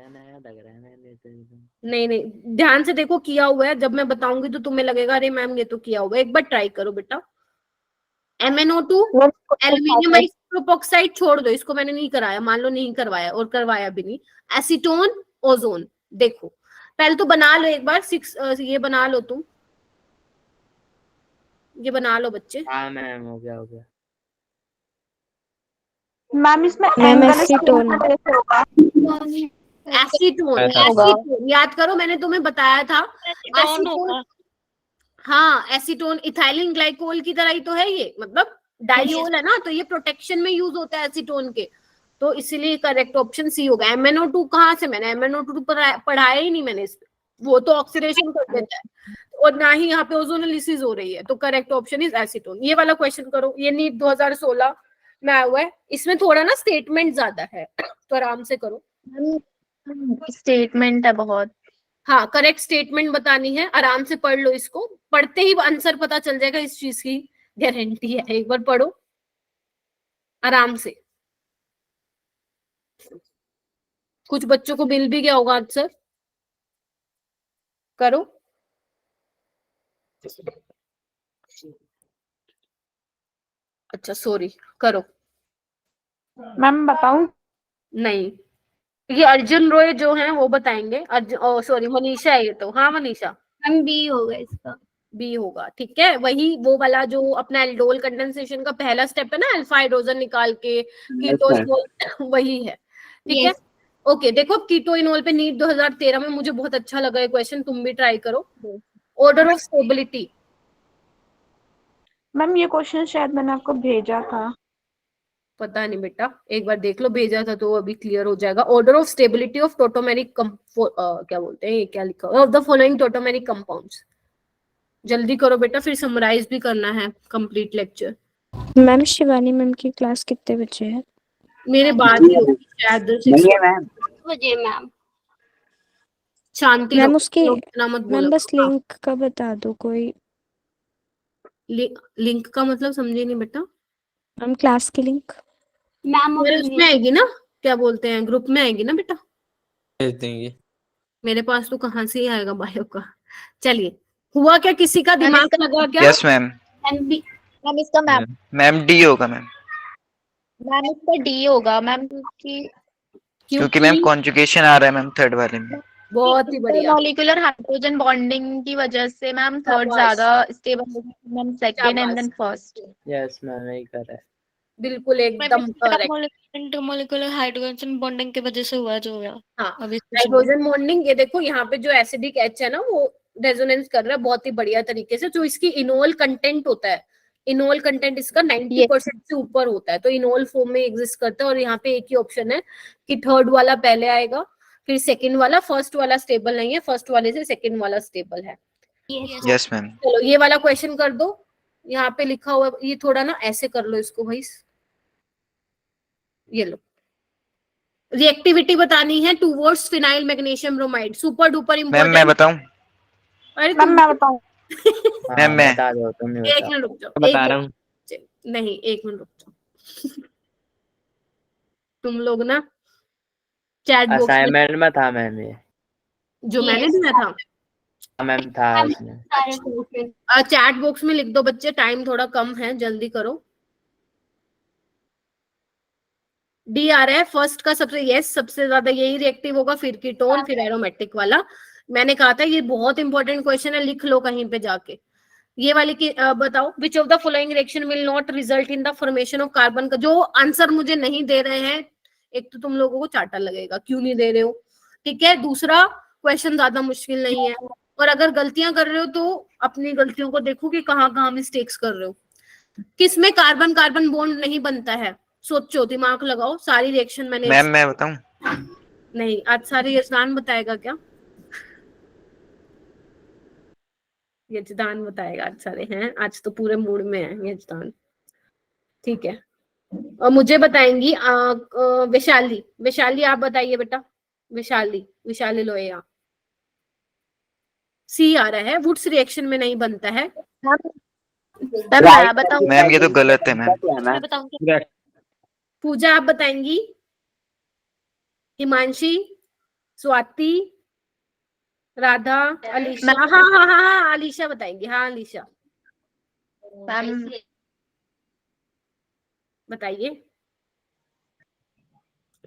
नया लग रहा है मैम ये तो एकदम। नहीं नहीं ध्यान से देखो, किया हुआ है, जब मैं बताऊंगी तो तुम्हें लगेगा अरे मैम ये तो किया हुआ है। एक बार ट्राई करो बेटा। MnO2 एल्यूमिनियम हाइड्रोक्साइड छोड़ दो, इसको मैंने नहीं कराया, मान लो नहीं करवाया और करवाया भी नहीं। एसीटोन ओजोन, देखो पहले तो बना लो एक बार। 6 ये बना लो तुम, ये बना लो बच्चे। हाँ मैम हो गया हो गया। मैम इसमें मैम एंगल एसीटोन। एसीटोन याद करो, मैंने तुम्हें बताया था। एसीटोन, हाँ एसीटोन इथाइलिन ग्लाइकोल की तरह ही तो है ये, मतलब डाइओल है ना, तो ये प्रोटेक्शन में यूज होता है एसीटोन के, तो इसीलिए करेक्ट ऑप्शन सी होगा। MnO2 कहाँ से, मैंने MnO2 पढ़ाया ही नहीं मैंने, वो तो ऑक्सीडेशन कर देता है, और ना ही यहाँ पे ओजोनोलिसिस हो रही है, तो करेक्ट ऑप्शन इज एसीटोन। ये वाला क्वेश्चन करो, ये नीट 2016 में आया हुआ है, इसमें थोड़ा ना स्टेटमेंट ज्यादा है, तो आराम से करो। स्टेटमेंट है बहुत। हाँ करेक्ट स्टेटमेंट बतानी है, आराम से पढ़ लो इसको, पढ़ते ही आंसर पता चल जाएगा, इस चीज की गारंटी है। एक बार पढ़ो आराम से। कुछ बच्चों को मिल भी गया होगा आंसर, करो। अच्छा सॉरी, करो। मैम बताऊं? नहीं, ये अर्जुन रॉय जो हैं वो बताएंगे। अर्जुन, सॉरी मनीषा है ये तो। हाँ मनीषा, मैम बी होगा इसका। बी होगा, ठीक है। वही वो वाला जो अपना एल्डोल कंडेंसेशन का पहला स्टेप है ना, अल्फा हाइड्रोजन निकाल के कीटोन, वही है, ठीक है। ओके देखो कीटो इनोल पे नीट 2013 में मुझे बहुत अच्छा लगा ये क्वेश्चन, तुम भी ट्राई करो। Order of stability. मैम ये क्वेश्चन शायद मैंने आपको भेजा था। पता नहीं बेटा, एक बार देख लो, भेजा था तो अभी क्लियर हो जाएगा। ऑर्डर ऑफ स्टेबिलिटी ऑफ टोटोमेरिक क्या बोलते हैं, ये क्या लिखा हुआ है, ऑफ द फॉलोइंग टोटोमेरिक कंपाउंड्स। जल्दी करो बेटा, फिर समराइज भी करना है complete lecture. Ma'am Shivani ma'am की क्लास कितने बजे है? मेरे बाद ही होगी शायद 6 बजे मैम। शांति मैम रखो, उसकी लोग इतना मत मैम बोलो। बस लिंक का बता दो कोई। लिंक का मतलब समझे नहीं बेटा। मैम क्लास की लिंक मैम उसमें आएगी ना, क्या बोलते हैं, ग्रुप में आएगी ना बेटा। भेज देंगे। मेरे पास तो कहाँ से ही आएगा बायो का। चलिए, हुआ क्या, किसी का मैम दिमाग लगा क्या? Yes ma'am. मैम इसका मैम मैम डी होगा मैम, मैम इसका डी होगा मैम, क्योंकि मैम कॉन्जुगेशन आ रहा है मैम थर्ड वाले में। बहुत ही बढ़िया। मॉलिक्यूलर हाइड्रोजन बॉन्डिंग की वजह से मैम थर्ड शाबाश। ज्यादा स्टेबल होगी, मैम सेकंड एंड शाबाश। Then first. यस मैम यही कर रहा है। बिल्कुल एकदम करेक्ट। इंटरमोलिकुलर हाइड्रोजन बॉन्डिंग की वजह से हुआ जो हुआ। हाँ, अभी हाइड्रोजन बॉन्डिंग, ये देखो यहाँ पे जो एसिडिक एच है ना वो रेजोनेंस कर रहा है बहुत ही बढ़िया तरीके से। जो इसकी इनोल कंटेंट होता है, इनोल कंटेंट इसका 90% से ऊपर होता है, तो इनोल फॉर्म में एग्जिस्ट करता है। और यहाँ पे एक ही ऑप्शन है कि थर्ड वाला पहले आएगा, फिर सेकंड वाला। फर्स्ट वाला स्टेबल नहीं है, फर्स्ट वाले से सेकंड वाला स्टेबल है। Yes ma'am. चलो ये वाला क्वेश्चन कर दो। यहाँ पे लिखा हुआ, ये थोड़ा ना ऐसे कर लो इसको भाई, ये लो। रिएक्टिविटी बतानी है towards phenyl magnesium bromide, super duper ma'am important. मैं बताऊं? अरे मैम मैं बताऊं? मैम मैं बता दो, तुम नहीं एक बता। मिनट रुक जाओ, बता रहा हूँ। नहीं एक मिनट रुक जाओ। तुम लोग ना चैट बॉक्स में, असाइनमेंट में था मैम ये। जो मैंने दिया था मैम था उसमें। चैट बॉक्स में लिख दो बच्चे, टाइम थोड़ा कम है, जल्दी करो। डी आ रहा है फर्स्ट का सबसे, यस सबसे ज्यादा यही रिएक्टिव होगा, फिर कीटोन, फिर एरोमेटिक वाला। मैंने कहा था ये बहुत इंपॉर्टेंट क्वेश्चन है, लिख लो कहीं पे जाके। ये वाली की बताओ, विच of the following reaction will not result in the formation of carbon का। जो आंसर मुझे नहीं दे रहे हैं, एक तो तुम लोगों को चाटा लगेगा, क्यों नहीं दे रहे हो, ठीक है। दूसरा क्वेश्चन ज्यादा मुश्किल नहीं है, और अगर गलतियां कर रहे हो तो अपनी गलतियों को देखो कि कहाँ कहाँ मिस्टेक्स कर रहे हो। किसमें कार्बन कार्बन बॉन्ड नहीं बनता है, सोचो, दिमाग लगाओ। सारी रिएक्शन मैंने मैम मैं बताऊं? नहीं, आज सारी यजदान बताएगा क्या? यजदान बताएगा आज सारे, हैं आज तो पूरे मूड में है यजदान, ठीक है। और मुझे बताएंगी वैशाली। वैशाली आप बताइए बेटा, विशाली लोहिया। सी आ रहा है, वुड्स रिएक्शन में नहीं बनता है। मैं बताऊं? मैम ये तो गलत है मैम। मैं बताऊं? पूजा आप बताएंगी, हिमांशी, स्वाति, राधा, अलीशा। हाँ अलीशा बताएंगी। हाँ अलीशा मैम बताइए,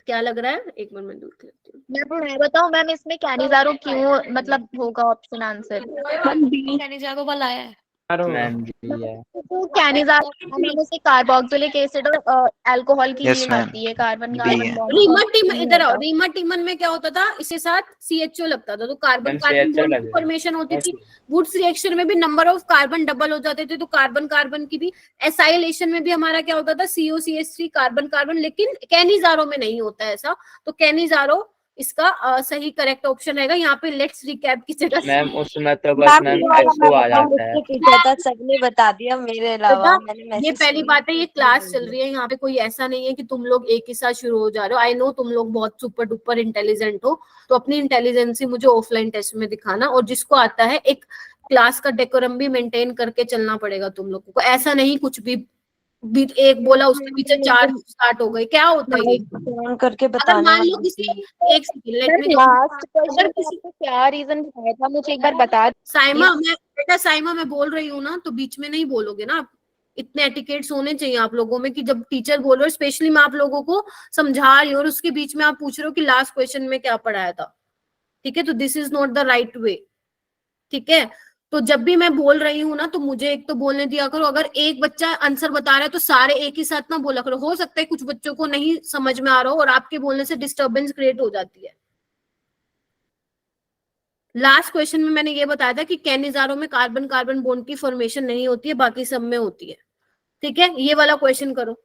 क्या लग रहा है? एक मिनट में दूर करती हूँ। मैं बताऊं मैम, इसमें कैनिजारो क्यों मतलब होगा ऑप्शन आंसर? कैनिजारो वाला है। मैम जी है। तो कैनिजारो मैम उसे कार्बोक्सिलिक एसिड और अल्कोहल की Yes, नीम ma'am. आती है, कार्बन B कार्बन है। बॉन्ड। रीमा टीमन, इधर आओ। रीमा टीमन में क्या होता था, इसके साथ CHO लगता था, तो carbon ma'am, carbon CHO bond की लगेगा। फॉर्मेशन होती थी। वुड्स रिएक्शन में भी नंबर ऑफ कार्बन डबल हो जाते थे, तो कार्बन कार्बन की भी। एसाइलेशन में भी हमारा क्या होता था, COCH3 कार्बन कार्बन। लेकिन कैनिजारो में नहीं होता ऐसा, तो कैनिजारो इसका सही करेक्ट ऑप्शन रहेगा। यहाँ पे लेट्स रिकैप की जगह मैम उसमें तो बस मैम H2 आ जाता है। सबने बता दिया मेरे अलावा। बेटा, मैंने ये मैसेज पहली बात है, ये क्लास चल रही है, यहाँ पे कोई ऐसा नहीं है कि तुम लोग एक ही साथ शुरू हो जा रहे हो। आई नो तुम लोग बहुत सुपर डुपर इंटेलिजेंट हो, तो अपनी इंटेलिजेंसी मुझे ऑफलाइन टेस्ट में दिखाना। और जिसको आता है, एक क्लास का डेकोरम भी मेंटेन करके चलना पड़ेगा तुम लोगों को। ऐसा नहीं कुछ भी एक बोला उसके पीछे 4 स्टार्ट हो गए, क्या होता है ये? फोन करके अगर बताने मान लो वाली किसी, थी। एक second let me, last question अगर में किसी, आपको क्या रीजन बताया था मुझे एक बार बता। साइमा मैं, बेटा साइमा मैं बोल रही हूँ ना, तो बीच में नहीं बोलोगे ना आप। इतने एटिकेट्स होने चाहिए आप लोगों में कि जब टीचर बोल रहे हो, स्पेशली मैं आप लोगों को समझा रही हूँ और उसके बीच में आप पूछ रहे हो कि लास्ट क्वेश्चन में क्या पढ़ाया था, ठीक है? तो this is not the right way, ठीक है? तो जब भी मैं बोल रही हूँ ना तो मुझे एक तो बोलने दिया करो, अगर एक बच्चा आंसर बता रहा है तो सारे एक ही साथ ना बोला करो, हो सकता है कुछ बच्चों को नहीं समझ में आ रहा हो और आपके बोलने से डिस्टरबेंस क्रिएट हो जाती है। लास्ट क्वेश्चन में मैंने ये बताया था कि कैनिजारों में कार्बन कार्बन बॉन्ड की फॉर्मेशन नहीं होती है, बाकी सब में होती है। ठीक है, ये वाला क्वेश्चन करो,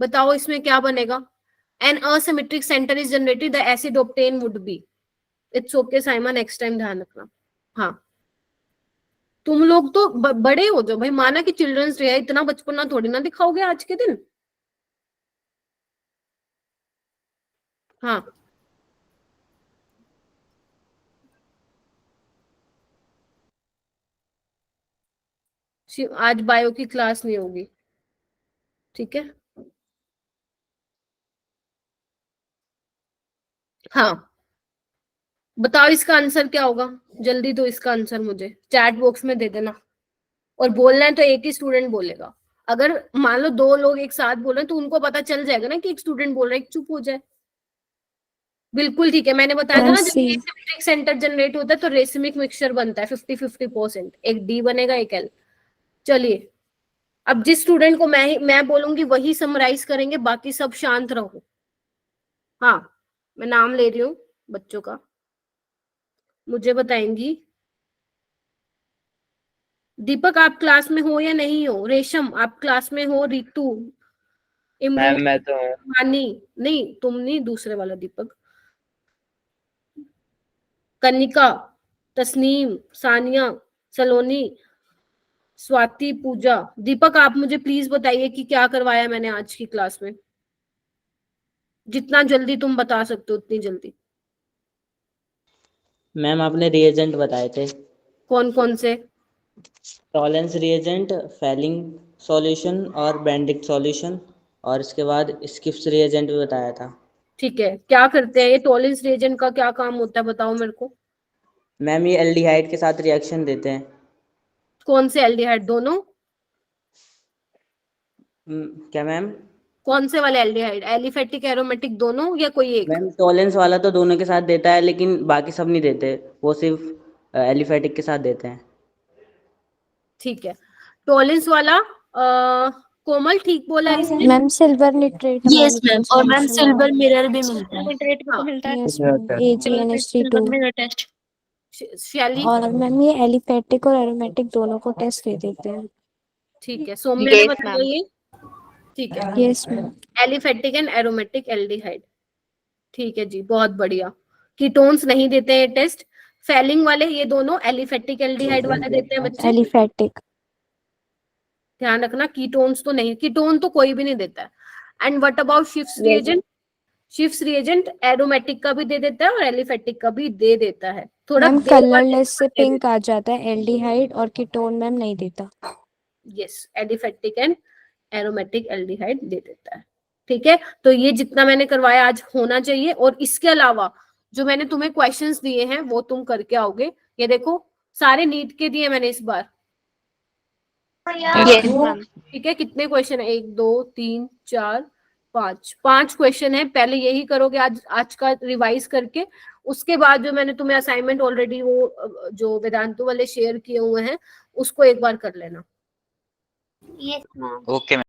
बताओ इसमें क्या बनेगा। An asymmetric centre is generated, the acid obtain would be. It's okay Simon, next time ध्यान रखना। हाँ, तुम लोग तो बड़े हो जाओ भाई, माना कि चिल्ड्रंस डे है, इतना बचपना थोड़ी ना दिखाओगे आज के दिन। हाँ, आज बायो की क्लास नहीं होगी, ठीक है। हाँ, बताओ इसका आंसर क्या होगा, जल्दी दो इसका आंसर मुझे चैट बॉक्स में दे देना, और बोलना है तो एक ही स्टूडेंट बोलेगा। अगर मान लो 2 लोग एक साथ बोल रहे हैं तो उनको पता चल जाएगा ना कि एक स्टूडेंट बोल रहा है, एक चुप हो जाए। बिल्कुल ठीक है, मैंने बताया था ना जब एसिमेट्रिक सेंटर जनरेट होता है तो रेसिमिक मिक्सचर बनता है 50-50%, एक डी बनेगा एक एल। चलिए, अब जिस स्टूडेंट को मैं बोलूंगी वही समराइज करेंगे, बाकी सब शांत रहो। हाँ, मैं नाम ले रही हूँ बच्चों का, मुझे बताएंगी। दीपक आप क्लास में हो या नहीं हो? रेशम आप क्लास में हो? रितु, इमरू, मैं तो मानी, नहीं तुम नहीं, दूसरे वाला दीपक, कनिका, तस्नीम, सानिया, सलोनी, स्वाति, पूजा। दीपक आप मुझे प्लीज बताइए कि क्या करवाया मैंने आज की क्लास में, जितना जल्दी तुम बता सकते हो उतनी जल्दी। मैम आपने रिएजेंट बताए थे। कौन कौन से? टॉलेंस रिएजेंट, फेलिंग सॉल्यूशन और बेंडिक्ट सॉल्यूशन, और इसके बाद स्किप्स रिएजेंट भी बताया था। ठीक है, क्या करते हैं ये टॉलेंस रिएजेंट का, क्या काम होता है बताओ मेरे को। मैम ये एल्डिहाइड के साथ रिएक्शन देते हैं। कौन से एल्डिहाइड? दोनों? क्या मैम? कौन से वाले एल्डिहाइड, एलिफेटिक एरोमेटिक दोनों या कोई एक? मैम टॉलेंस वाला तो दोनों के साथ देता है, लेकिन बाकी सब नहीं देते, वो सिर्फ एलिफेटिक के साथ देते हैं। ठीक है, टॉलेंस वाला कोमल ठीक बोला है इसने। Ma'am silver nitrate, yes ma'am, और मैम सिल्वर मिरर भी मिलता है। निट्रेट भी तो मिलता है। Yes ma'am, AgNH3 mirror test. Shelly? और मैम ये एलिफेटिक और एरोमेटिक दोनों को टेस्ट दे देते हैं। ठीक है, सौम्या ने बताया ये। ठीक है, yes ma'am, aliphatic and aromatic aldehyde. ठीक है जी, बहुत बढ़िया। कीटोन्स नहीं देते हैं टेस्ट, फेलिंग वाले ये दोनों एलिफेटिक एल्डिहाइड वाले देते हैं बच्चे। एलिफेटिक, ध्यान रखना, कीटोन्स तो नहीं, कीटोन तो कोई भी नहीं देता है। And what about shift reagent? Shift reagent aromatic का भी दे देता है और एलिफेटिक का भी दे देता है। थोड़ा मैम कलरलेस से पिंक आ जाता है एल्डिहाइड, और कीटोन मैम नहीं देता। Yes, aliphatic and aromatic aldehyde दे देता है। ठीक है, तो ये जितना मैंने करवाया आज होना चाहिए, और इसके अलावा जो मैंने तुम्हें क्वेश्चंस दिए हैं वो तुम करके आओगे। ये देखो, सारे नीट के दिए मैंने इस बार। ठीक है, कितने क्वेश्चन है? 1 2 3 4 5 क्वेश्चन है। पहले यही करोगे आज का रिवाइज करके, उसके बाद जो मैंने तुम्हें असाइनमेंट ऑलरेडी वो जो वेदांतु वाले शेयर किए हुए हैं उसको एक बार कर लेना। ओके।